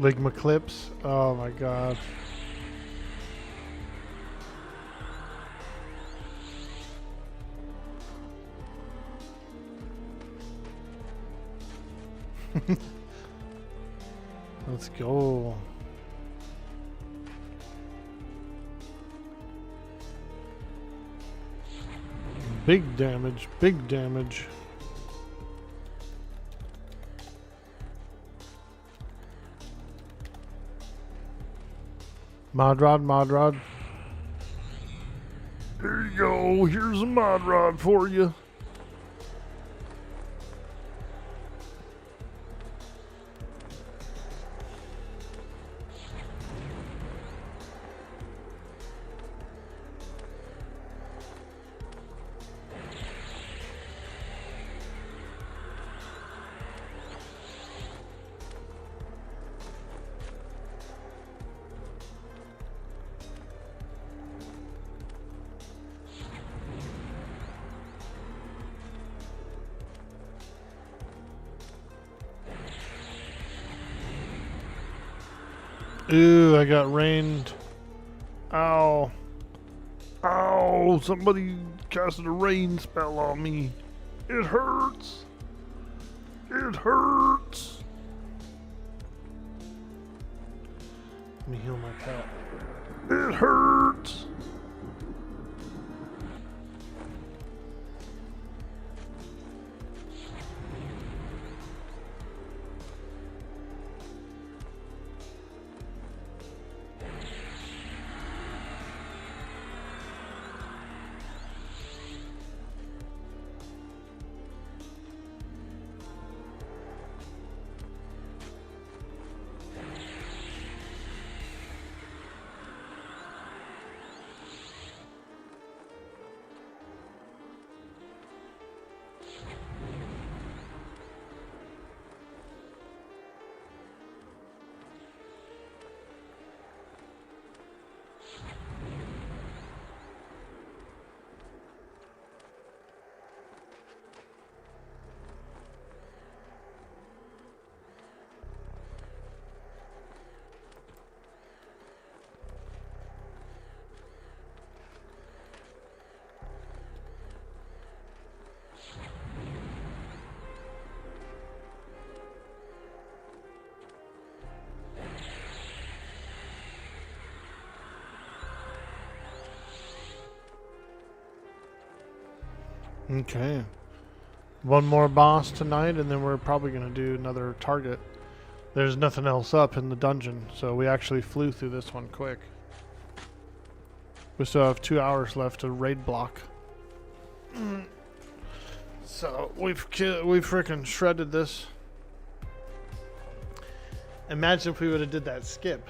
Eclipse. Oh my god. Let's go. Big damage, big damage. Mod rod. There you go. Here's a mod rod for you. Ooh, I got rained. Ow. Ow, somebody casted a rain spell on me. It hurts. It hurts. Let me heal my pet. It hurts. Okay. One more boss tonight, and then we're probably going to do another target. There's nothing else up in the dungeon, so we actually flew through this one quick. We still have 2 hours left to raid block. So we freaking shredded this. Imagine if we would have did that skip.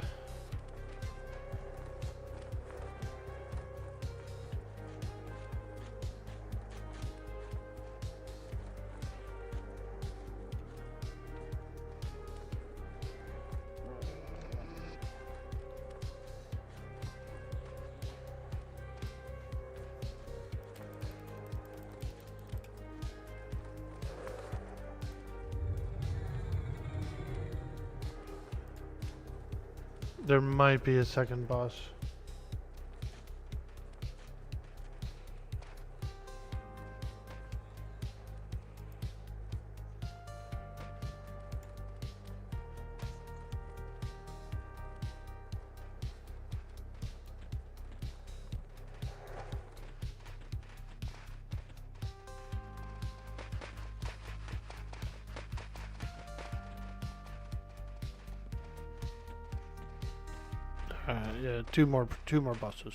There might be a second boss. Yeah, two more bosses.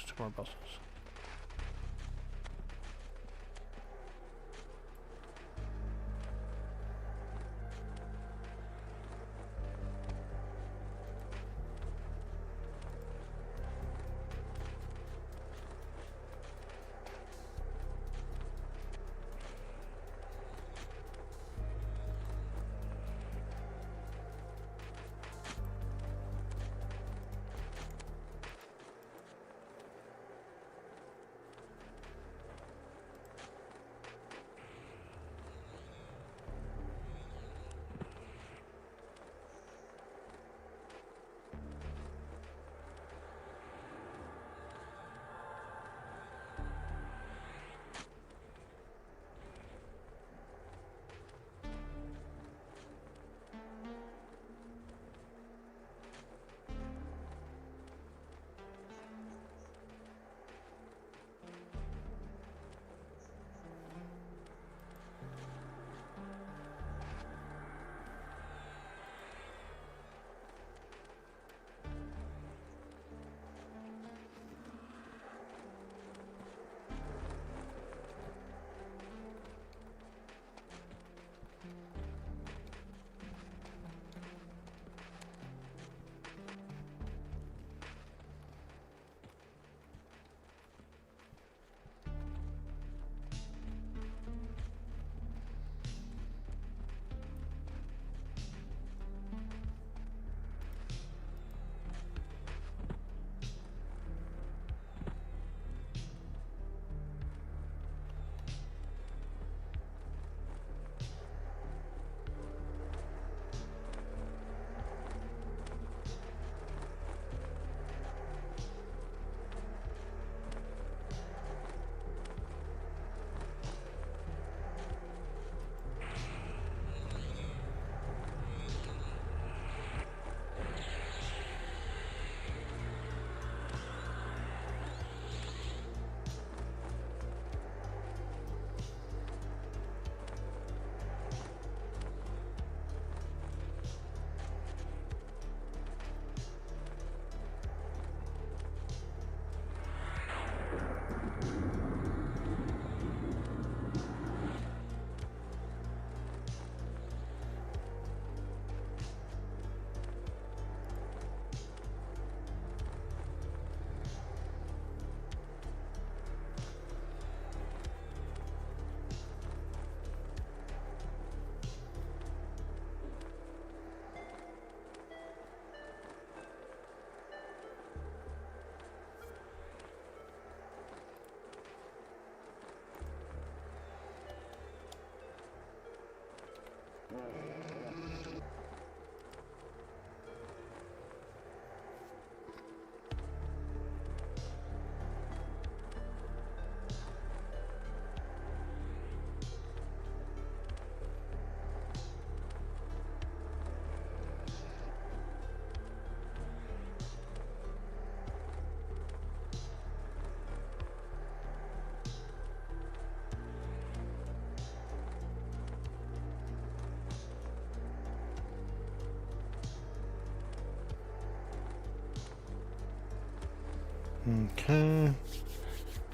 Okay.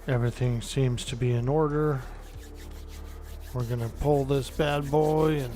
Everything seems to be in order. We're gonna pull this bad boy and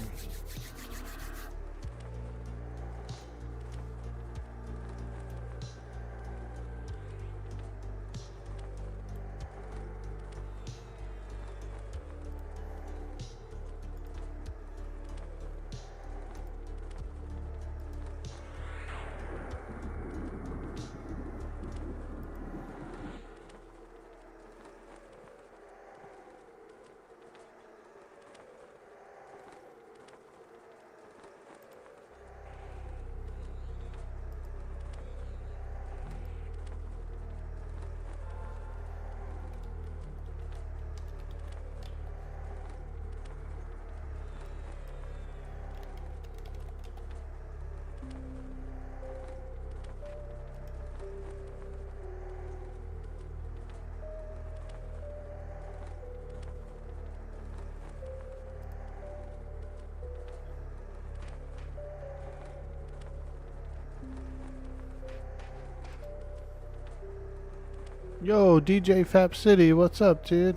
yo, DJ Fap City, what's up, dude?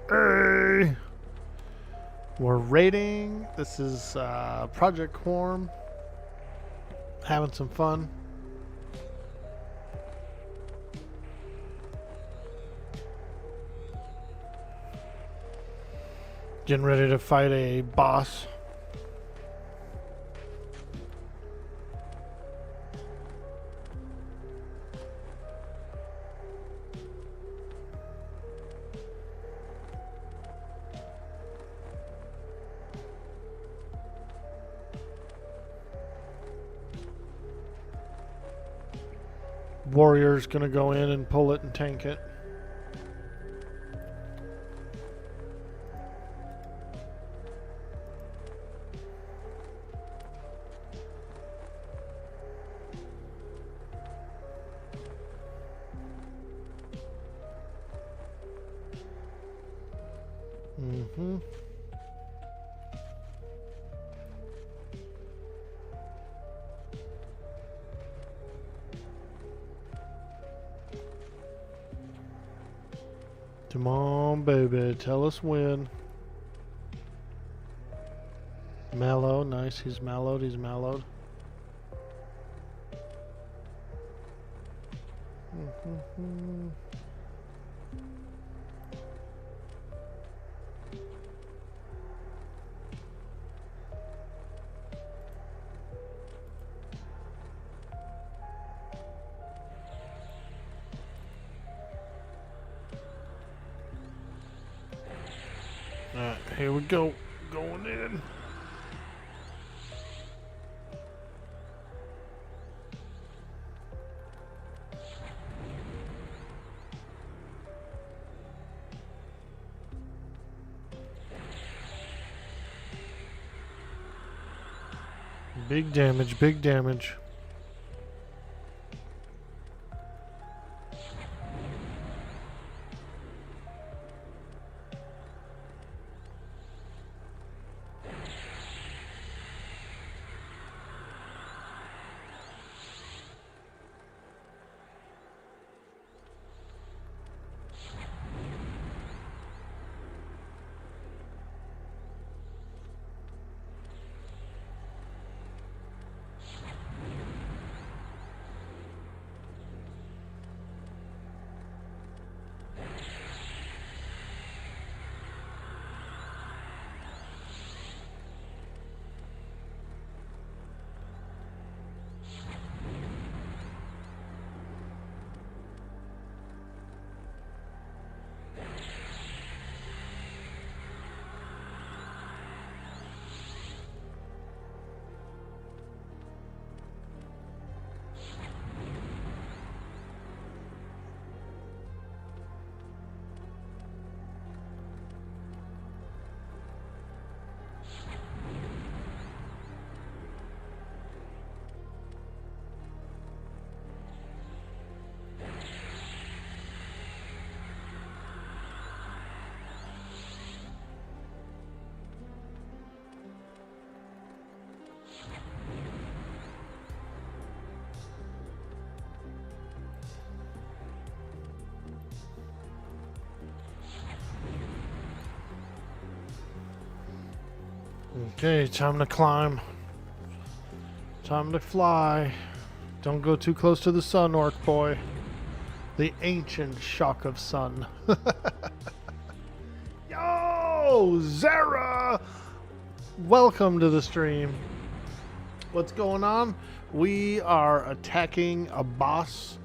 Hey! We're raiding. This is Project Quarm. Having some fun. Getting ready to fight a boss. Warrior's gonna go in and pull it and tank it. Mm-hmm. Come on, baby. Tell us when. Mellow. Nice. He's mellowed. He's mellowed. Mm-hmm. Alright, here we go. Going in. Big damage, big damage. Okay, time to climb. Time to fly. Don't go too close to the sun, Orkboy. The ancient shock of sun. Yo, Zara! Welcome to the stream. What's going on? We are attacking a boss.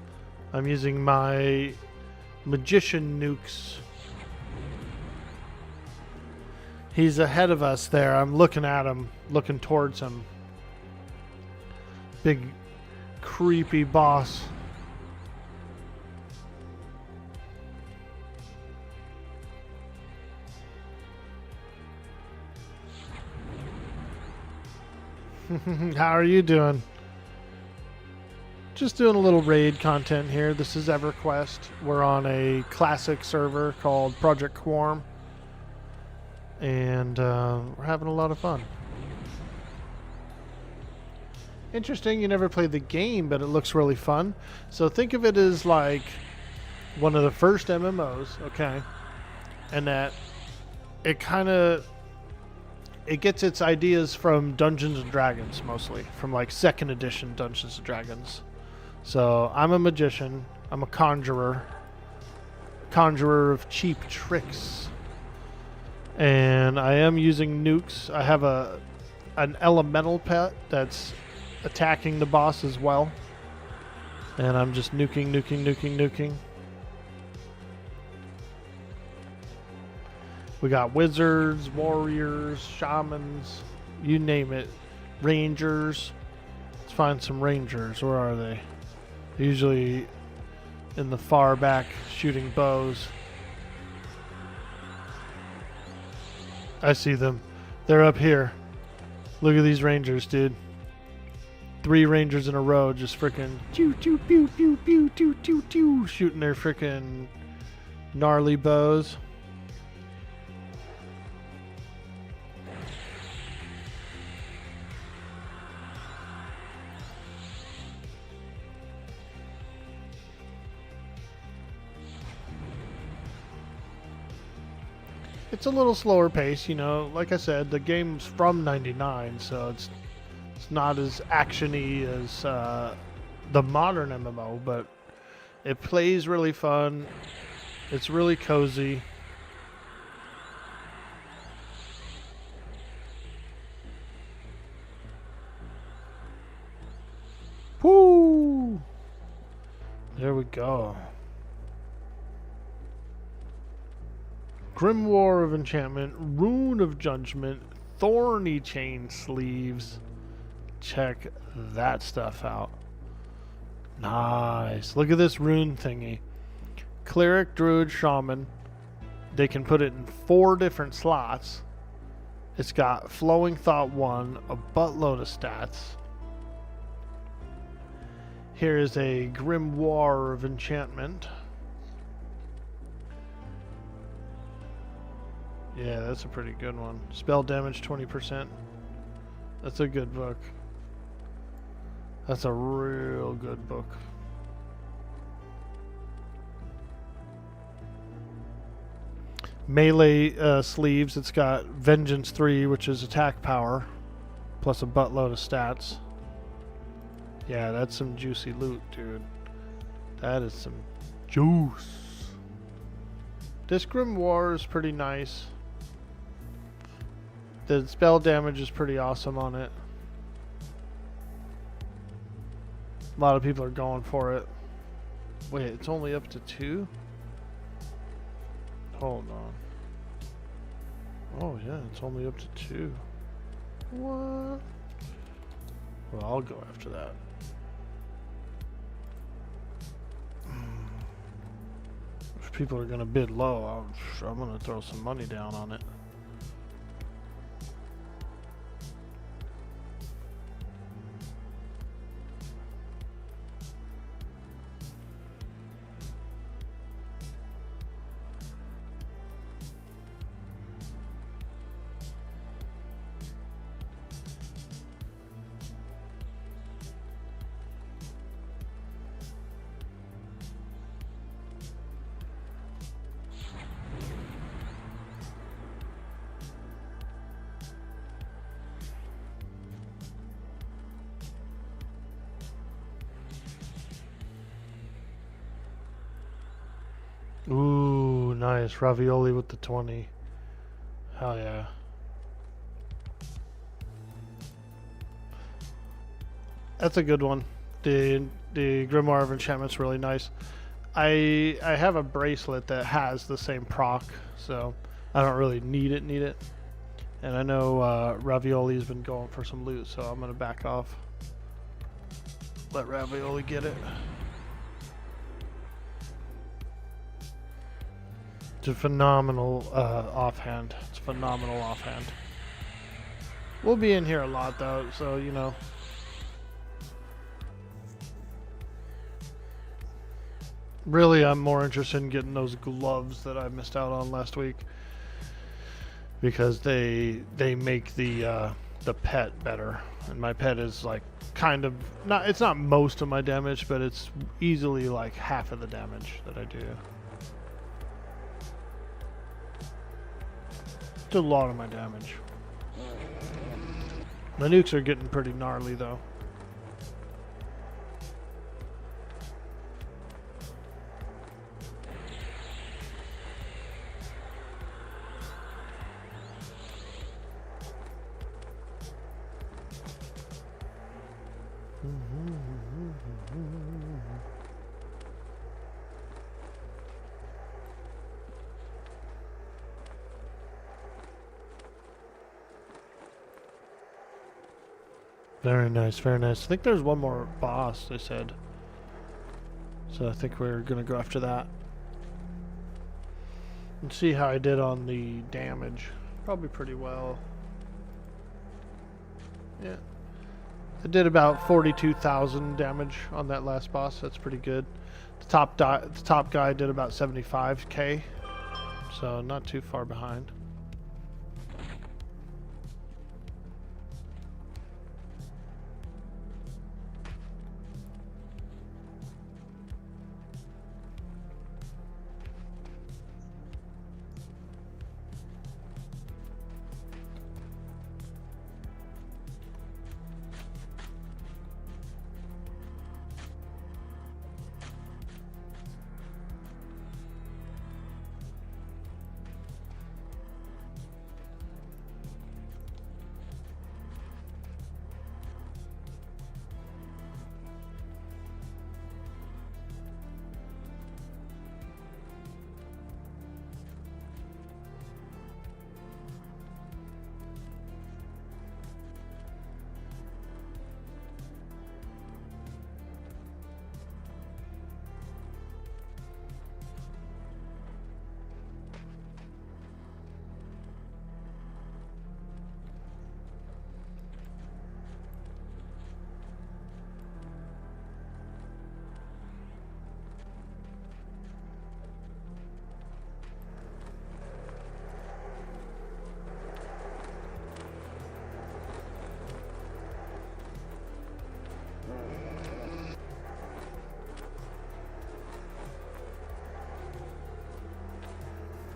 I'm using my magician nukes. He's ahead of us there. I'm looking at him, looking towards him. Big, creepy boss. How are you doing? Just doing a little raid content here. This is EverQuest. We're on a classic server called Project Quarm. And we're having a lot of fun. Interesting, you never played the game, but it looks really fun. So think of it as like one of the first MMOs, okay? And that it gets its ideas from Dungeons and Dragons mostly, from like 2nd edition Dungeons and Dragons. So I'm a magician, I'm a conjurer of cheap tricks. And I am using nukes. I have an elemental pet that's attacking the boss as well. And I'm just nuking. We got wizards, warriors, shamans, you name it. Rangers. Let's find some rangers. Where are they? Usually in the far back shooting bows. I see them. They're up here. Look at these rangers, dude. 3 rangers in a row just freaking choo choo pew pew pew choo choo choo shooting their freaking gnarly bows. It's a little slower pace, you know. Like I said, the game's from '99, so it's not as actiony as the modern MMO, but it plays really fun. It's really cozy. Woo! There we go. Grimoire of Enchantment, Rune of Judgment, Thorny Chain Sleeves. Check that stuff out. Nice. Look at this rune thingy. Cleric, Druid, Shaman. They can put it in 4 different slots. It's got Flowing Thought 1, a buttload of stats. Here is a Grimoire of Enchantment. Yeah, that's a pretty good one. Spell damage 20%. That's a good book. That's a real good book. Melee sleeves. It's got Vengeance 3, which is attack power, plus a buttload of stats. Yeah, that's some juicy loot, dude. That is some juice. This Grimoire is pretty nice. The spell damage is pretty awesome on it. A lot of people are going for it. Wait, it's only up to 2? Hold on. Oh yeah, it's only up to 2. What? Well, I'll go after that. If people are gonna bid low, I'm gonna throw some money down on it. Nice. Ravioli with the 20. Hell yeah. That's a good one. The Grimoire of Enchantment's really nice. I have a bracelet that has the same proc, so I don't really need it. And I know Ravioli's been going for some loot, so I'm gonna back off. Let Ravioli get it. It's a phenomenal offhand. It's a phenomenal offhand. We'll be in here a lot though, so you know. Really, I'm more interested in getting those gloves that I missed out on last week, because they make the pet better, and my pet is like kind of not. It's not most of my damage, but it's easily like half of the damage that I do. It's a lot of my damage. The nukes are getting pretty gnarly though. Very nice, very nice. I think there's one more boss, they said. So I think we're gonna go after that. And see how I did on the damage. Probably pretty well. Yeah. I did about 42,000 damage on that last boss. That's pretty good. The top guy did about 75k. So not too far behind.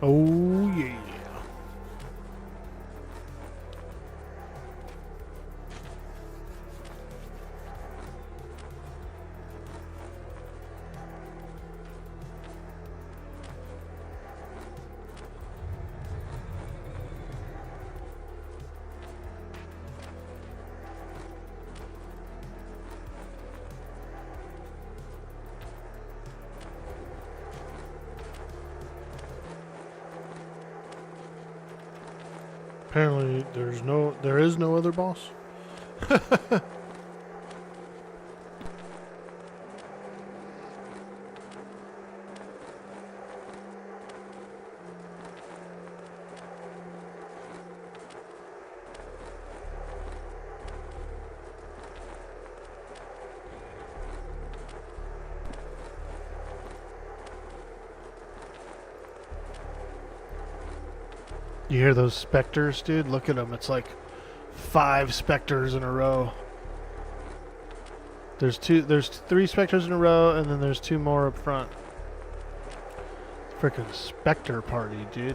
Oh yeah. Apparently there is no other boss. You hear those specters, dude? Look at them. It's like 5 specters in a row. There's 3 specters in a row, and then there's 2 more up front. Freaking specter party, dude.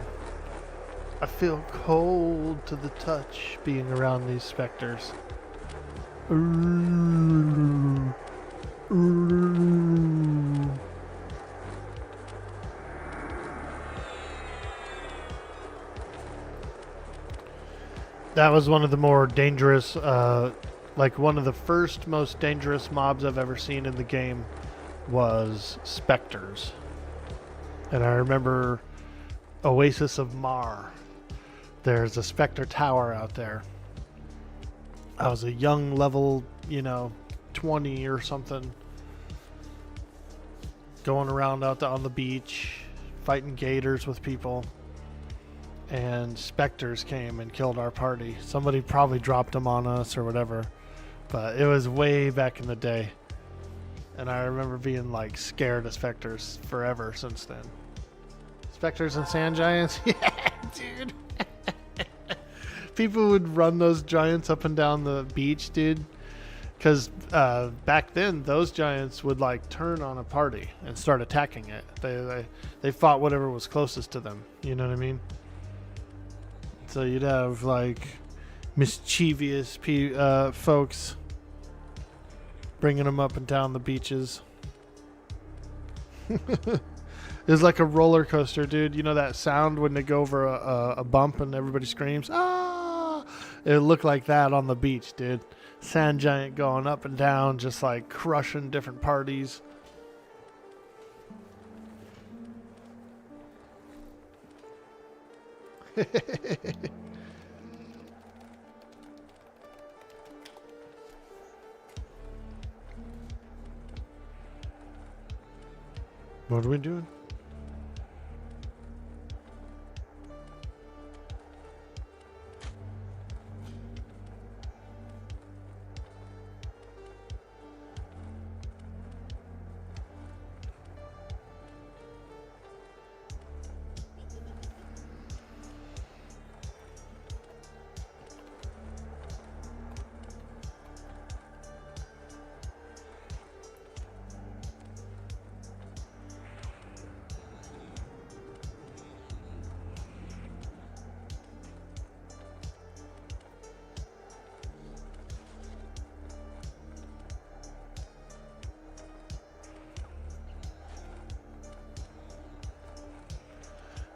I feel cold to the touch being around these specters. Ooh. Ooh. That was one of the more dangerous, like one of the first most dangerous mobs I've ever seen in the game was specters. And I remember Oasis of Mar. There's a specter tower out there. I was a young level, 20 or something, going around out on the beach, fighting gators with people. And specters came and killed our party. Somebody probably dropped them on us or whatever. But it was way back in the day. And I remember being like scared of specters forever since then. Specters and sand giants? Yeah, dude. People would run those giants up and down the beach, dude. Because back then, those giants would like turn on a party and start attacking it. They fought whatever was closest to them. You know what I mean? So you'd have like mischievous folks bringing them up and down the beaches. It was like a roller coaster, dude. You know that sound when they go over a bump and everybody screams, ah! It looked like that on the beach, dude. Sand giant going up and down, just like crushing different parties. What are we doing?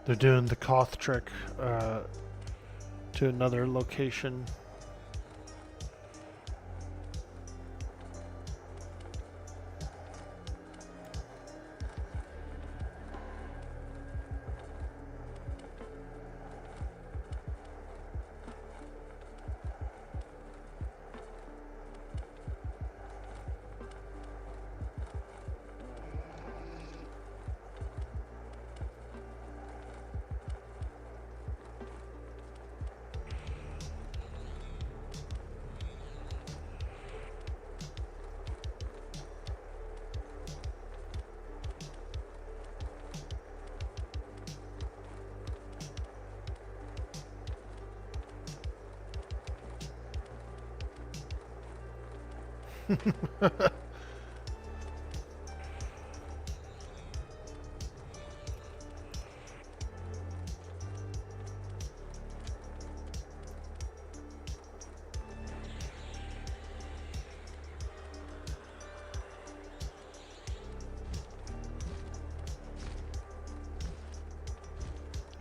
They're doing the Koth trick to another location.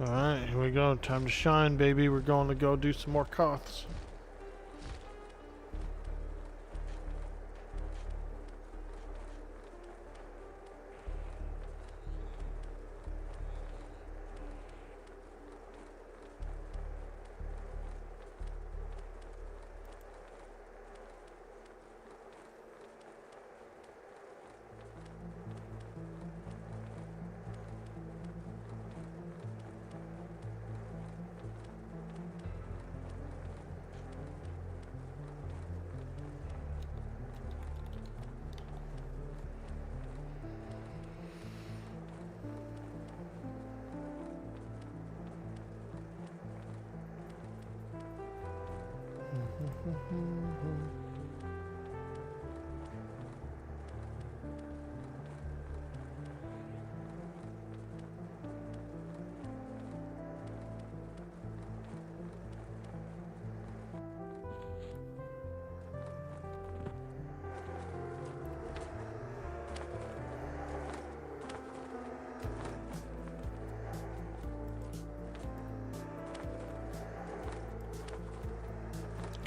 Alright, here we go. Time to shine, baby. We're going to go do some more Koths.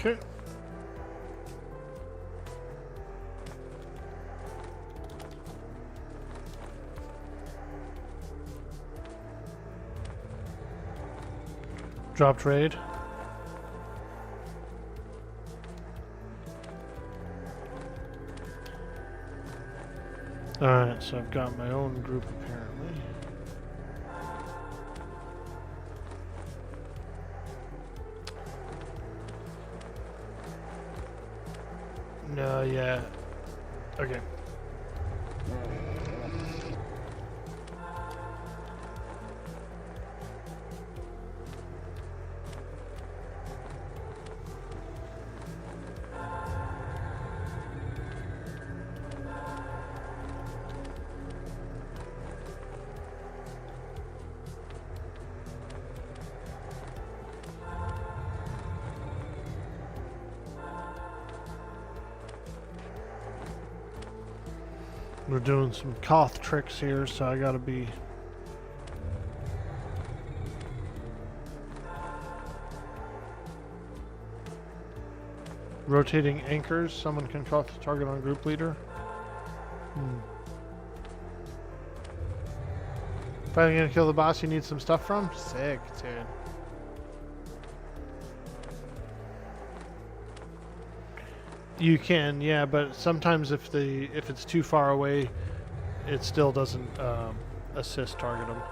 Okay. Drop trade. Alright, so I've got my own group apparently. No, yeah. Okay. We're doing some Koth tricks here, so I gotta be... Rotating anchors. Someone can Koth the target on group leader. Finally gonna kill the boss you need some stuff from? Sick, dude. You can, yeah, but sometimes if it's too far away, it still doesn't assist target them.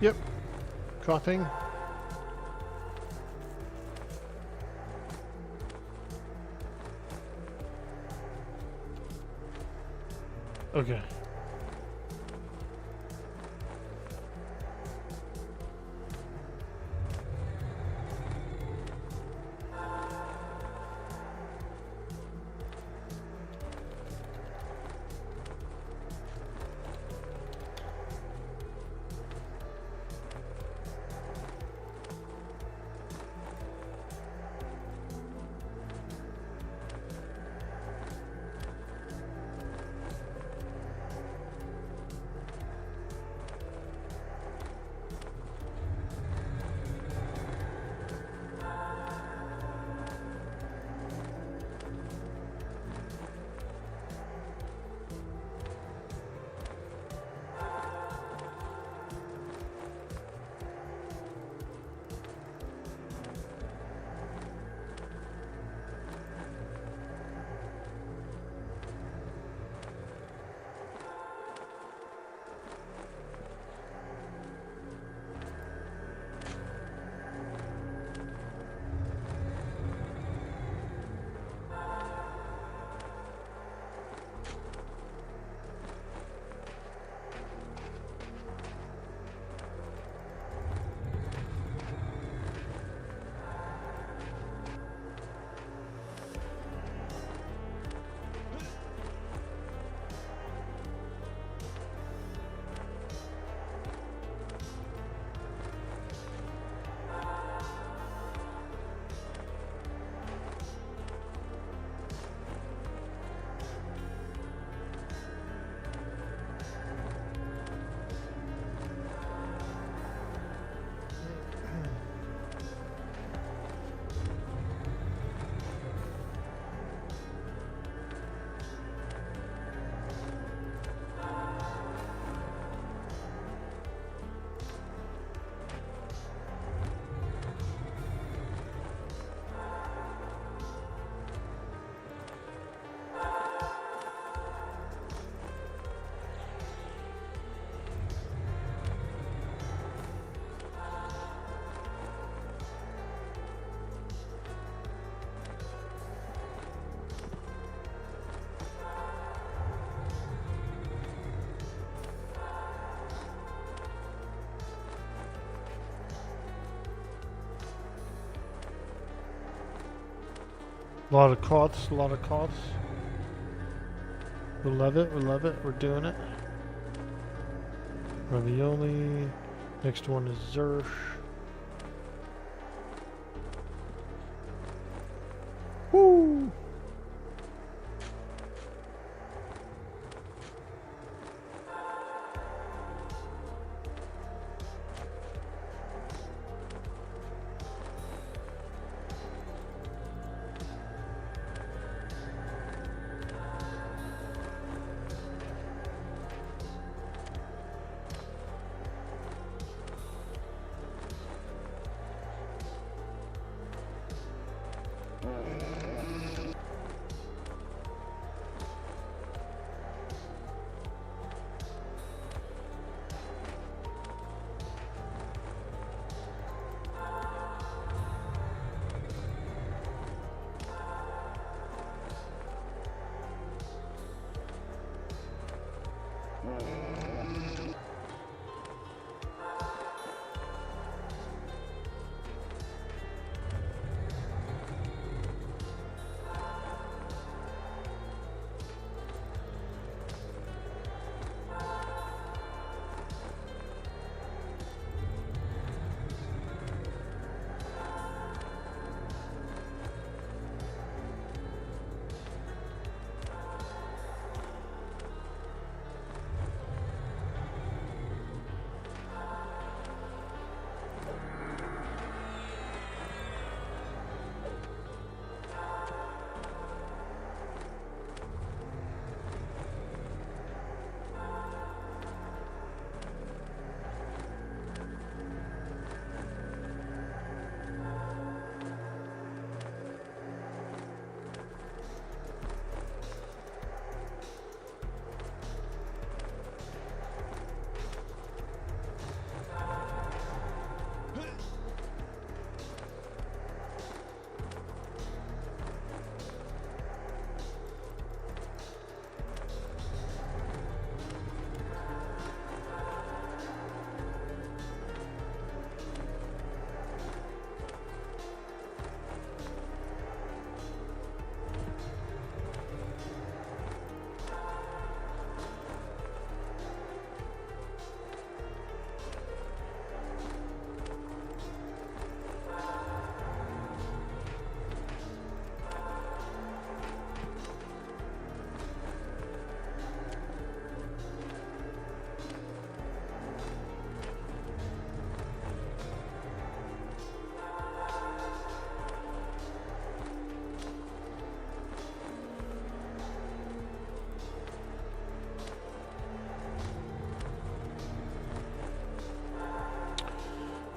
Yep. Coughing. Okay. A lot of cots, a lot of cots. We love it, we love it, we're doing it. Ravioli. Next one is Zersh. Woo!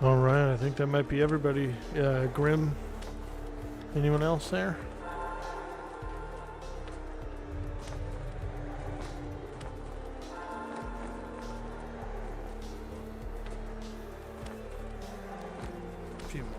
Alright, I think that might be everybody. Grim, anyone else there? Few more.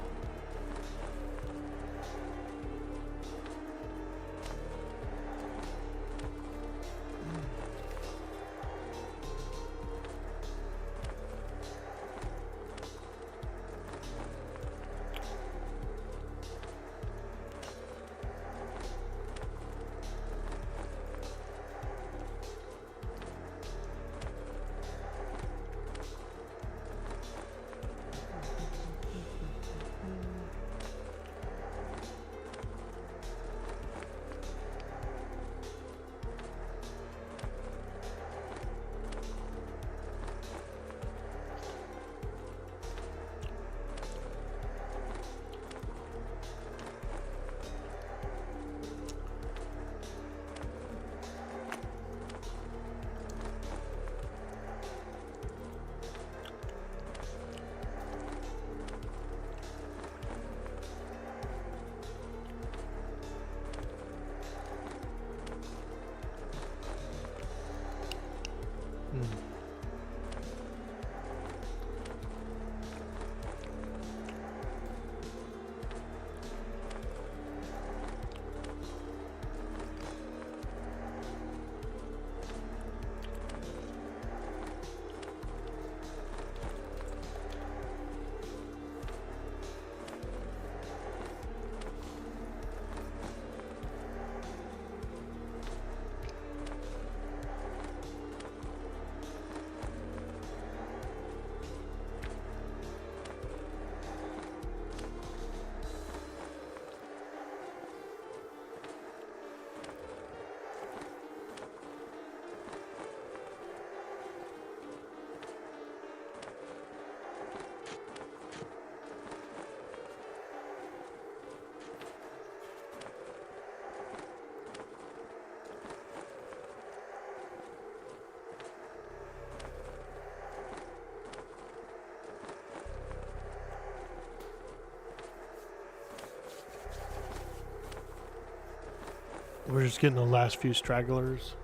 We're just getting the last few stragglers.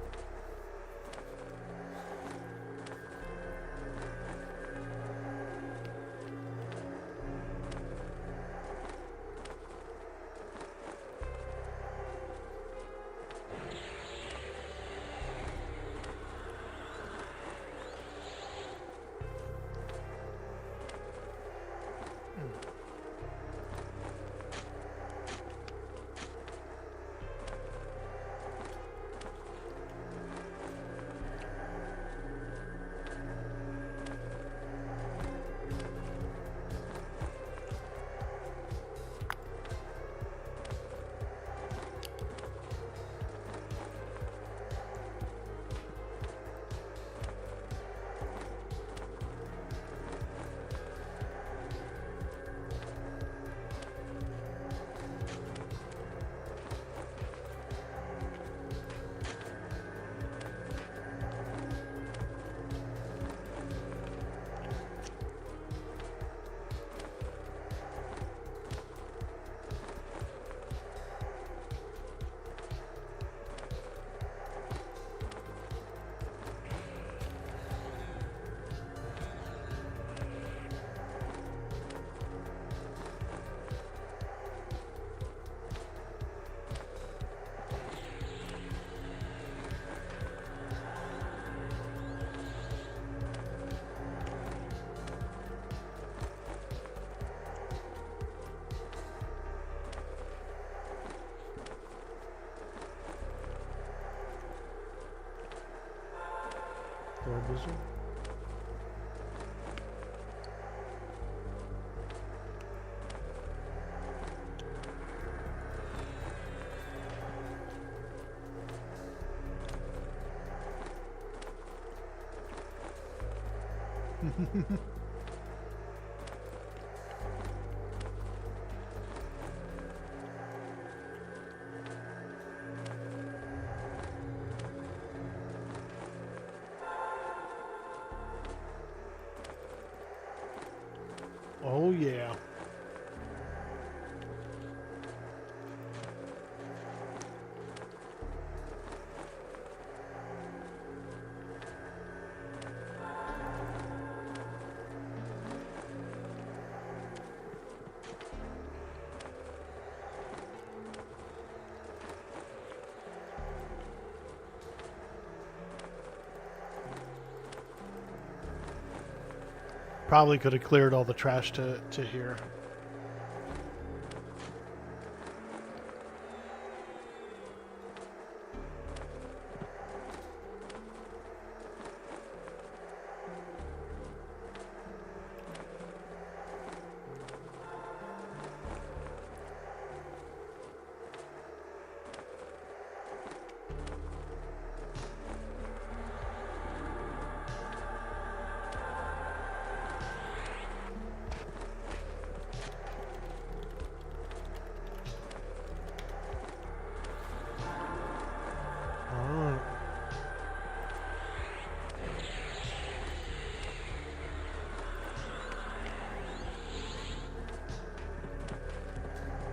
Oh yeah. Probably could have cleared all the trash to here.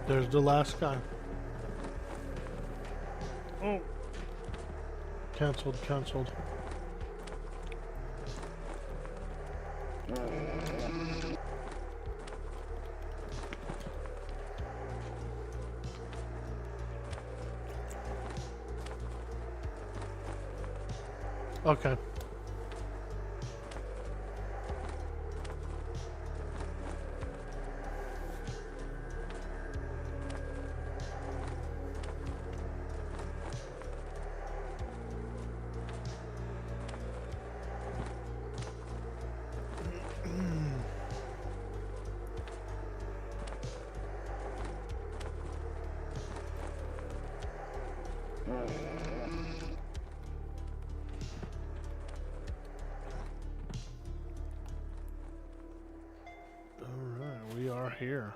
There's the last guy. Oh. Cancelled, cancelled. Okay. Alright, we are here.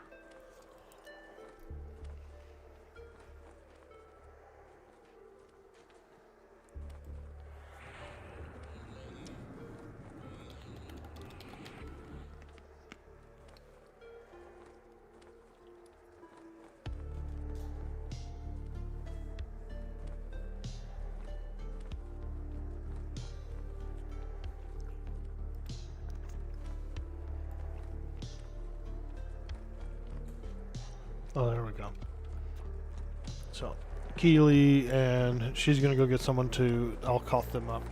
Oh, there we go. So, Keely, and she's gonna go get someone to. I'll cough them up.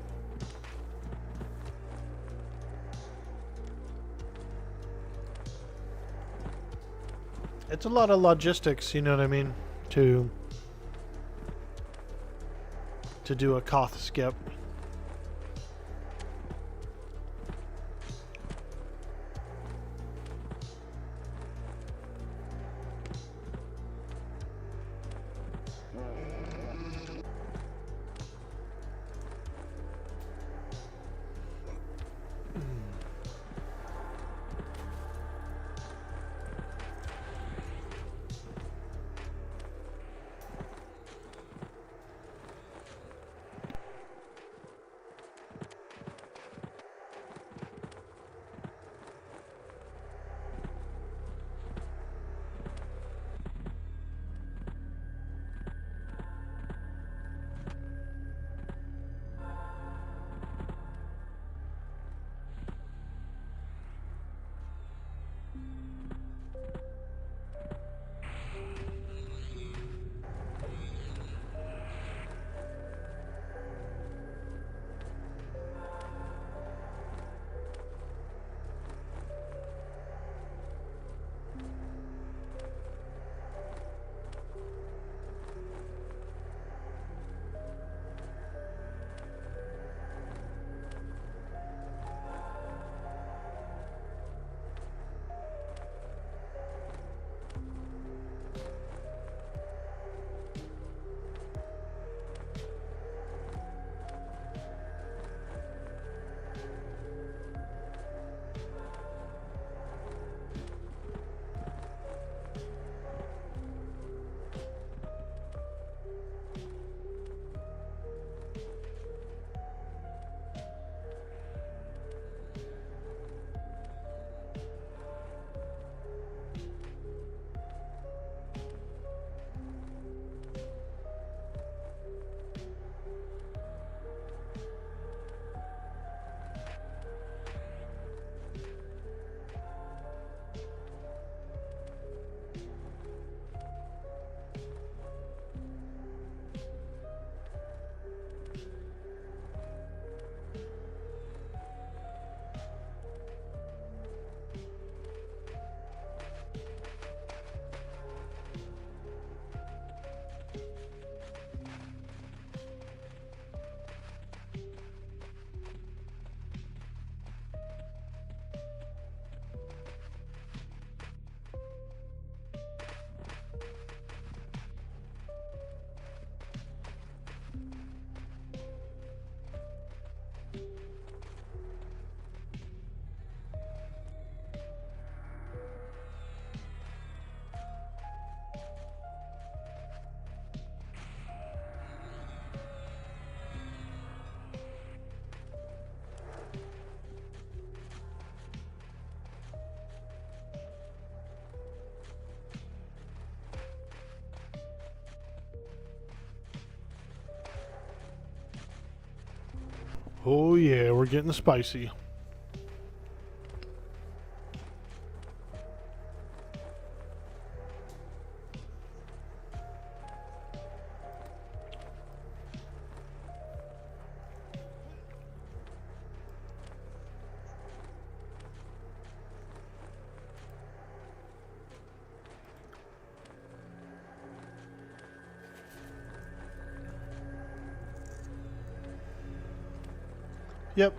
It's a lot of logistics, you know what I mean, to do a Koth skip. Oh yeah, we're getting spicy. Yep.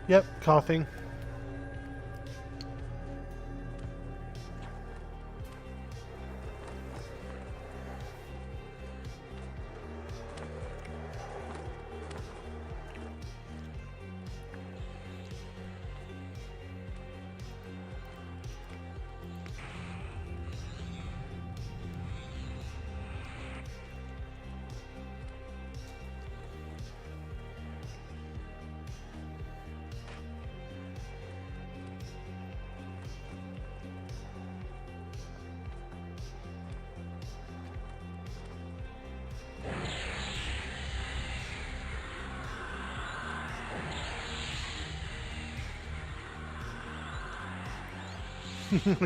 Yep, coughing.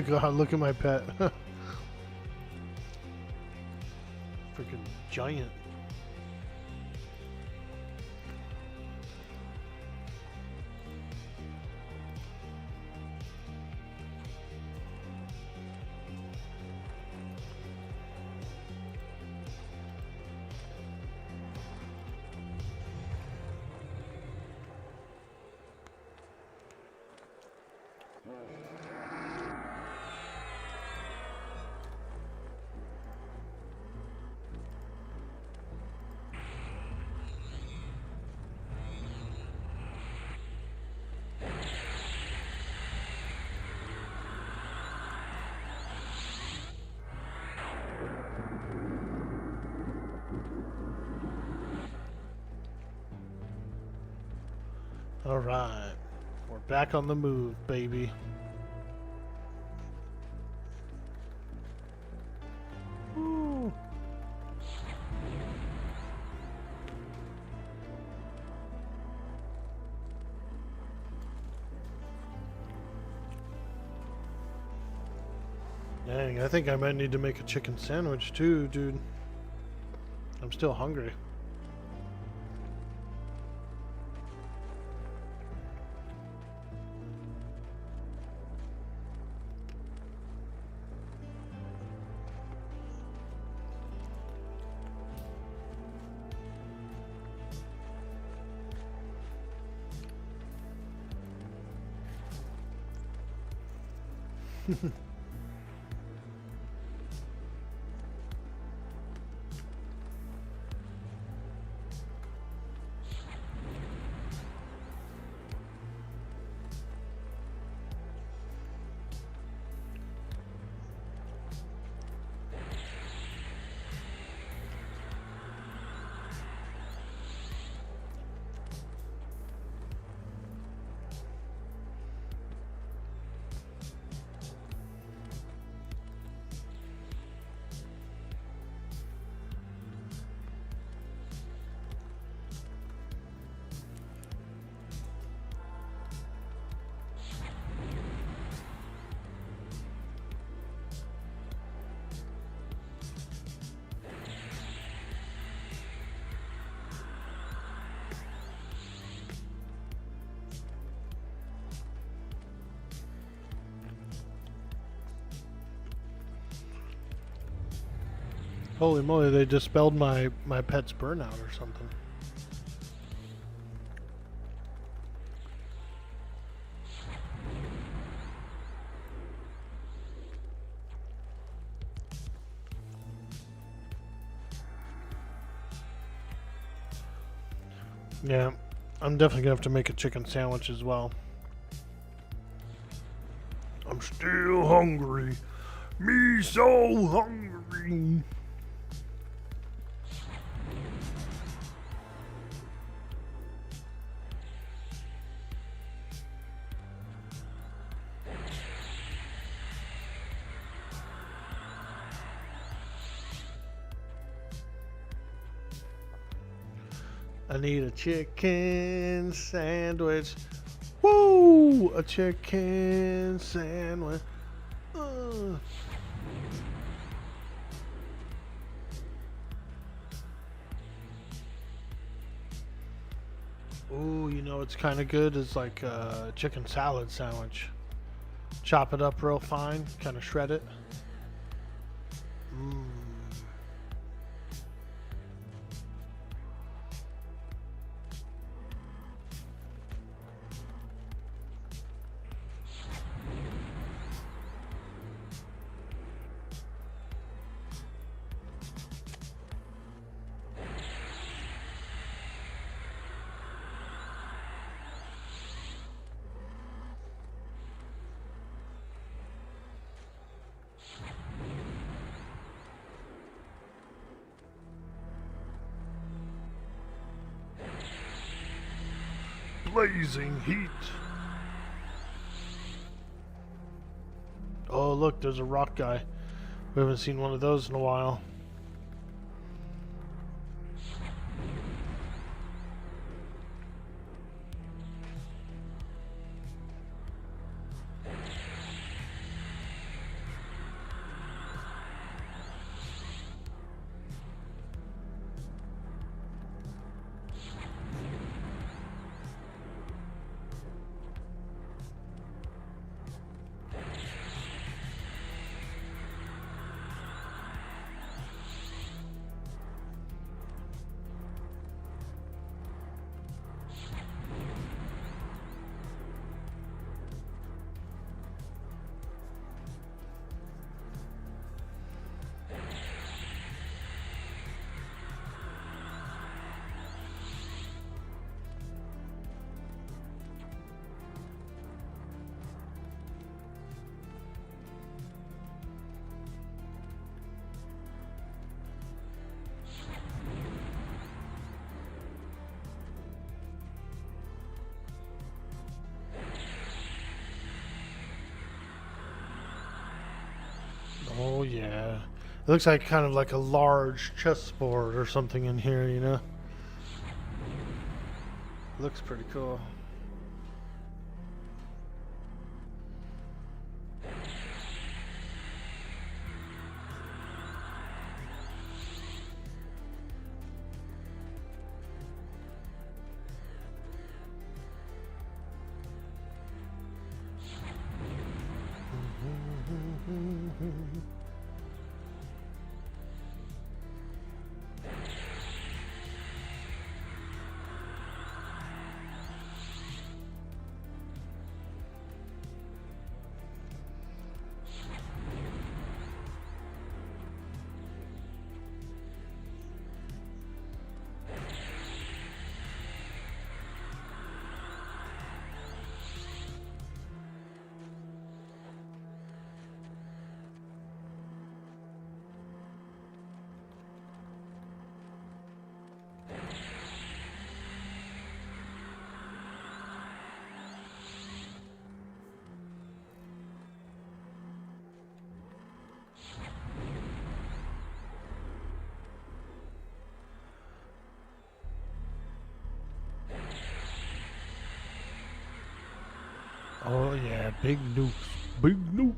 God, look at my pet. Freaking giant. All right, we're back on the move, baby. Woo. Dang, I think I might need to make a chicken sandwich too, dude. I'm still hungry. Holy moly, they dispelled my pet's burnout or something. Yeah, I'm definitely gonna have to make a chicken sandwich as well. I'm still hungry. Me so hungry. I need a chicken sandwich. Woo! A chicken sandwich. Ooh, you know what's kind of good is like a chicken salad sandwich. Chop it up real fine, kind of shred it. Mmm. Blazing heat. Oh, look, there's a rock guy. We haven't seen one of those in a while. Oh yeah. It looks like kind of like a large chessboard or something in here, you know? Looks pretty cool. Oh yeah, big nukes, big nukes.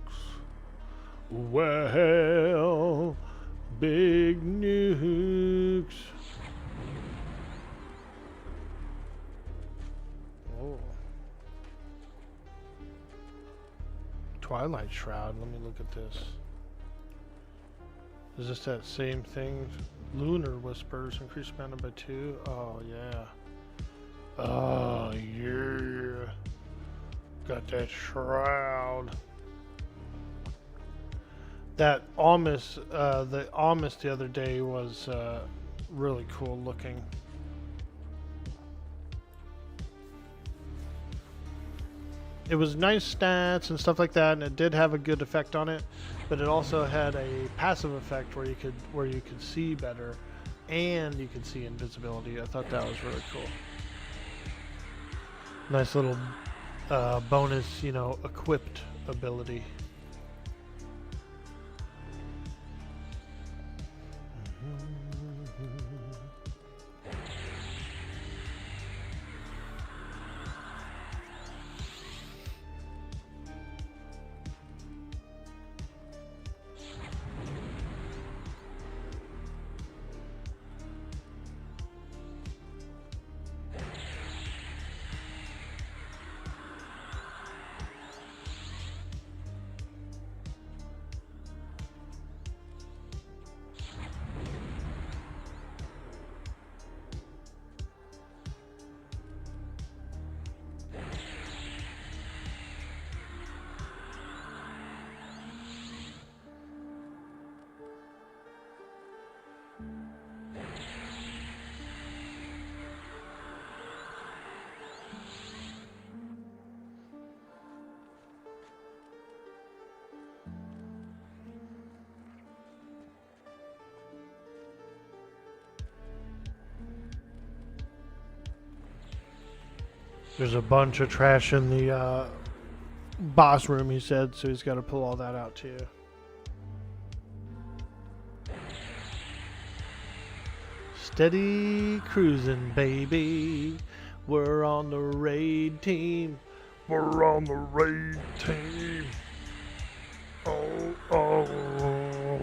Well, big nukes. Oh. Twilight Shroud, let me look at this. Is this that same thing? Lunar Whispers, increase mana by 2. Oh yeah. Oh yeah. Got that shroud. That Almas, the Almas the other day was really cool looking. it was nice stats and stuff like that, and it did have a good effect on it, but it also had a passive effect where you could see better, and you could see invisibility. I thought that was really cool. Nice little bonus, you know, equipped ability. There's a bunch of trash in the boss room, he said, so he's got to pull all that out too. Steady cruising, baby. We're on the raid team. We're on the raid team. Oh, oh.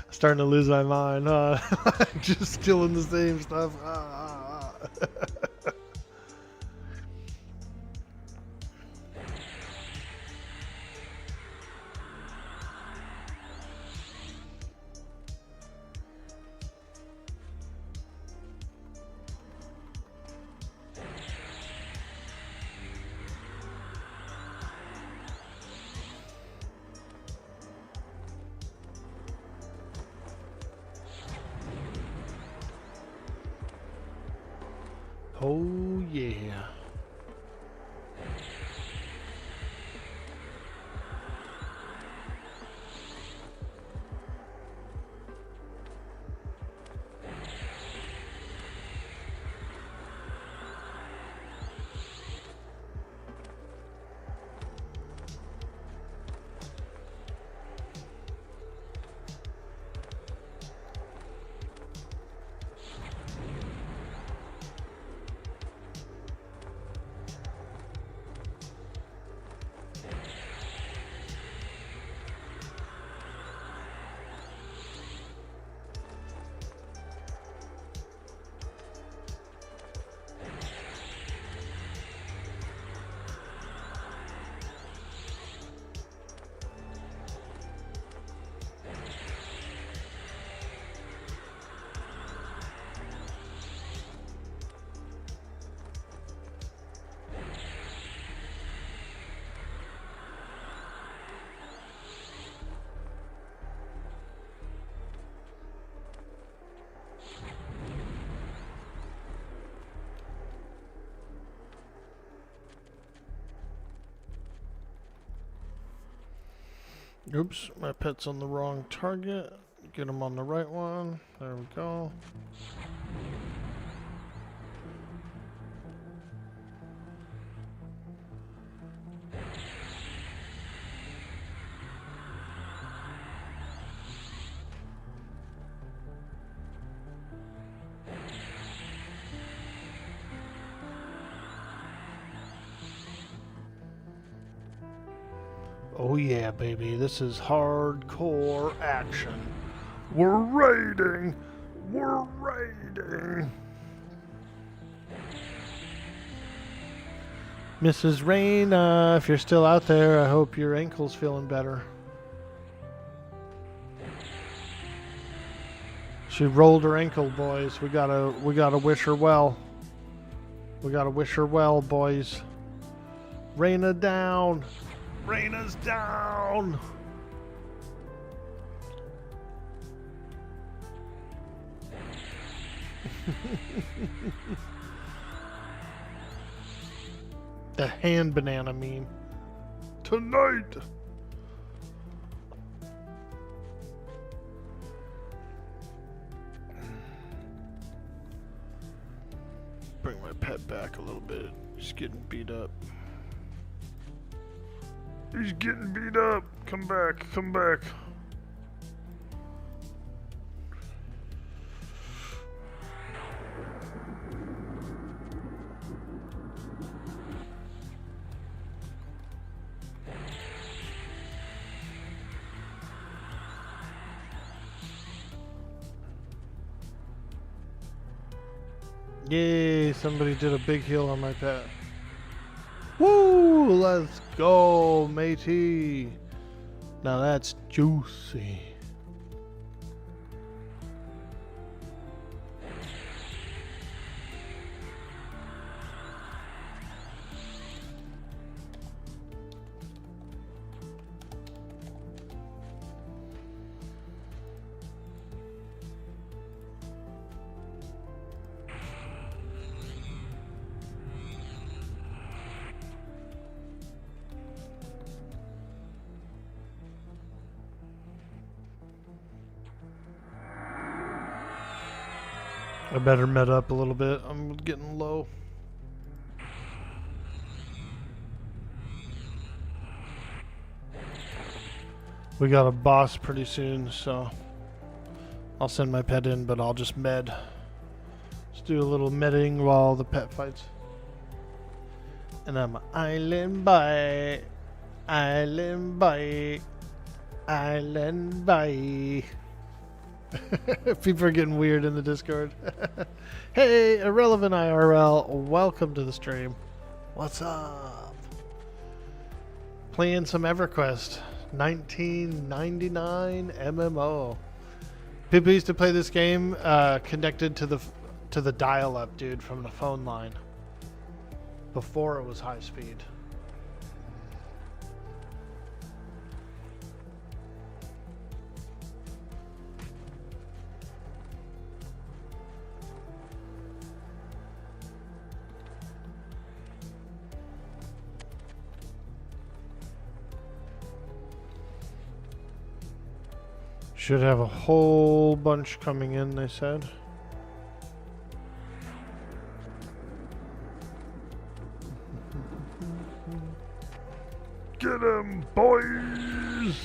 Starting to lose my mind, huh? Just killing the same stuff. Oh, yeah. Oops, my pet's on the wrong target. Get him on the right one. There we go. Oh yeah, baby, this is hardcore action. We're raiding! We're raiding! Mrs. Rain, if you're still out there, I hope your ankle's feeling better. She rolled her ankle, boys. We gotta wish her well. We gotta wish her well, boys. Raina down! Raina's down! The hand banana meme. Tonight! Bring my pet back a little bit. He's getting beat up. He's getting beat up! Come back, come back. Yay, somebody did a big heal on my pet. Woo, let's go, matey. Now that's juicy. I better med up a little bit. I'm getting low. We got a boss pretty soon, so I'll send my pet in, but I'll just med. Just do a little medding while the pet fights. And I'm island by, island by, island by. People are getting weird in the Discord. Hey, Irrelevant IRL, welcome to the stream. What's up? Playing some EverQuest, 1999 MMO. People used to play this game connected to the dial-up, dude, from the phone line. Before it was high speed. Should have a whole bunch coming in, they said. Get 'em, boys!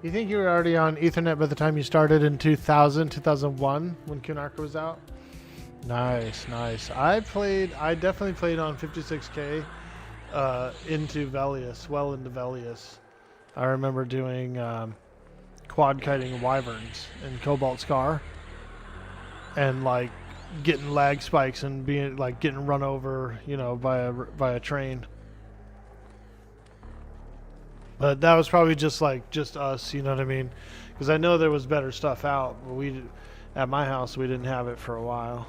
You think you were already on Ethernet by the time you started in 2000, 2001 when Kunarka was out? Nice, nice. I definitely played on 56K into Velius, well into Velius. I remember doing quad kiting wyverns in Cobalt Scar and like getting lag spikes and being like getting run over, you know, by a train. But that was probably just us, you know what I mean? Because I know there was better stuff out, but at my house we didn't have it for a while.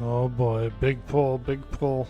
Oh boy, big pull, big pull.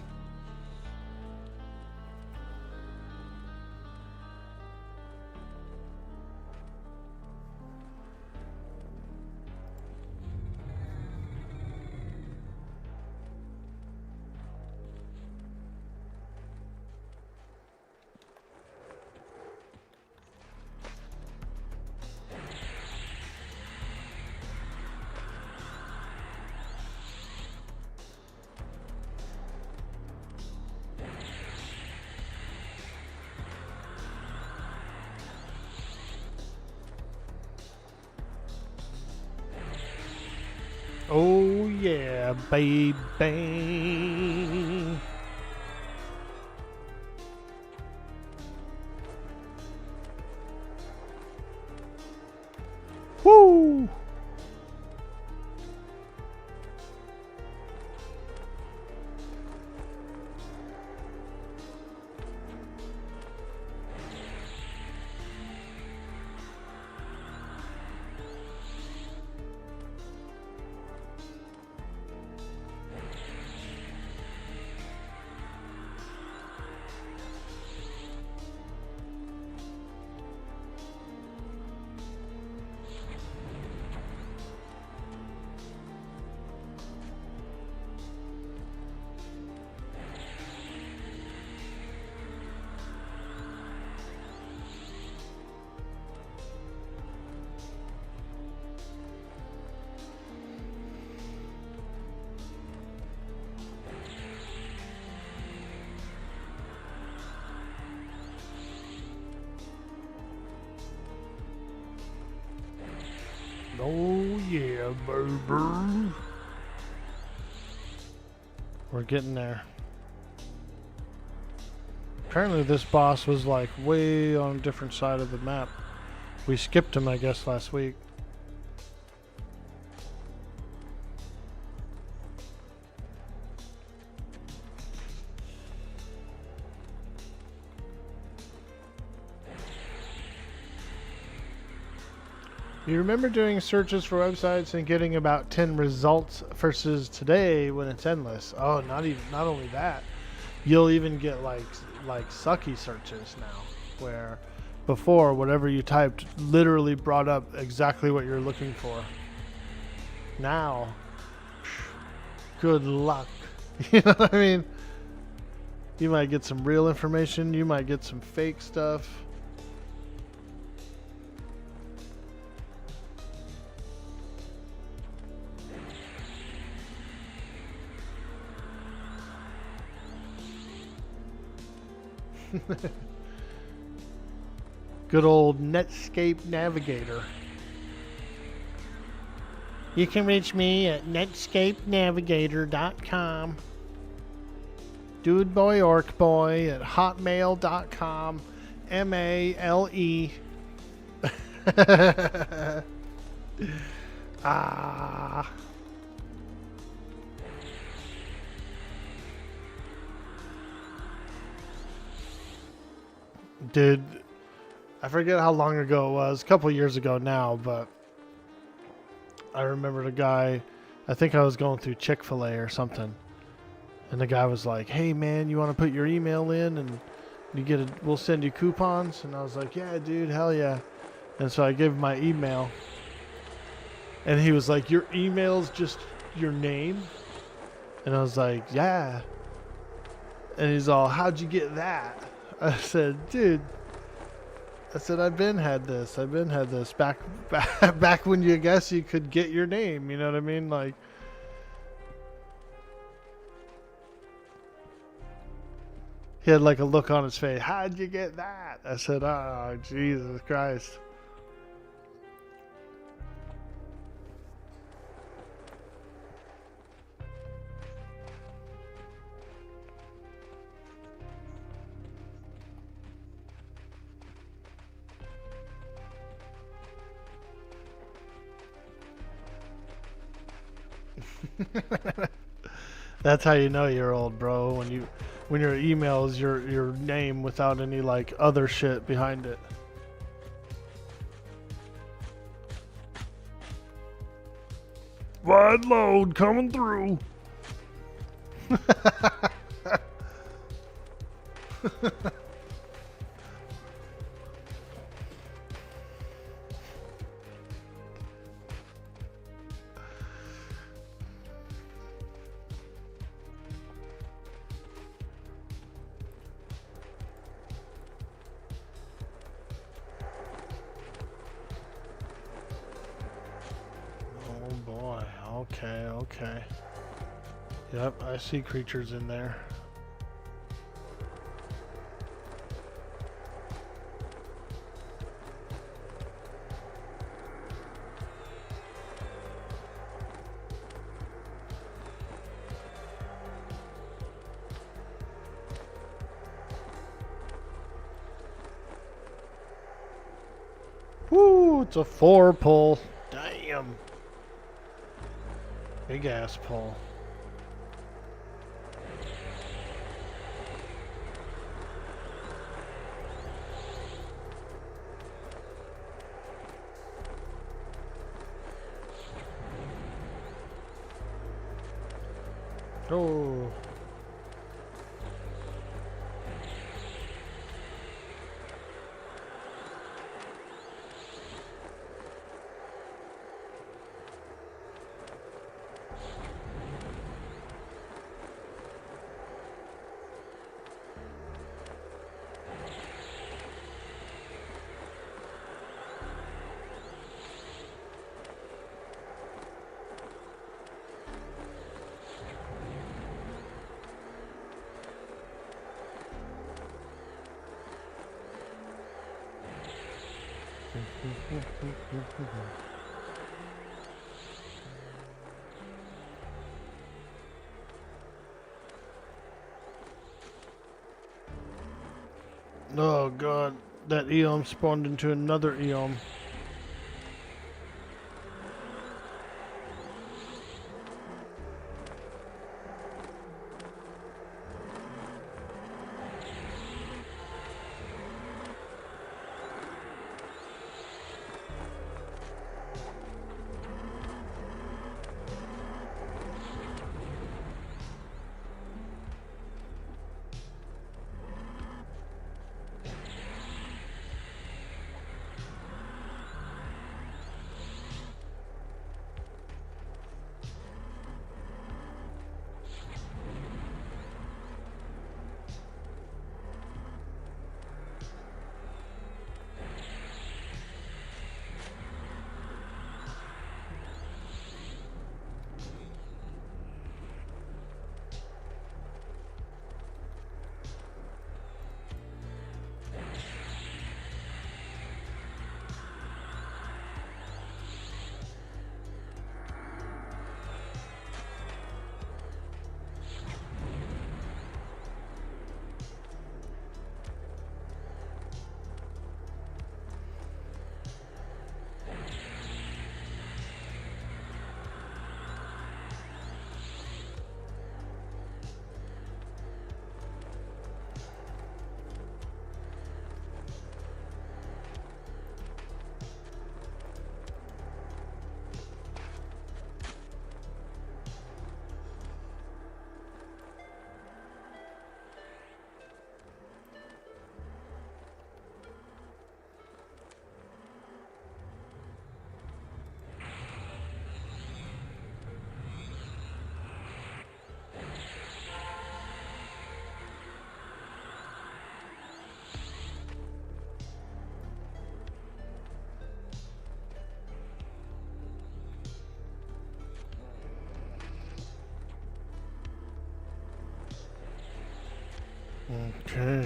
Oh yeah, baby. Woo! Oh yeah, baby. We're getting there. Apparently this boss was like way on a different side of the map. We skipped him, I guess, last week. You remember doing searches for websites and getting about 10 results versus today when it's endless? Oh, not only that. You'll even get like sucky searches now, where before whatever you typed literally brought up exactly what you're looking for. Now, good luck. You know what I mean? You might get some real information, you might get some fake stuff. Good old Netscape Navigator. You can reach me at netscapenavigator.com. Dudeboy Orkboy at hotmail.com. MALE. Ah. Dude, I forget how long ago it was, a couple years ago now, but I remembered a guy, I think I was going through Chick-fil-A or something, and the guy was like, hey man, you want to put your email in and we'll send you coupons? And I was like, yeah dude, hell yeah. And so I gave him my email, and he was like, your email's just your name? And I was like, yeah. And he's all, how'd you get that? I said, dude, I've been had this back when you guess you could get your name, you know what I mean? Like, he had like a look on his face. How'd you get that? I said, oh, Jesus Christ. That's how you know you're old, bro. When your email is your name without any like other shit behind it. Wide load coming through. Oh boy. Okay, okay. Yep, I see creatures in there. Woo, it's a 4 pull. Damn. Big ass pull. Oh. Oh god, that Eom spawned into another Eom. Okay.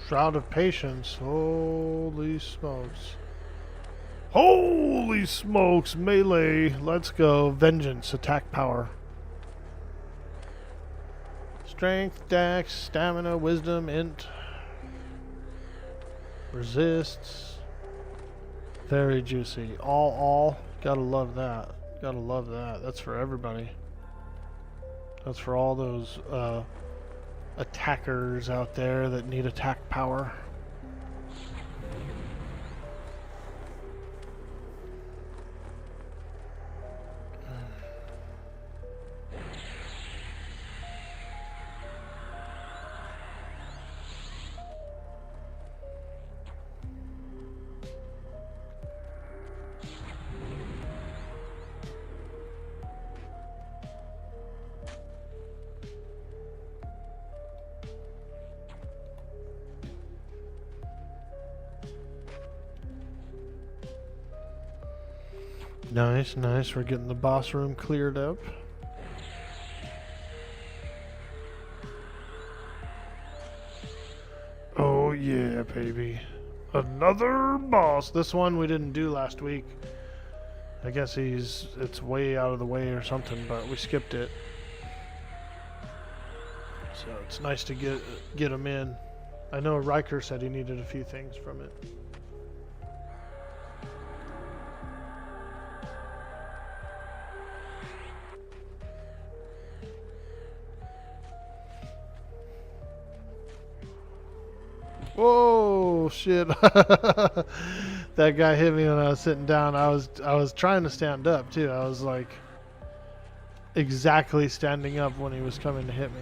Shroud of Patience. Holy smokes. Holy smokes. Melee. Let's go. Vengeance. Attack power. Strength, dex, stamina, wisdom, int. Resists. Very juicy. All. Gotta love that. Gotta love that. That's for everybody. That's for all those attackers out there that need attack power. Nice, nice. We're getting the boss room cleared up. Oh yeah, baby. Another boss. This one we didn't do last week. I guess it's way out of the way or something, but we skipped it. So it's nice to get him in. I know Riker said he needed a few things from it. Whoa, shit. That guy hit me when I was sitting down. I was trying to stand up too. I was like exactly standing up when he was coming to hit me.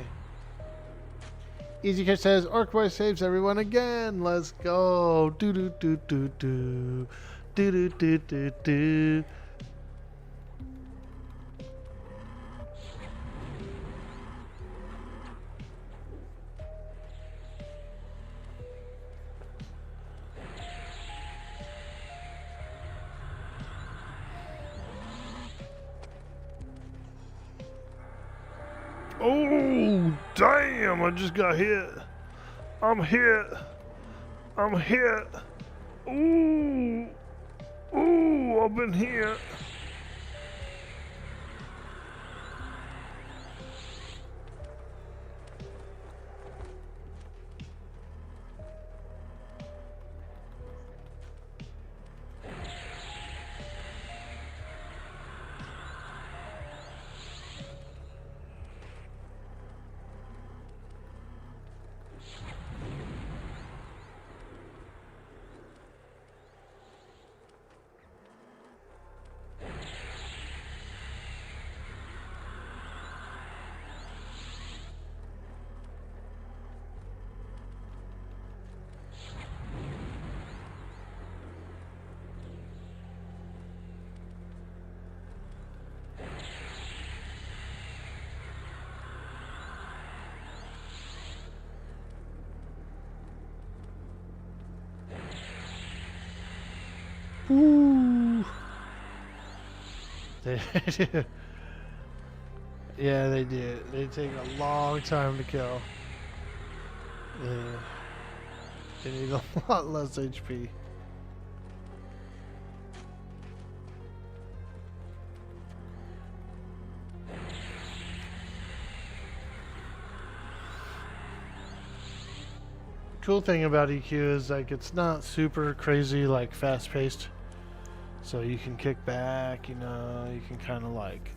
EasyCatch says Orkboy saves everyone again. Let's go. Do do do do do. Do do do do do. Oh, damn, I just got hit. I'm hit. I'm hit. Ooh. Ooh, I've been hit. Ooh. Yeah, they did. They take a long time to kill. They need a lot less HP. Cool thing about EQ is like it's not super crazy, like fast paced. So you can kick back, you know, you can kind of like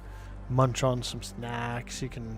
munch on some snacks, you can...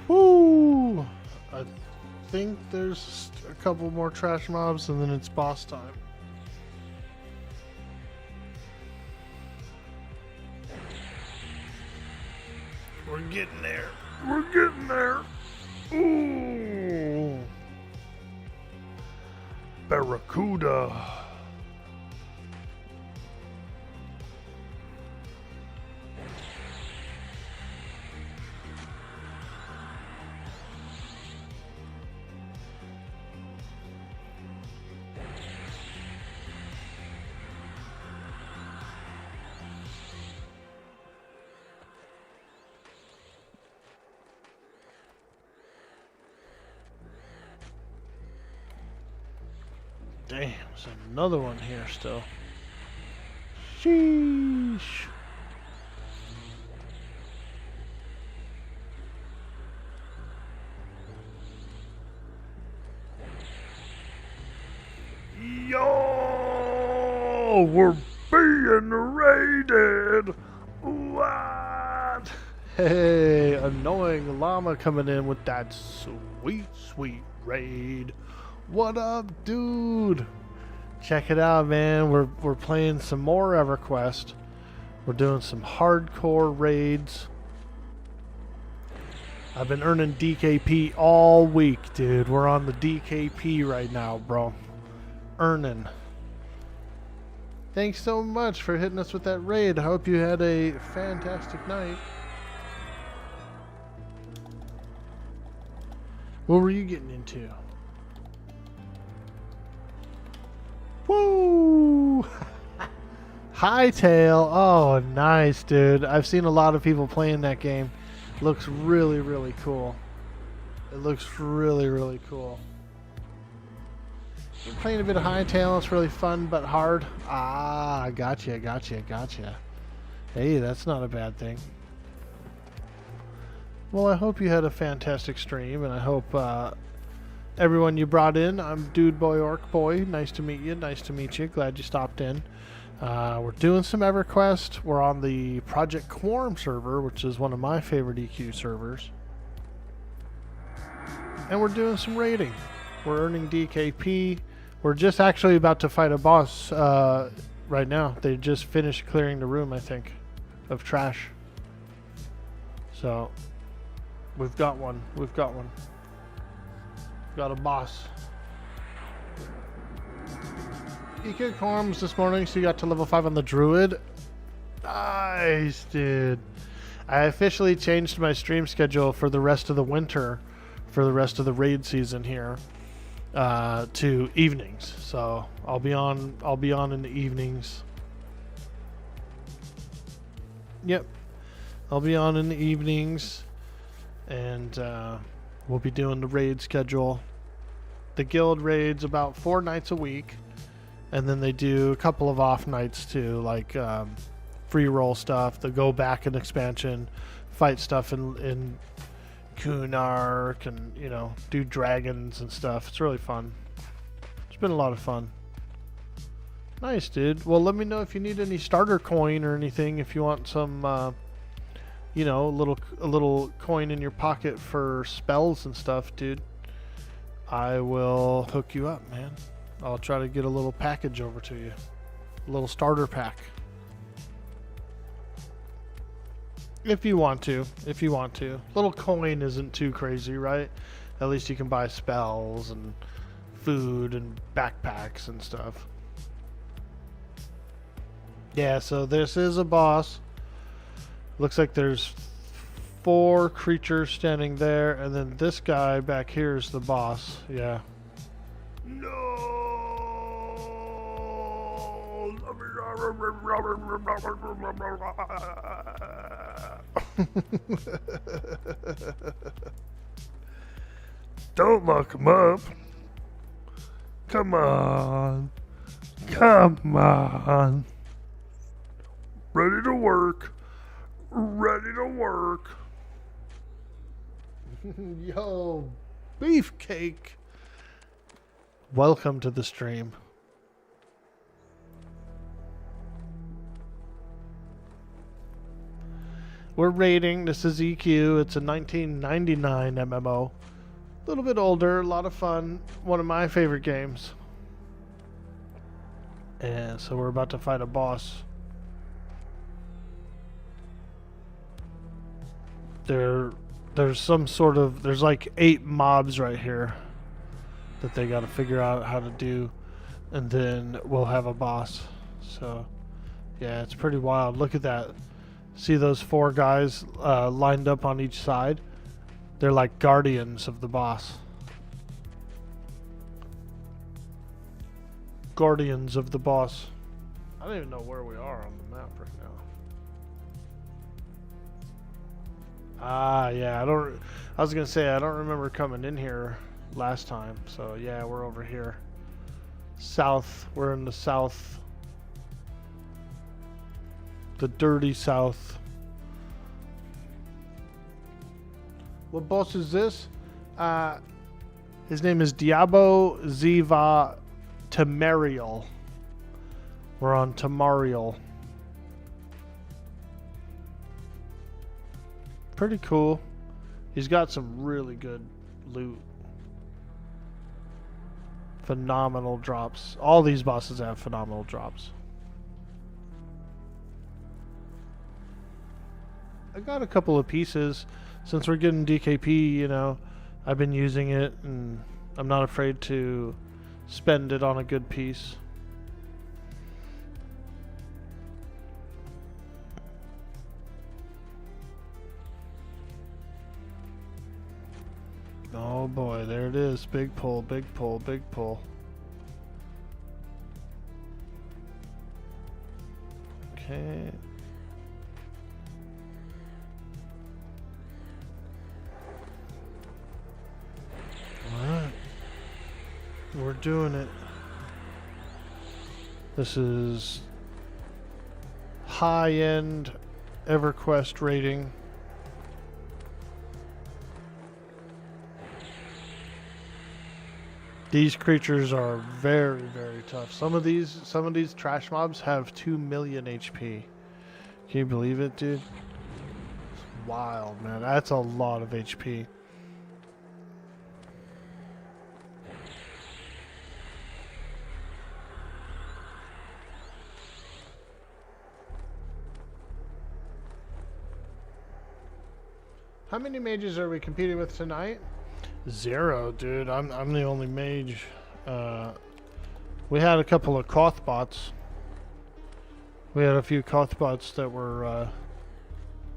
Woo! I think there's a couple more trash mobs and then it's boss time. We're getting there. We're getting there. Ooh. Barracuda. Damn, there's another one here still. Sheesh. Yo, we're being raided. What? Hey, annoying llama coming in with that sweet, sweet raid. What up, dude? Check it out, man. We're playing some more EverQuest. We're doing some hardcore raids. I've been earning DKP all week, dude. We're on the DKP right now, bro. Earning. Thanks so much for hitting us with that raid. I hope you had a fantastic night. What were you getting into? Woo! Hightail. Oh, nice, dude. I've seen a lot of people playing that game. Looks really, really cool. It looks really, really cool. You're playing a bit of Hightail. It's really fun, but hard. Ah, gotcha. Hey, that's not a bad thing. Well, I hope you had a fantastic stream, and I hope everyone you brought in. I'm Dude Boy Orkboy. Nice to meet you. Nice to meet you. Glad you stopped in. We're doing some EverQuest. We're on the Project Quarm server, which is one of my favorite EQ servers. And we're doing some raiding. We're earning DKP. We're just actually about to fight a boss right now. They just finished clearing the room, I think, of trash. So, we've got one. Got a boss. You killed Quarms this morning, so you got to level 5 on the Druid. Nice, dude. I officially changed my stream schedule for the rest of the winter, for the rest of the raid season here, to evenings. So I'll be on in the evenings. Yep, I'll be on in the evenings, and we'll be doing the raid schedule. The guild raids about 4 nights a week, and then they do a couple of off nights too, like free roll stuff. They go back in expansion, fight stuff in Kunark, and do dragons and stuff. It's really fun. It's been a lot of fun. Nice, dude. Well, let me know if you need any starter coin or anything. If you want some, a little coin in your pocket for spells and stuff, dude. I will hook you up, man. I'll try to get a little package over to you. A little starter pack. If you want to. Little coin isn't too crazy, right? At least you can buy spells and food and backpacks and stuff. Yeah, so this is a boss. Looks like there's 4 creatures standing there, and then this guy back here is the boss. Yeah. No. Don't lock him up. Come on. Come on. Ready to work. Ready to work. Yo, beefcake. Welcome to the stream. We're raiding. This is EQ. It's a 1999 MMO. A little bit older, a lot of fun. One of my favorite games. And so we're about to fight a boss. There's some sort of, there's like 8 mobs right here that they got to figure out how to do, and then we'll have a boss. So yeah, it's pretty wild. Look at that. See those 4 guys lined up on each side? They're like guardians of the boss. Guardians of the boss. I don't even know where we are on the map right now. Ah, yeah, I was gonna say, I don't remember coming in here last time. So yeah, we're over here. South, we're in the south. The dirty south. What boss is this? His name is Diabo Ziva Tamariel. We're on Tamariel. Pretty cool. He's got some really good loot. Phenomenal drops. All these bosses have phenomenal drops. I got a couple of pieces. Since we're getting DKP, you know, I've been using it, and I'm not afraid to spend it on a good piece. Oh boy, there it is. Big pull, big pull, big pull. Okay. Alright. We're doing it. This is high-end EverQuest rating. These creatures are very, very tough. Some of these trash mobs have 2 million HP. Can you believe it, dude? It's wild, man. That's a lot of HP. How many mages are we competing with tonight? 0, dude. I'm the only mage. We had a couple of Koth bots. We had a few Koth bots that were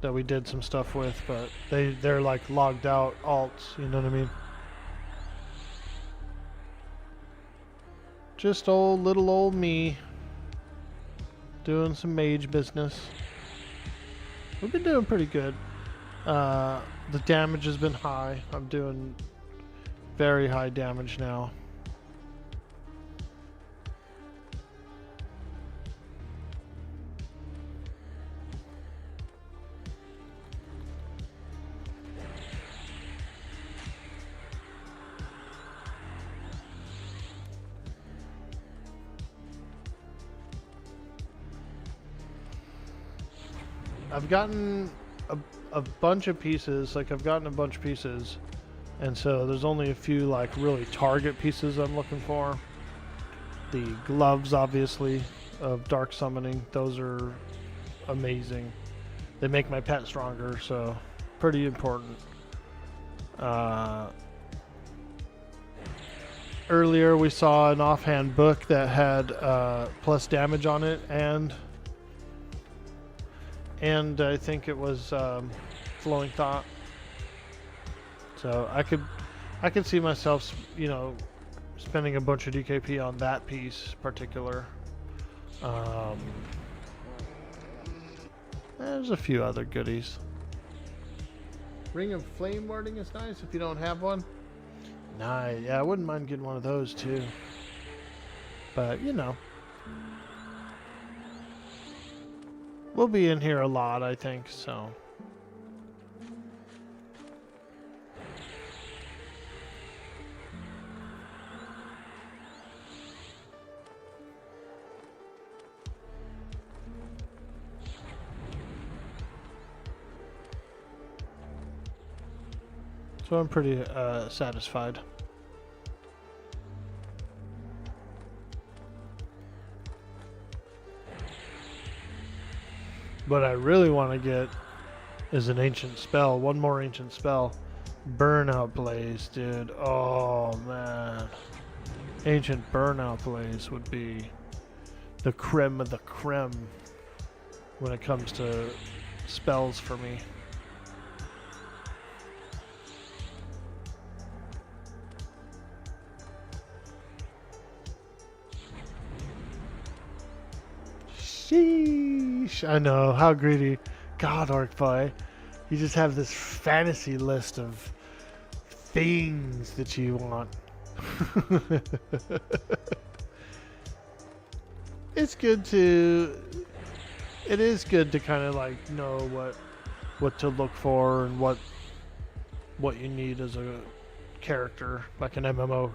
that we did some stuff with, but they're like logged out alts. You know what I mean? Just little old me doing some mage business. We've been doing pretty good. The damage has been high. I'm doing very high damage now. I've gotten a bunch of pieces, like I've gotten a bunch of pieces, and so there's only a few like really target pieces I'm looking for. The gloves, obviously, of dark summoning, those are amazing. They make my pet stronger, so pretty important. Earlier we saw an offhand book that had plus damage on it, and I think it was flowing thought. So I could see myself, you know, spending a bunch of DKP on that piece particular. There's a few other goodies. Ring of Flame Warding is nice if you don't have one. Nice. Yeah, I wouldn't mind getting one of those too. But, you know. We'll be in here a lot, I think, so. So I'm pretty satisfied. What I really want to get is an ancient spell. One more ancient spell. Burnout Blaze, dude. Oh, man. Ancient Burnout Blaze would be the creme of the creme when it comes to spells for me. Sheesh. I know, how greedy. God, Orkboy. You just have this fantasy list of things that you want. It's good to... It is good to kind of like know what to look for and what you need as a character, like an MMO.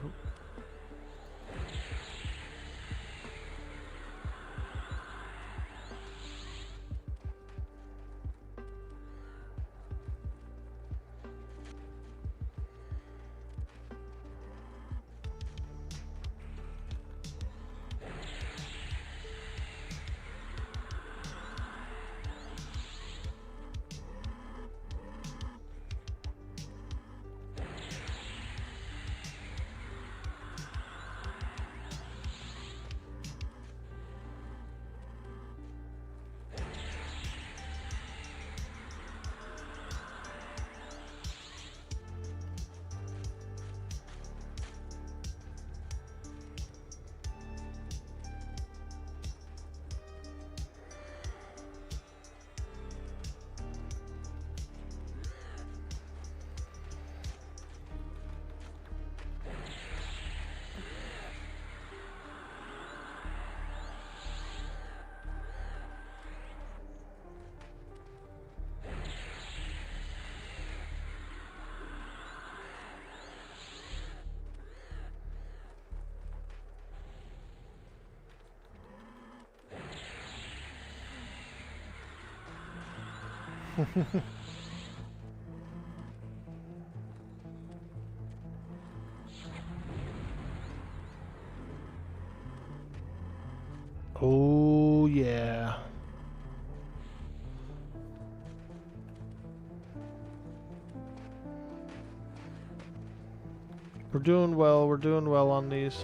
Oh, yeah. We're doing well. We're doing well on these.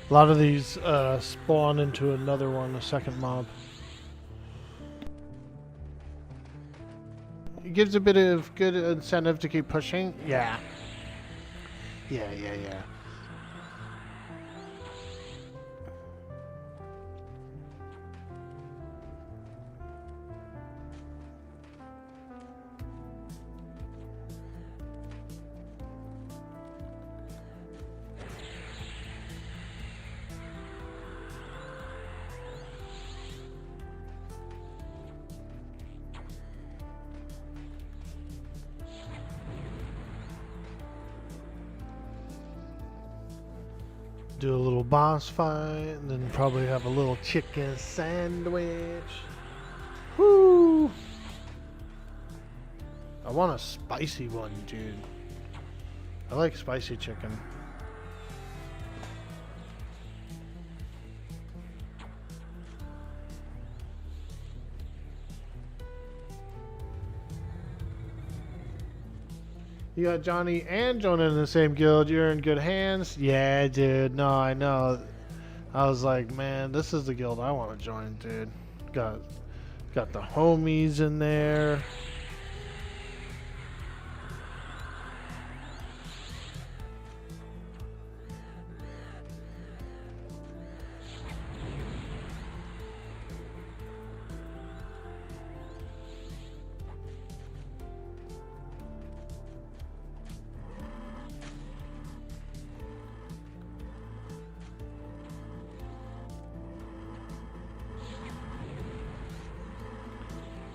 A lot of these spawn into another one, a second mob. It gives a bit of good incentive to keep pushing. Yeah. Yeah. Do a little boss fight, and then probably have a little chicken sandwich. Woo! I want a spicy one, dude. I like spicy chicken. You got Johnny and Jonah in the same guild. You're in good hands. Yeah, dude. No, I know. I was like, man, this is the guild I want to join, dude. Got the homies in there.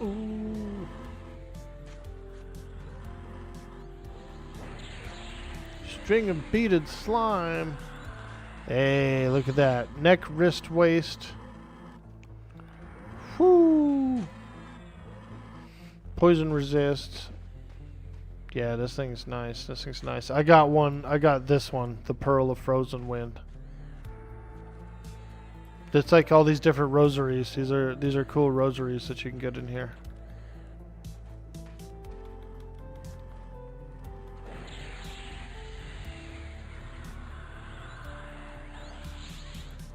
Ooh. String of beaded slime. Hey, look at that. Neck, wrist, waist. Whoo! Poison resist. Yeah, this thing's nice. This thing's nice. I got one. I got this one. The Pearl of Frozen Wind. It's like all these different rosaries. These are cool rosaries that you can get in here.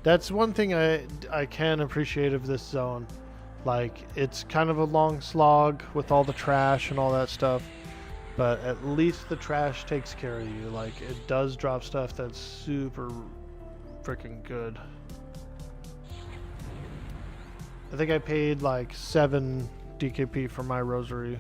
That's one thing I can appreciate of this zone. Like, it's kind of a long slog with all the trash and all that stuff, but at least the trash takes care of you. Like, it does drop stuff that's super freaking good. I think I paid like 7 DKP for my rosary.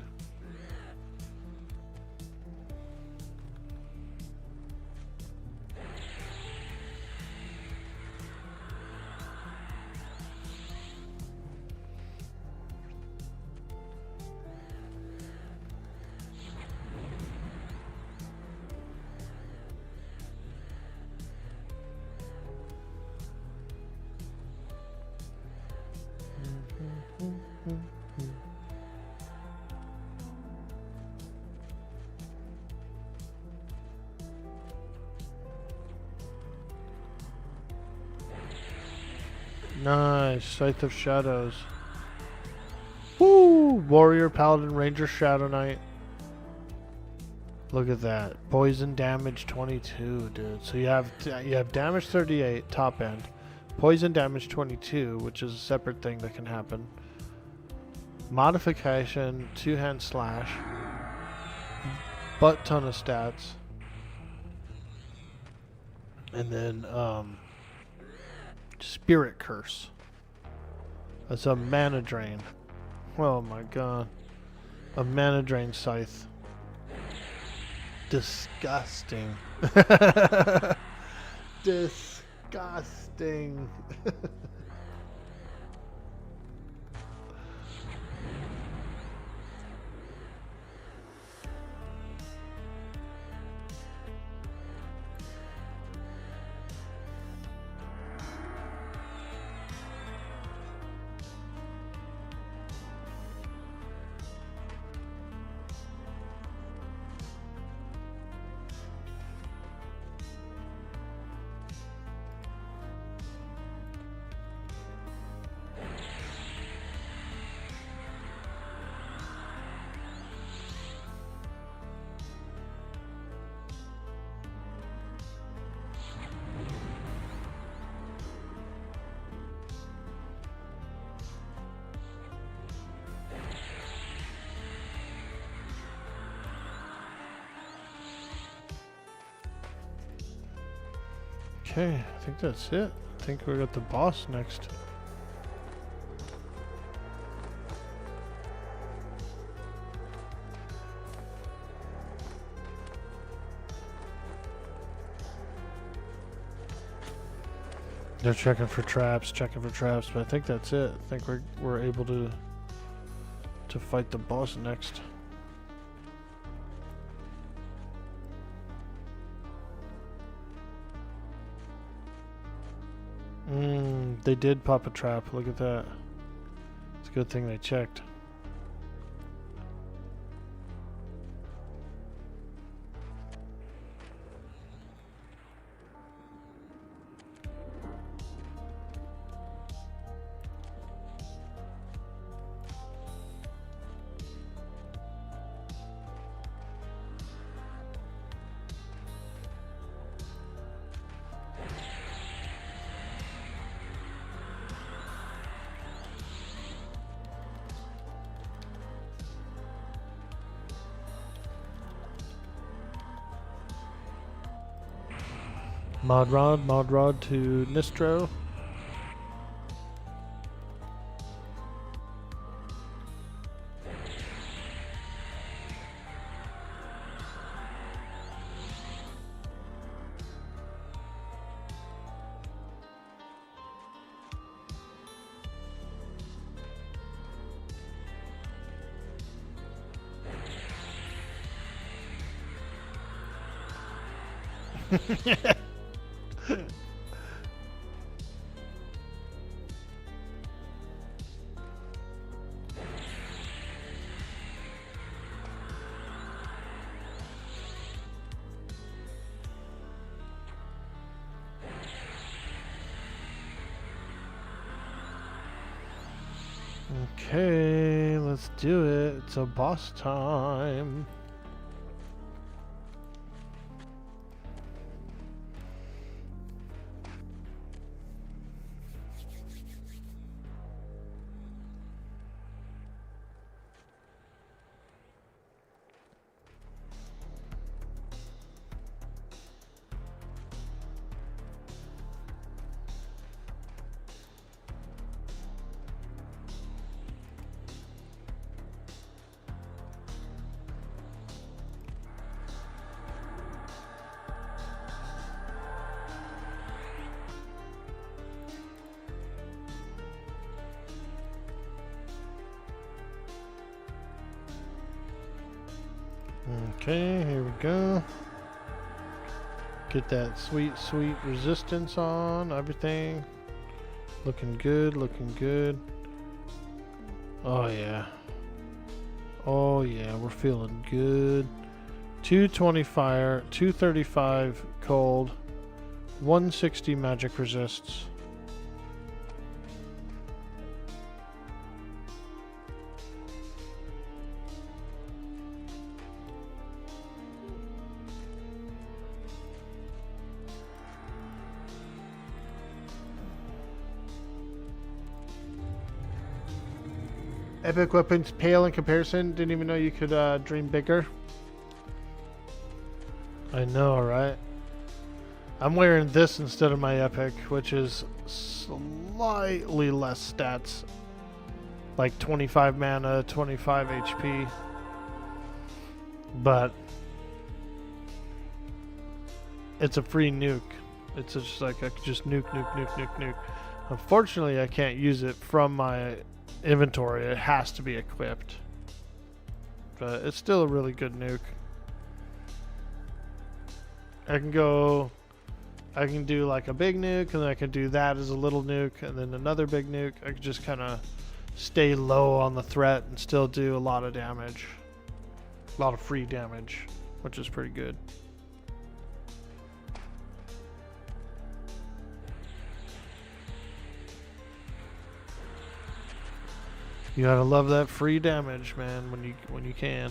Nice. Scythe of Shadows. Woo! Warrior, Paladin, Ranger, Shadow Knight. Look at that. Poison damage 22, dude. So you have damage 38, top end. Poison damage 22, which is a separate thing that can happen. Modification, 2-hand slash. Butt ton of stats. And then, Spirit Curse. That's a mana drain. Oh my god. A mana drain scythe. Disgusting. Disgusting. Okay, I think that's it. I think we got the boss next. They're checking for traps, but I think that's it. I think we're able to fight the boss next. They did pop a trap. Look at that. It's a good thing they checked. Mod Rod to Nistro. Okay, let's do it. It's a boss time. Okay, here we go. Get that sweet, sweet resistance on everything. Looking good, looking good. Oh yeah. Oh yeah, we're feeling good. 220 fire, 235 cold, 160 magic resists. Epic weapons pale in comparison. Didn't even know you could dream bigger. I know, right? I'm wearing this instead of my epic, which is slightly less stats. Like 25 mana, 25 HP. But it's a free nuke. It's just like I could just nuke, nuke, nuke, nuke, nuke. Unfortunately, I can't use it from my inventory. It has to be equipped. But it's still a really good nuke. I can do like a big nuke, and then I can do that as a little nuke, and then another big nuke. I can just kind of stay low on the threat and still do a lot of damage. A lot of free damage, which is pretty good. You gotta love that free damage, man, when you can.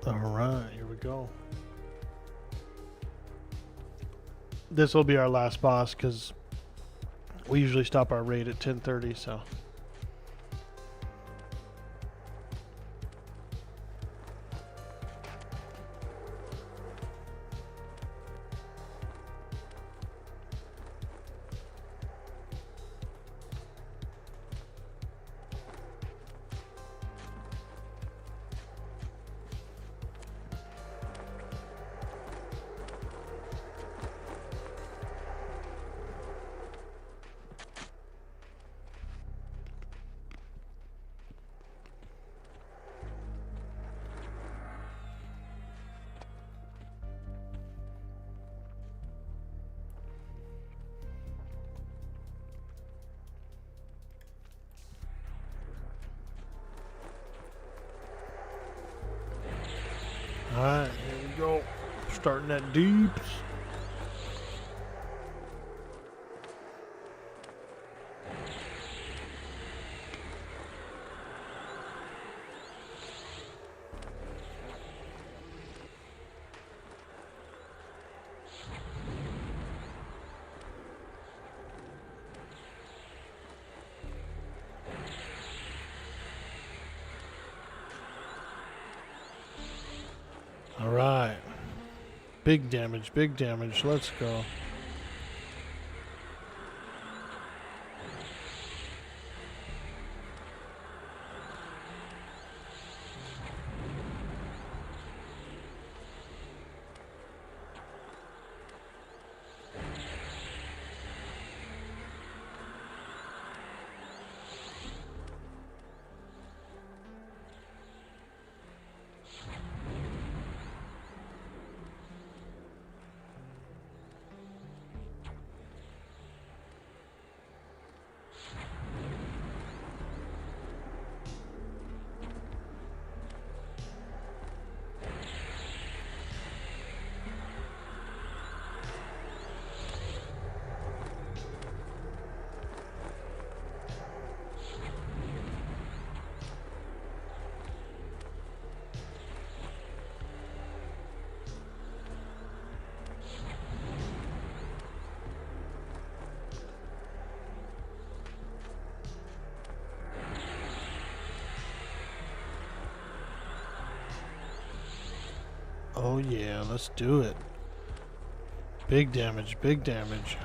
Alright, here we go. This will be our last boss because we usually stop our raid at 10:30, so. Alright, here we go. Starting at deeps. Alright. Big damage, big damage. Let's go. Oh yeah, let's do it. Big damage, big damage.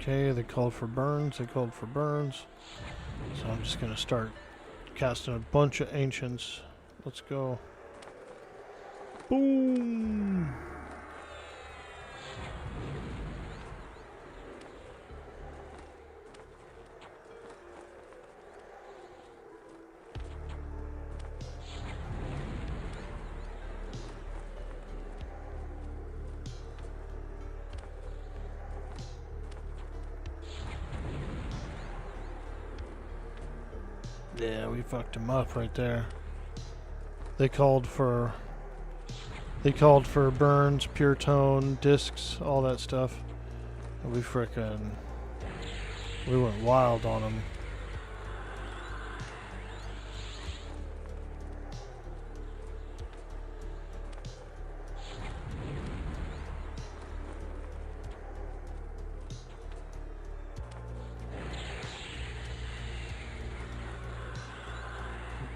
Okay, they called for burns, they called for burns. So I'm just gonna start casting a bunch of ancients. Let's go. Boom! Yeah, we fucked him up right there. They called for burns, pure tone, discs, all that stuff. And we went wild on them.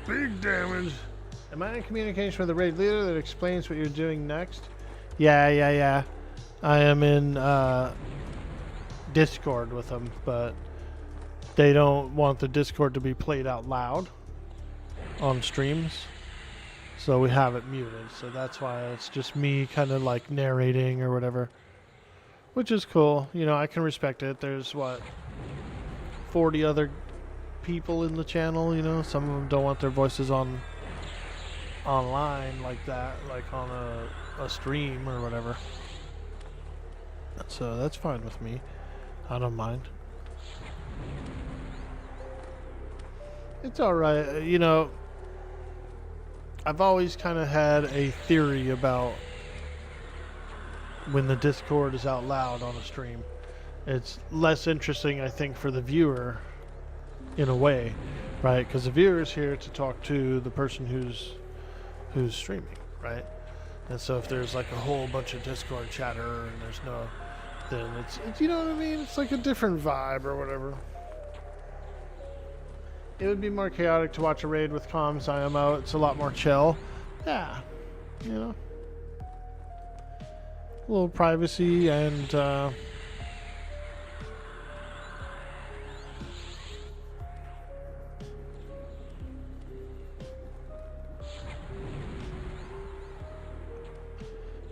Big damage. Am I in communication with the raid leader that explains what you're doing next? Yeah. I am in Discord with them, but they don't want the Discord to be played out loud on streams. So we have it muted. So that's why it's just me kind of like narrating or whatever. which is cool. You know, I can respect it. There's what, 40 other people in the channel. You know, some of them don't want their voices on online like that, like on a stream or whatever. So that's fine with me. I don't mind. It's alright. You know, I've always kind of had a theory about when the Discord is out loud on a stream. It's less interesting, I think, for the viewer in a way, right? Because the viewer is here to talk to the person who's streaming, right? And so if there's like a whole bunch of Discord chatter and there's no, then it's you know what I mean? It's like a different vibe or whatever. It would be more chaotic to watch a raid with comms IMO. It's a lot more chill. Yeah, you know, a little privacy and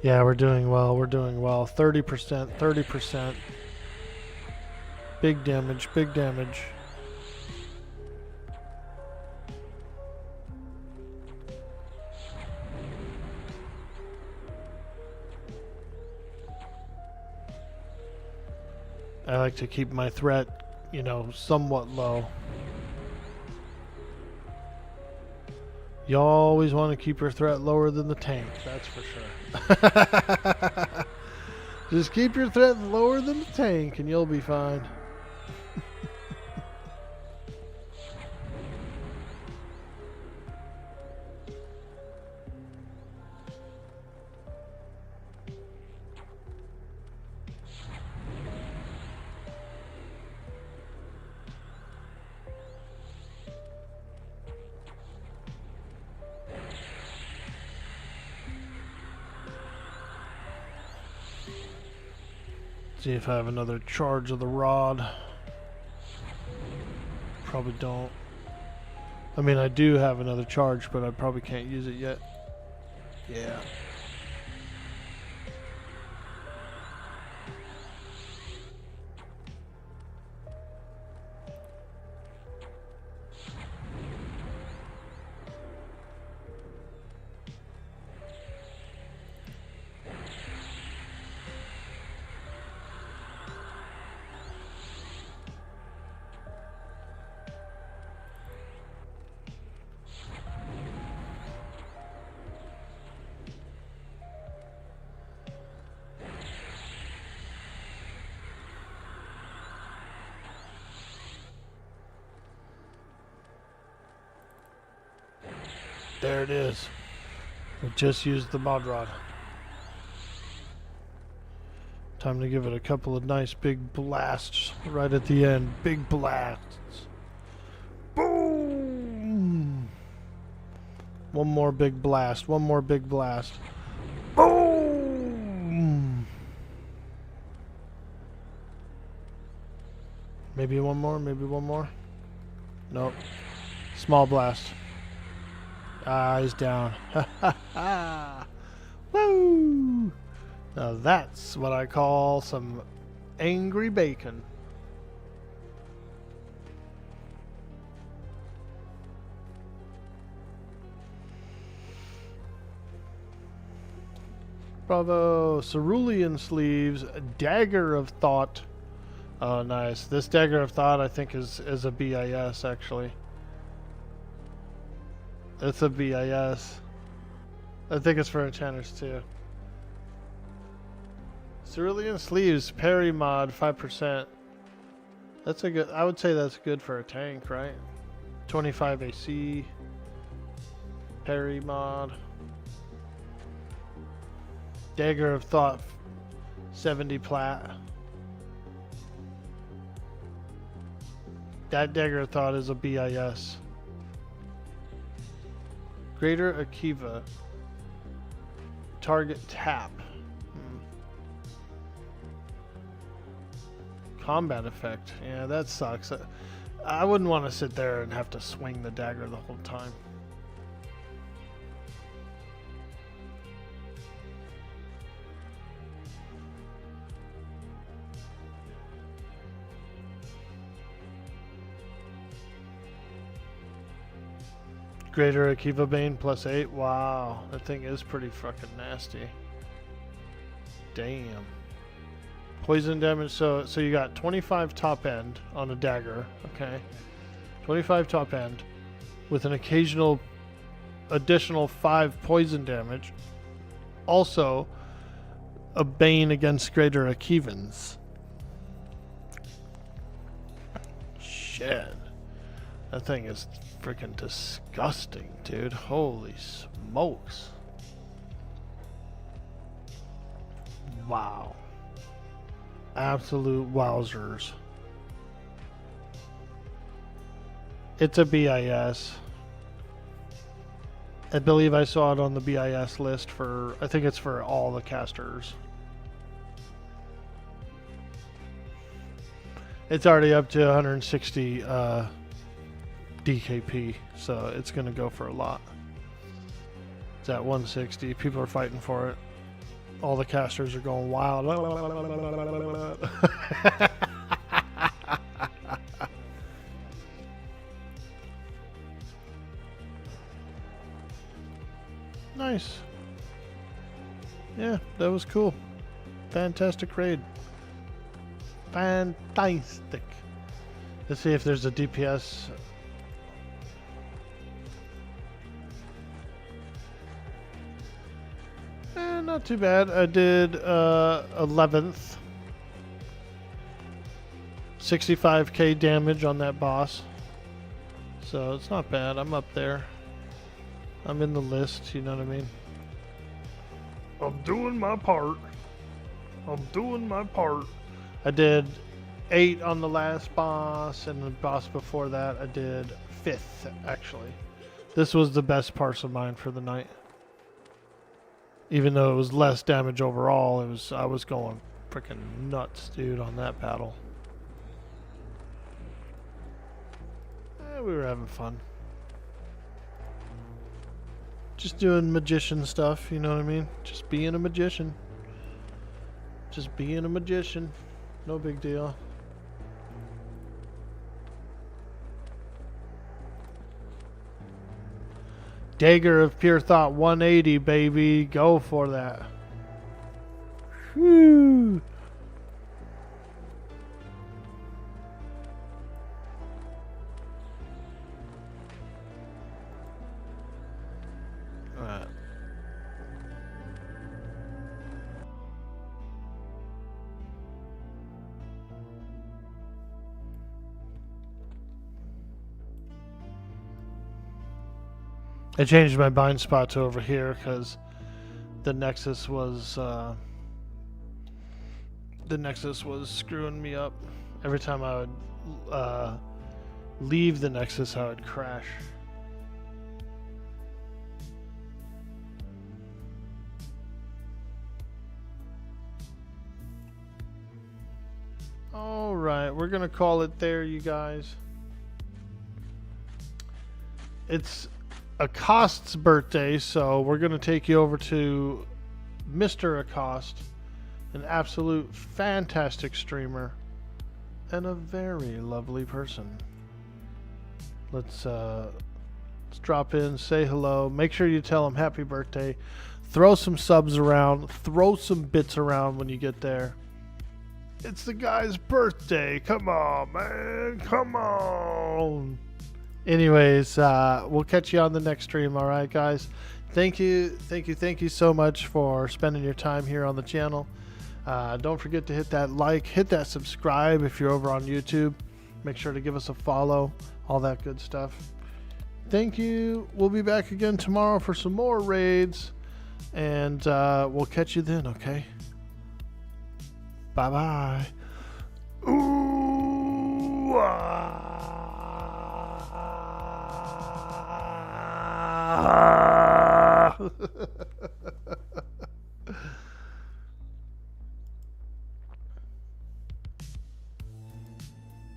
yeah, we're doing well. We're doing well. 30%, 30%. Big damage, big damage. I like to keep my threat, you know, somewhat low. You always want to keep your threat lower than the tank, that's for sure. Just keep your threat lower than the tank and you'll be fine. See if I have another charge of the rod. Probably don't. I mean, I do have another charge, but I probably can't use it yet. Yeah. There it is. We just used the mod rod. Time to give it a couple of nice big blasts right at the end. Big blasts. Boom! One more big blast. One more big blast. Boom! Maybe one more. Maybe one more. Nope. Small blast. Eyes down. Ha ha ha! Woo! Now that's what I call some angry bacon. Bravo! Cerulean sleeves, dagger of thought. Oh, nice. This dagger of thought, I think, is a BIS actually. It's a BIS. I think it's for enchanters too. Cerulean sleeves, parry mod, 5%. That's a good. I would say that's good for a tank, right? 25 AC. Parry mod. Dagger of thought, 70 plat. That dagger of thought is a BIS. Greater Akiva. Target tap. Combat effect. Yeah, that sucks. I wouldn't want to sit there and have to swing the dagger the whole time. Greater Akiva Bane +8. Wow, that thing is pretty fucking nasty. Damn. Poison damage. So you got 25 top end on a dagger. Okay. 25 top end with an occasional additional 5 poison damage. Also, a Bane against Greater Akivans. Shit. That thing is freaking disgusting, dude. Holy smokes. Wow. Absolute wowzers. It's a BIS. I believe I saw it on the BIS list for, I think it's for all the casters. It's already up to 160 DKP, so it's going to go for a lot. It's at 160. People are fighting for it. All the casters are going wild. Nice. Yeah, that was cool. Fantastic raid. Fantastic. Let's see if there's a DPS. Not too bad. I did 11th. 65k damage on that boss. So it's not bad. I'm up there. I'm in the list, you know what I mean? I'm doing my part. I'm doing my part. I did 8 on the last boss, and the boss before that I did 5th, actually. This was the best parts of mine for the night. Even though it was less damage overall, I was going freaking nuts, dude, on that battle. We were having fun. Just doing magician stuff, you know what I mean? Just being a magician. Just being a magician. No big deal. Dagger of Pure Thought 180, baby. Go for that. Whew. Alright. I changed my bind spot to over here because the Nexus was screwing me up. Every time I would leave the Nexus, I would crash. All right, we're gonna call it there, you guys. It's Accost's birthday, so we're going to take you over to Mr. Accost, an absolute fantastic streamer and a very lovely person. Let's drop in, say hello, make sure you tell him happy birthday, throw some subs around, throw some bits around when you get there. It's the guy's birthday. Come on, man. Come on. Anyways, we'll catch you on the next stream. All right, guys. Thank you so much for spending your time here on the channel. Don't forget to hit that like, hit that subscribe if you're over on YouTube. Make sure to give us a follow, all that good stuff. Thank you. We'll be back again tomorrow for some more raids, and we'll catch you then, okay? Bye-bye. Ooh, ah.